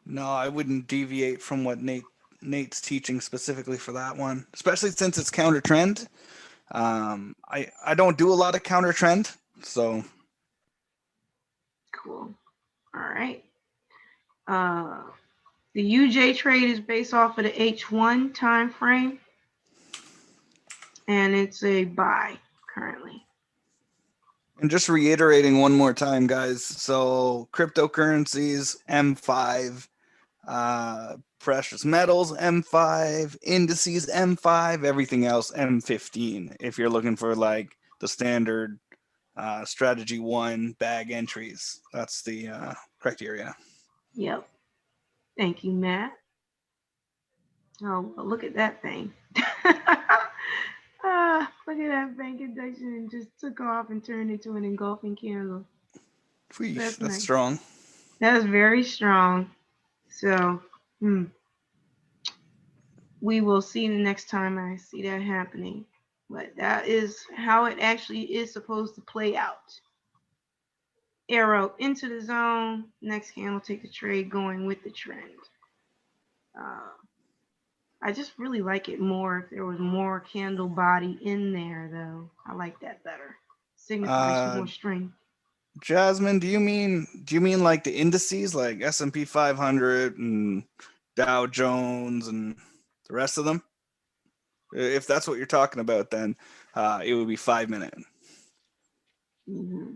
No, I wouldn't deviate from what Nate's teaching specifically for that one, especially since it's counter trend. I don't do a lot of counter trend, so cool. All right. The UJ trade is based off of the H1 time frame, and it's a buy currently. And just reiterating one more time, guys. So cryptocurrencies, M5, precious metals, M5, indices, M5, everything else, M15. If you're looking for like the standard strategy 1 bag entries, that's the criteria. Yep. Thank you, Matt. Oh, look at that thing. Look at that bank induction and just took off and turned into an engulfing candle. That's nice. Strong. That is very strong. So, we will see the next time I see that happening. But that is how it actually is supposed to play out. arrow into the zone. Next candle, take the trade going with the trend. I just really like it more if there was more candle body in there, though. I like that better. Signifies more strength. Jasmine, do you mean like the indices, like S&P 500 and Dow Jones and the rest of them? If that's what you're talking about, then it would be 5 minute. Mm-hmm.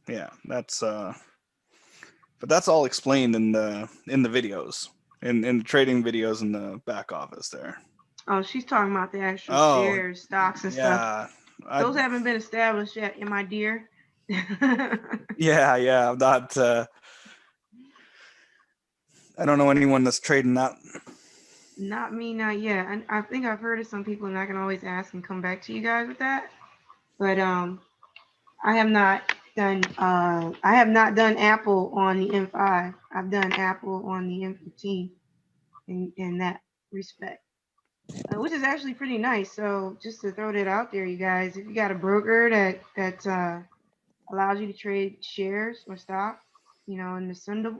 Yeah, that's but that's all explained in the videos, in the trading videos in the back office there. Oh, she's talking about the actual shares, stocks, and stuff. Those haven't been established yet, my dear. Yeah, I'm not. I don't know anyone that's trading that. Not me, not yet. I think I've heard of some people, and I can always ask and come back to you guys with that. But I have not done. I have not done Apple on the M5. I've done Apple on the M15 in that respect, which is actually pretty nice. So just to throw that out there, you guys, if you got a broker that allows you to trade shares or stock, in the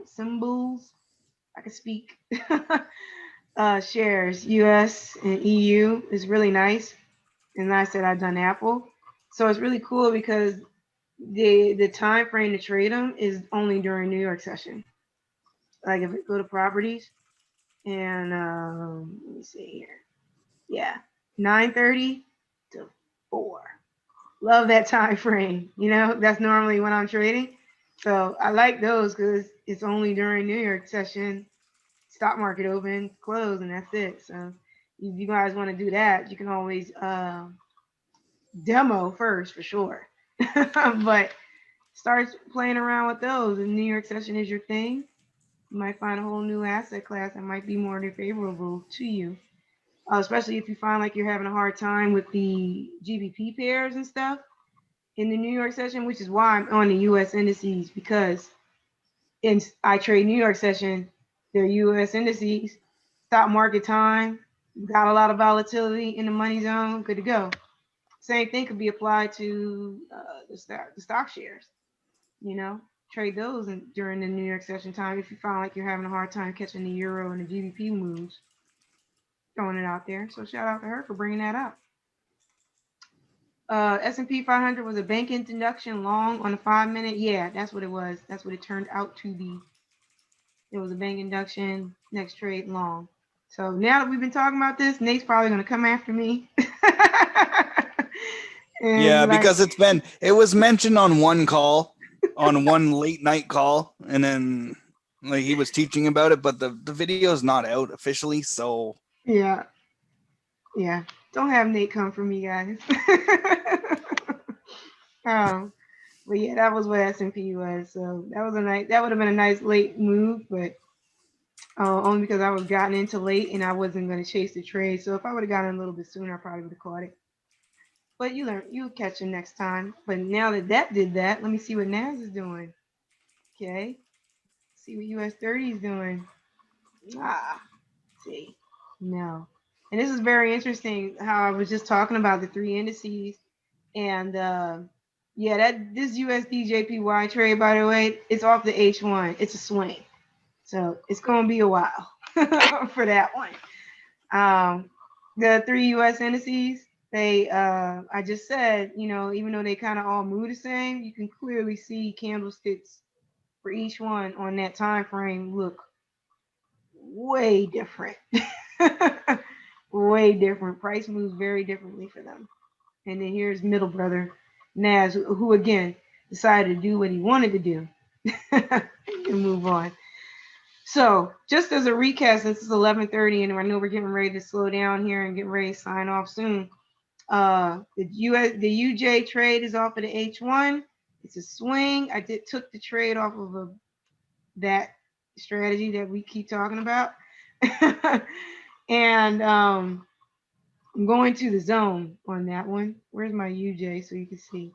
symbols, I can speak. Shares, US and EU is really nice. And I said I've done Apple. So it's really cool because the time frame to trade them is only during New York session. Like if we go to properties and let me see here. Yeah, 9:30 to 4. Love that time frame. That's normally when I'm trading. So I like those because it's only during New York session, stock market open, close, and that's it. So if you guys want to do that, you can always demo first for sure. But start playing around with those. If New York session is your thing, you might find a whole new asset class that might be more favorable to you. Especially if you find like you're having a hard time with the GBP pairs and stuff in the New York session, which is why I'm on the US indices, because I trade New York session, they're US indices, stock market time, got a lot of volatility in the money zone, good to go. Same thing could be applied to the stock shares. Trade those during the New York session time if you find like you're having a hard time catching the euro and the GBP moves. Throwing it out there. So shout out to her for bringing that up. S&P 500 was a bank introduction long on a 5 minute. Yeah, that's what it was. That's what it turned out to be. It was a bank induction, next trade long. So now that we've been talking about this, Nate's probably going to come after me. Yeah, because it was mentioned on one call, on one late night call, and then like he was teaching about it, but the video is not out officially, so yeah. Don't have Nate come for me, guys. But yeah, that was what S&P was. So that would have been a nice late move, but only because I was gotten into late and I wasn't going to chase the trade. So if I would have gotten a little bit sooner, I probably would have caught it. But you'll catch it next time. But now that did that, let me see what NAS is doing. Okay. See what US 30 is doing. See. No. And this is very interesting how I was just talking about the 3 indices. And this USD JPY trade, by the way, it's off the H1. It's a swing. So it's going to be a while for that one. The 3 US indices, I just said, even though they kind of all move the same, you can clearly see candlesticks for each one on that time frame look way different. Way different. Price moves very differently for them. And then here's middle brother Naz, who again decided to do what he wanted to do and move on. So just as a recap, since it's 11:30 and I know we're getting ready to slow down here and get ready to sign off soon. The UJ trade is off of the H1. It's a swing. I took the trade off of that strategy that we keep talking about. And I'm going to the zone on that one. Where's my UJ so you can see?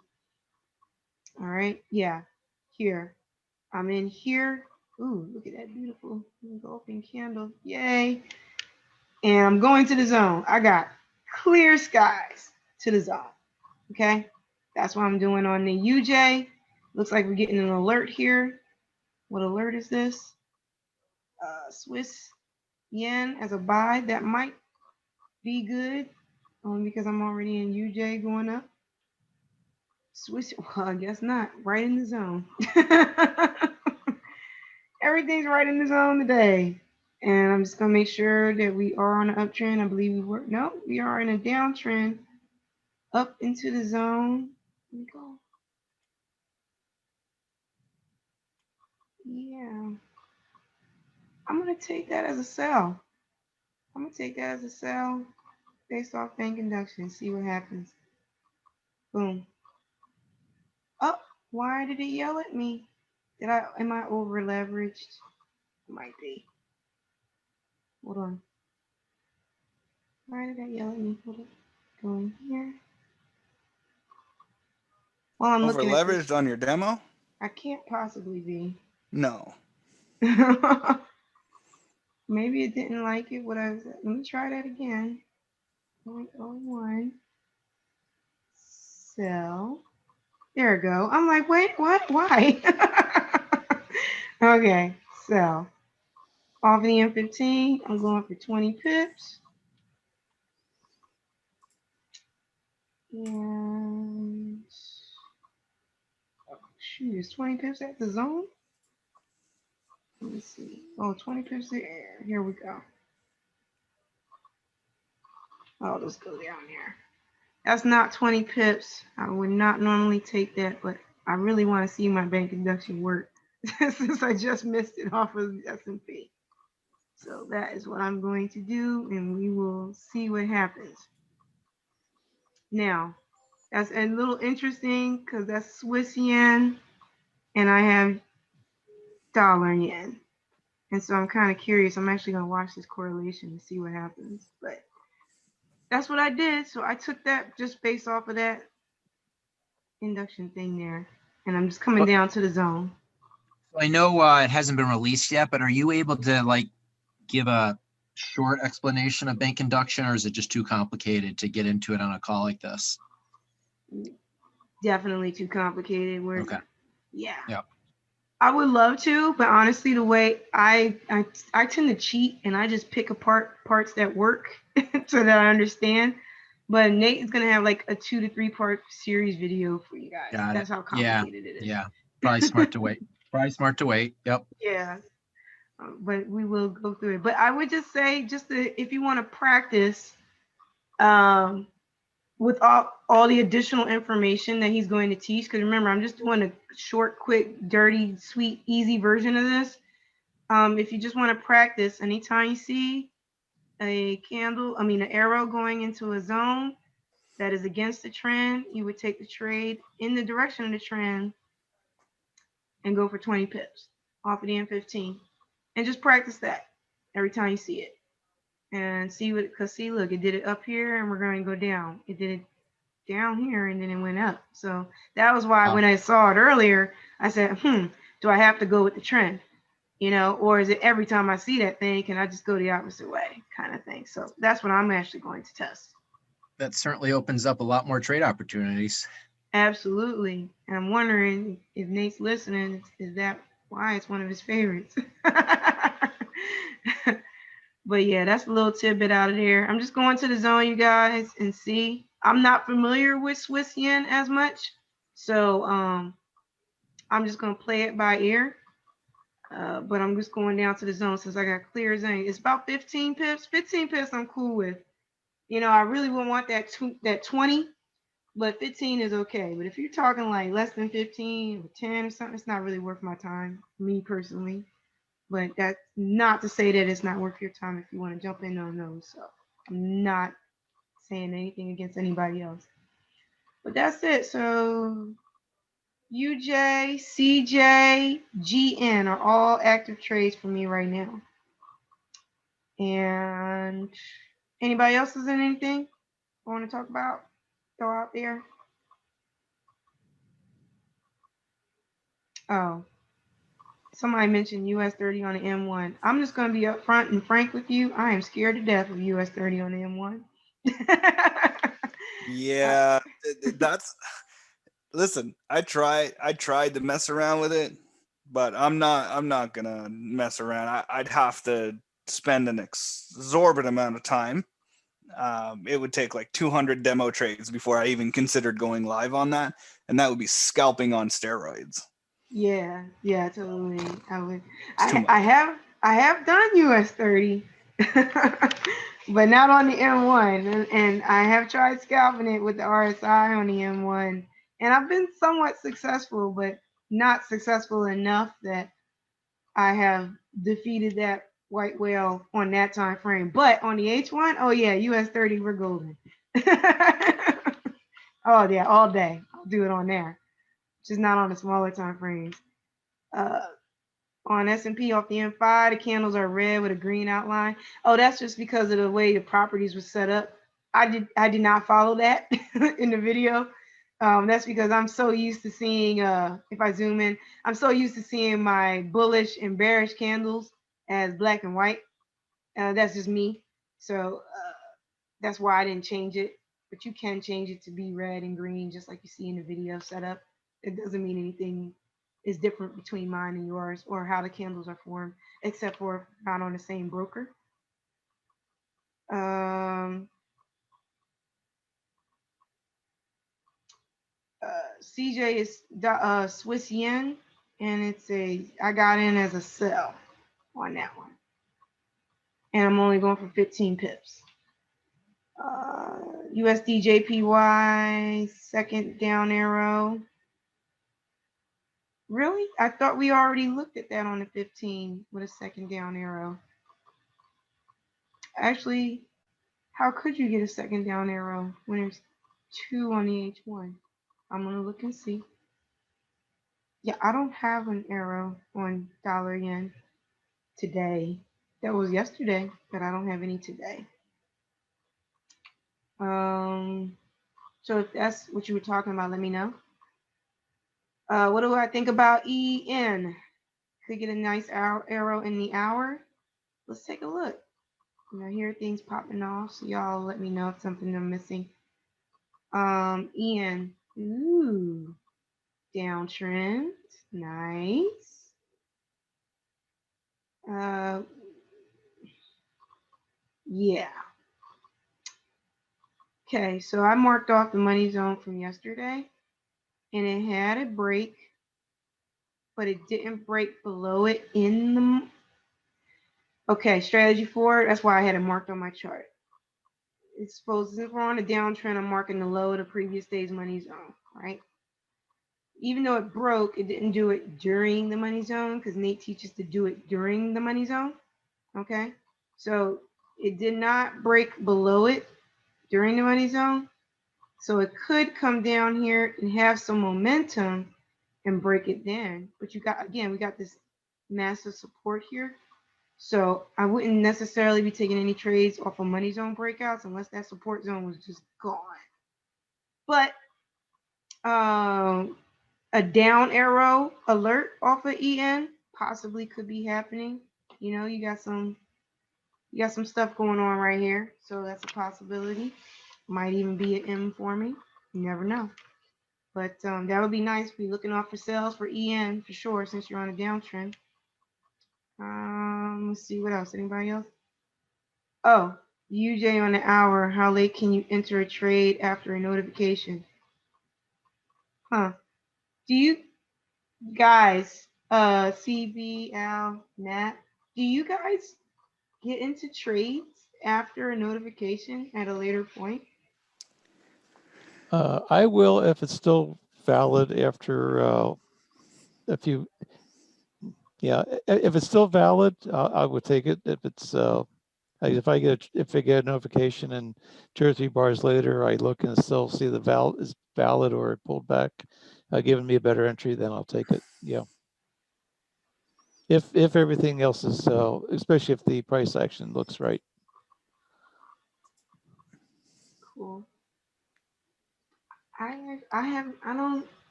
All right. Yeah. Here. I'm in here. Ooh, look at that beautiful engulfing candle. Yay. And I'm going to the zone. I got clear skies to the zone. Okay. That's what I'm doing on the UJ. Looks like we're getting an alert here. What alert is this? Swiss yen as a buy. That might be good because I'm already in UJ going up. Swiss, well, I guess not. Right in the zone. Everything's right in the zone today. And I'm just going to make sure that we are on an uptrend. I believe we were. No, we are in a downtrend up into the zone. Let me go. Yeah. I'm going to take that as a sell. I'm going to take that as a sell based off bank induction. See what happens. Boom. Oh, why did it yell at me? Am I over leveraged? Might be. Hold on. Why did that yell at me? Hold on. Go in here. While I'm Over looking at this, leveraged on your demo? I can't possibly be. No. Maybe it didn't like it. What I was. Let me try that again. 0.01. Sell. There we go. I'm like, wait, what? Why? Okay, sell. Off the M15, I'm going for 20 pips. And oh, shoot, is 20 pips at the zone? Let me see. Oh, 20 pips there. Here we go. I'll just go down there. That's not 20 pips. I would not normally take that, but I really want to see my bank induction work since I just missed it off of the S&P. So that is what I'm going to do, and we will see what happens. Now, that's a little interesting because that's Swiss yen, and I have dollar yen. And so I'm kind of curious. I'm actually going to watch this correlation and see what happens. But that's what I did. So I took that just based off of that induction thing there. And I'm just coming down to the zone. I know it hasn't been released yet, but are you able to like give a short explanation of bank induction, or is it just too complicated to get into it on a call like this? Definitely too complicated. Okay. Yeah. Yep. I would love to, but honestly, the way I tend to cheat and I just pick apart parts that work so that I understand. But Nate is gonna have like a 2 to 3 part series video for you guys. Got That's it. how complicated it is. Yeah. Probably smart to wait. Probably smart to wait. Yep. Yeah. But we will go through it. But I would just say, if you want to practice, with all the additional information that he's going to teach, because remember, I'm just doing a short, quick, dirty, sweet, easy version of this. If you just want to practice, anytime you see an arrow going into a zone that is against the trend, you would take the trade in the direction of the trend and go for 20 pips off of the M15. And just practice that every time you see it. And see what, because see, look, it did it up here and we're going to go down. It did it down here and then it went up. So that was why when I saw it earlier, I said, do I have to go with the trend? Or is it every time I see that thing, can I just go the opposite way kind of thing? So that's what I'm actually going to test. That certainly opens up a lot more trade opportunities. Absolutely. And I'm wondering if Nate's listening, is that why it's one of his favorites? But yeah, that's a little tidbit out of there. I'm just going to the zone, you guys, and see. I'm not familiar with Swiss yen as much, so I'm just going to play it by ear. But I'm just going down to the zone since I got clear zone. It's about 15 pips. 15 pips I'm cool with. I really wouldn't want that 20, but 15 is okay. But if you're talking like less than 15 or 10 or something, it's not really worth my time, me personally. But that's not to say that it's not worth your time if you want to jump in on those. So I'm not saying anything against anybody else. But that's it. So UJ, CJ, GN are all active trades for me right now. And anybody else is in anything I want to talk about? Throw out there? Oh, somebody mentioned US 30 on the M1. I'm just going to be upfront and frank with you. I am scared to death of US 30 on the M1. Yeah, that's listen, I tried to mess around with it, but I'm not gonna mess around. I'd have to spend an exorbitant amount of time. It would take like 200 demo trades before I even considered going live on that, and that would be scalping on steroids. Yeah, totally. I would. It's too much. I have done US 30, but not on the M1, and I have tried scalping it with the RSI on the M1, and I've been somewhat successful, but not successful enough that I have defeated that white whale on that time frame. But on the H1, oh yeah, US 30, we're golden. Oh yeah, all day. I'll do it on there. Just not on the smaller time frames. On S&P off the M5, the candles are red with a green outline. Oh, that's just because of the way the properties were set up. I did not follow that in the video. That's because I'm so used to seeing, if I zoom in, I'm so used to seeing my bullish and bearish candles as black and white. That's just me. So that's why I didn't change it. But you can change it to be red and green, just like you see in the video setup. It doesn't mean anything is different between mine and yours or how the candles are formed, except for not on the same broker. CJ is Swiss yen, and I got in as a sell on that one. And I'm only going for 15 pips. USD JPY, second down arrow. Really? I thought we already looked at that on the 15 with a second down arrow. Actually, how could you get a second down arrow when there's 2 on the H1? I'm going to look and see. Yeah, I don't have an arrow on dollar yen today. That was yesterday, but I don't have any today. So if that's what you were talking about, let me know. What do I think about EN? Could get a nice arrow in the hour. Let's take a look. I hear things popping off, so y'all let me know if something I'm missing. EN. Ooh. Downtrend. Nice. Yeah. Okay, so I marked off the money zone from yesterday, and it had a break, but it didn't break below it in the. Okay, strategy 4. That's why I had it marked on my chart. It's supposed to, if we're on a downtrend, I'm marking the low of the previous day's money zone, right? Even though it broke, it didn't do it during the money zone because Nate teaches to do it during the money zone. Okay, so it did not break below it during the money zone. So it could come down here and have some momentum and break it then. But we got this massive support here. So I wouldn't necessarily be taking any trades off of money zone breakouts unless that support zone was just gone. But a down arrow alert off of EN possibly could be happening. You know, you got some stuff going on right here, so that's a possibility. Might even be an M for me. You never know. But that would be nice. Be looking off for sales for EN for sure, since you're on a downtrend. Let's see what else. Anybody else? Oh, UJ on the hour. How late can you enter a trade after a notification? Huh? Do you guys, CBL, Nat, do you guys get into trades after a notification at a later point? I will if it's still valid after a few. Yeah, if it's still valid, I would take it. If it's if I get a notification and 2 or 3 bars later, I look and still see the is valid or it pulled back, giving me a better entry, then I'll take it. Yeah. If everything else is, especially if the price action looks right. Cool. I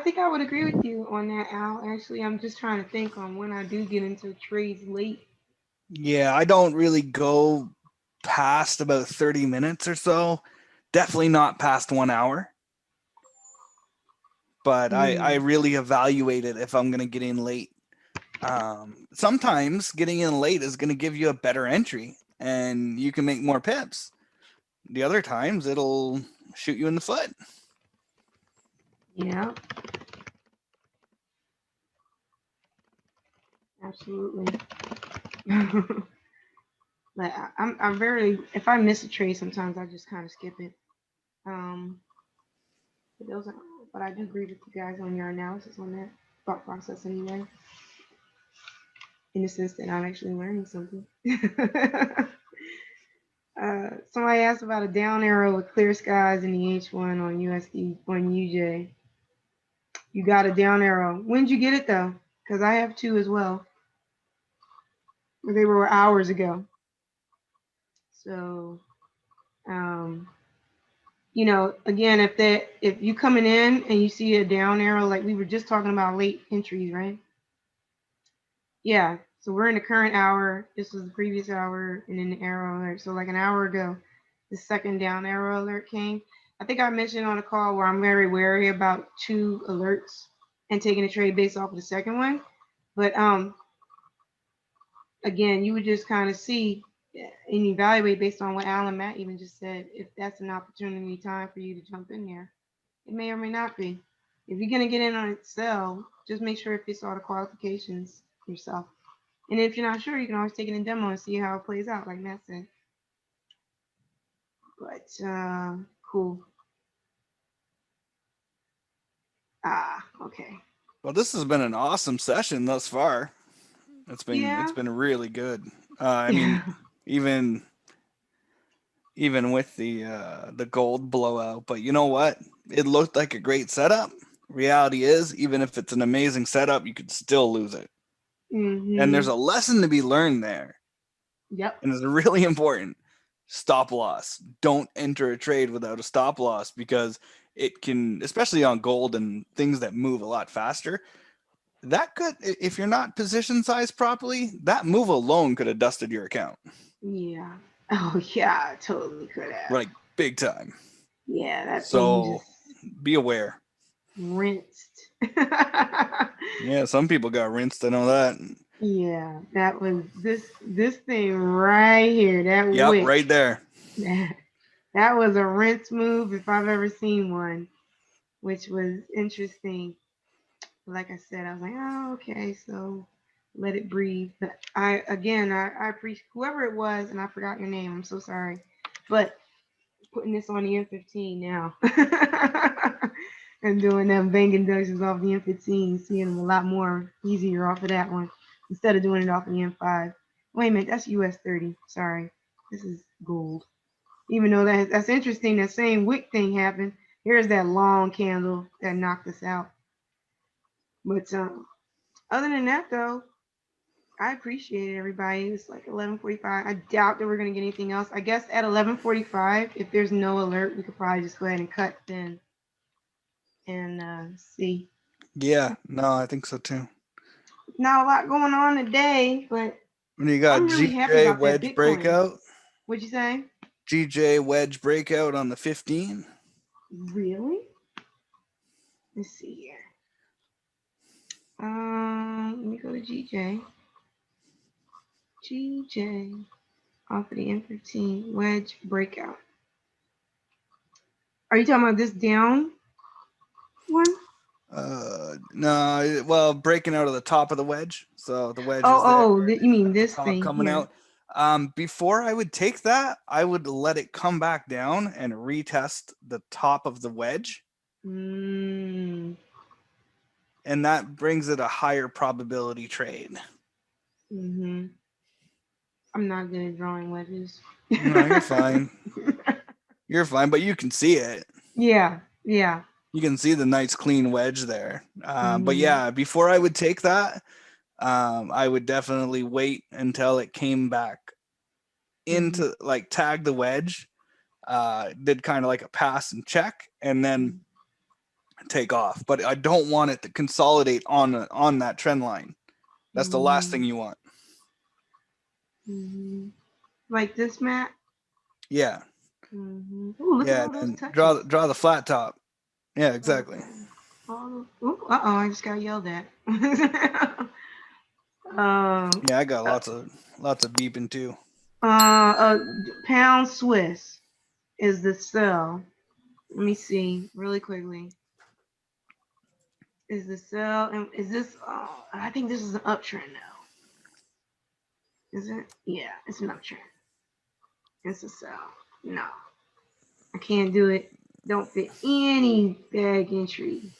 think I would agree with you on that, Al. Actually, I'm just trying to think on when I do get into trades late. Yeah, I don't really go past about 30 minutes or so. Definitely not past 1 hour. but I really evaluate it if I'm going to get in late. Sometimes getting in late is going to give you a better entry and you can make more pips. The other times it'll shoot you in the foot. Yeah. Absolutely. Like I'm very, if I miss a trade, sometimes I just kind of skip it. But those are, but I do agree with you guys on your analysis on that thought process anyway. In the sense that I'm actually learning something. Somebody asked about a down arrow with clear skies in the H1 on USD on UJ. You got a down arrow. When did you get it though? Because I have two as well. They were hours ago. So, you know, again, if you coming in and you see a down arrow, like we were just talking about late entries, right? Yeah. So we're in the current hour. This was the previous hour, and then the arrow alert. So like an hour ago, the second down arrow alert came. I think I mentioned on a call where I'm very wary about two alerts and taking a trade based off of the second one. But again, you would just kind of see and evaluate based on what Alan Matt even just said, if that's an opportunity time for you to jump in there. It may or may not be. If you're gonna get in on it, sell, just make sure it fits all the qualifications yourself. And if you're not sure, you can always take it in demo and see how it plays out, like Matt said. But cool. Okay. Well, this has been an awesome session thus far. It's been really good. I mean, even with the gold blowout, but you know what? It looked like a great setup. Reality is, even if it's an amazing setup, you could still lose it. And there's a lesson to be learned there. Yep. And it's really important. Stop loss. Don't enter a trade without a stop loss, because it can, especially on gold and things that move a lot faster, that could, if you're not position sized properly, that move alone could have dusted your account. Yeah. Oh yeah, totally could have. Like big time. Yeah, that so thing just be aware. rinsed. Yeah, some people got rinsed. I know that. Yeah, that was this thing right here. That Yep, wick. right there. That was a rinse move if I've ever seen one, which was interesting. Like I said, I was like, oh, okay, so let it breathe. But I appreciate whoever it was, and I forgot your name. I'm so sorry, but putting this on the M15 now and doing them banging doses off the M15, seeing them a lot more easier off of that one instead of doing it off the M5. Wait a minute, that's US 30. Sorry, this is gold. Even though that's interesting, that same wick thing happened. Here's that long candle that knocked us out. But other than that, though, I appreciate it, everybody. It's like 11:45. I doubt that we're gonna get anything else. I guess at 11:45, if there's no alert, we could probably just go ahead and cut then and see. Yeah, no, I think so too. Not a lot going on today, but When you got I'm really happy GJ about that wedge Bitcoin. breakout. What'd you say? GJ wedge breakout on the 15. Really? Let's see here. Let me go to GJ. GJ off of the M15 wedge breakout. Are you talking about this down one? No, well, breaking out of the top of the wedge. So the wedge is there. Oh, you mean this top thing coming here? out. Before I would take that, I would let it come back down and retest the top of the wedge. Mm. And that brings it a higher probability trade. Mm-hmm. I'm not good at drawing wedges. No, you're fine. You're fine, but you can see it. Yeah, yeah. You can see the nice clean wedge there. Mm-hmm. But yeah, before I would take that, I would definitely wait until it came back into like tag the wedge, did kind of like a pass and check, and then take off. But I don't want it to consolidate on that trend line. That's the last thing you want. Mm-hmm. Like this, Matt? Yeah. Mm-hmm. Ooh, look at all those touches. Draw the flat top. Yeah, exactly. Okay. I just got yelled at. Yeah, I got lots of beeping too. Pound Swiss is the sell. Let me see really quickly. Is the sell and is this? I think this is an uptrend now. Is it? Yeah, it's an uptrend. It's a sell. No, I can't do it. Don't fit any bag entry.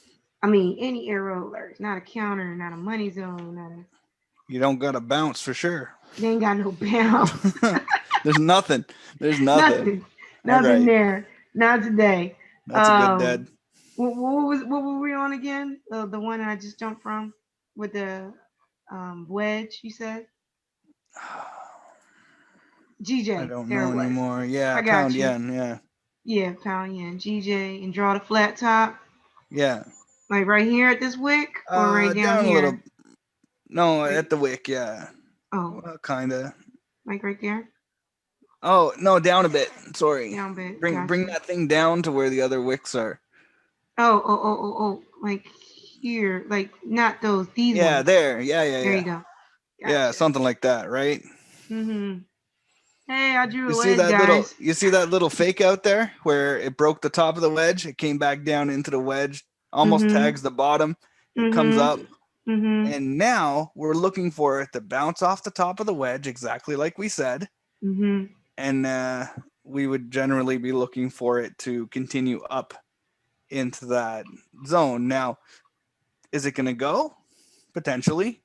I mean, any arrow alerts. Not a counter. Not a money zone. Not a. You don't got to bounce for sure. They ain't got no bounce. There's nothing. There's nothing. Nothing All right. there. Not today. That's a good dead. What were we on again? The one I just jumped from with the wedge. You said GJ. I don't there know it was. anymore. Yeah, I got pound you. yen. Yeah. Yeah, pound yen. GJ and draw the flat top. Yeah. Like right here at this wick or right down here? A little. No, at the wick. Yeah. Oh, Well, kinda. like right there. Oh no, down a bit. Sorry. Down a bit. Bring Gotcha. that thing down to where the other wicks are. Oh. Like here, like not those. These Yeah, ones. there. Yeah. There you go. Gotcha. Yeah, something like that, right? Mm-hmm. Hey, I drew You a see wedge, that guys. little fake out there where it broke the top of the wedge, it came back down into the wedge, almost tags the bottom, it comes up, and now we're looking for it to bounce off the top of the wedge, exactly like we said. And we would generally be looking for it to continue up into that zone. Now, is it going to go? Potentially.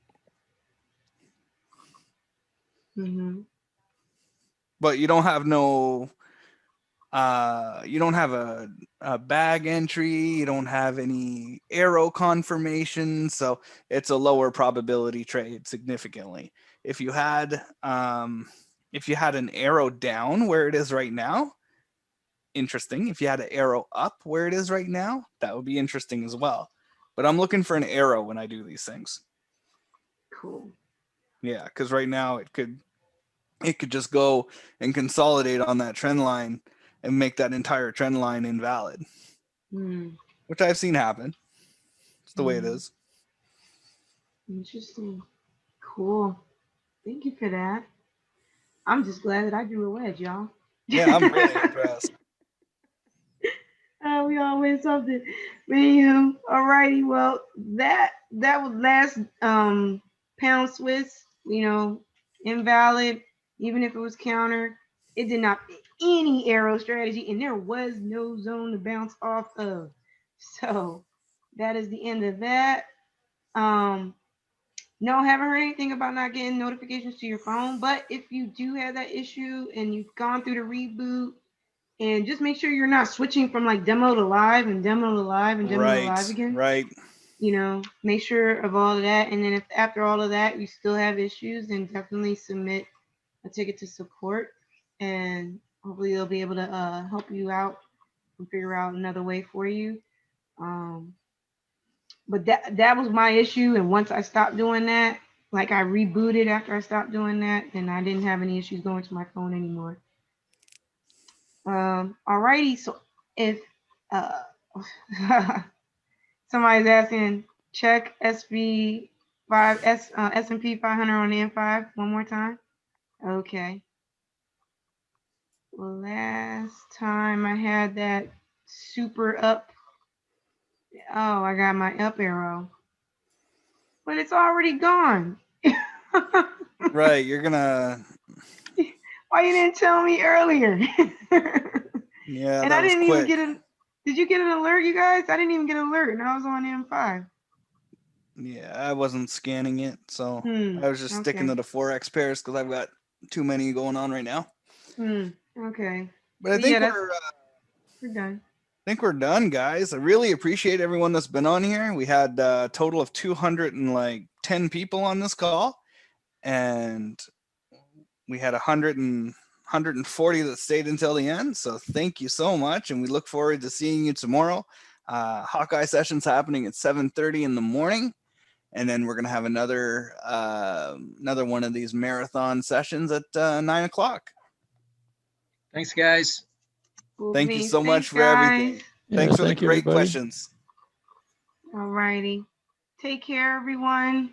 But you don't have you don't have a bag entry, you don't have any arrow confirmation, so it's a lower probability trade significantly. If you had an arrow down where it is right now, interesting. If you had an arrow up where it is right now, that would be interesting as well. But I'm looking for an arrow when I do these things. Cool. Yeah, because right now it could just go and consolidate on that trend line and make that entire trend line invalid, which I've seen happen. It's the way it is. Interesting. Cool. Thank you for that. I'm just glad that I drew a wedge, y'all. Yeah, I'm really impressed. We all win something. But anywho, alrighty. Well, that was last pound Swiss. Invalid. Even if it was counter, it did not fit any arrow strategy, and there was no zone to bounce off of. So that is the end of that. No, haven't heard anything about not getting notifications to your phone. But if you do have that issue and you've gone through the reboot, and just make sure you're not switching from like demo to live and demo to live and demo to live again. Right. Make sure of all of that. And then if after all of that you still have issues, then definitely submit a ticket to support, and hopefully they'll be able to help you out and figure out another way for you. But that was my issue, and once I stopped doing that, like I rebooted after I stopped doing that, and I didn't have any issues going to my phone anymore. Alrighty, so if somebody's asking, check S&P 500 on the M5 one more time. Okay. Last time I had that super up. Oh, I got my up arrow, but it's already gone. Right, you're gonna. Why you didn't tell me earlier? Yeah, and that I didn't was quick. even get an. Did you get an alert, you guys? I didn't even get an alert, and I was on M5. Yeah, I wasn't scanning it, so I was just sticking to the 4X pairs because I've got too many going on right now. Okay. But I think we're done. I think we're done, guys. I really appreciate everyone that's been on here. We had a total of 210 people on this call, and we had 140 that stayed until the end. So thank you so much, and we look forward to seeing you tomorrow. Hawkeye session's happening at 7:30 in the morning, and then we're gonna have another one of these marathon sessions at 9 o'clock. Thanks, guys. Thank you so much for everything. Yes, Thanks for the thank you, great everybody. questions. All righty. Take care, everyone.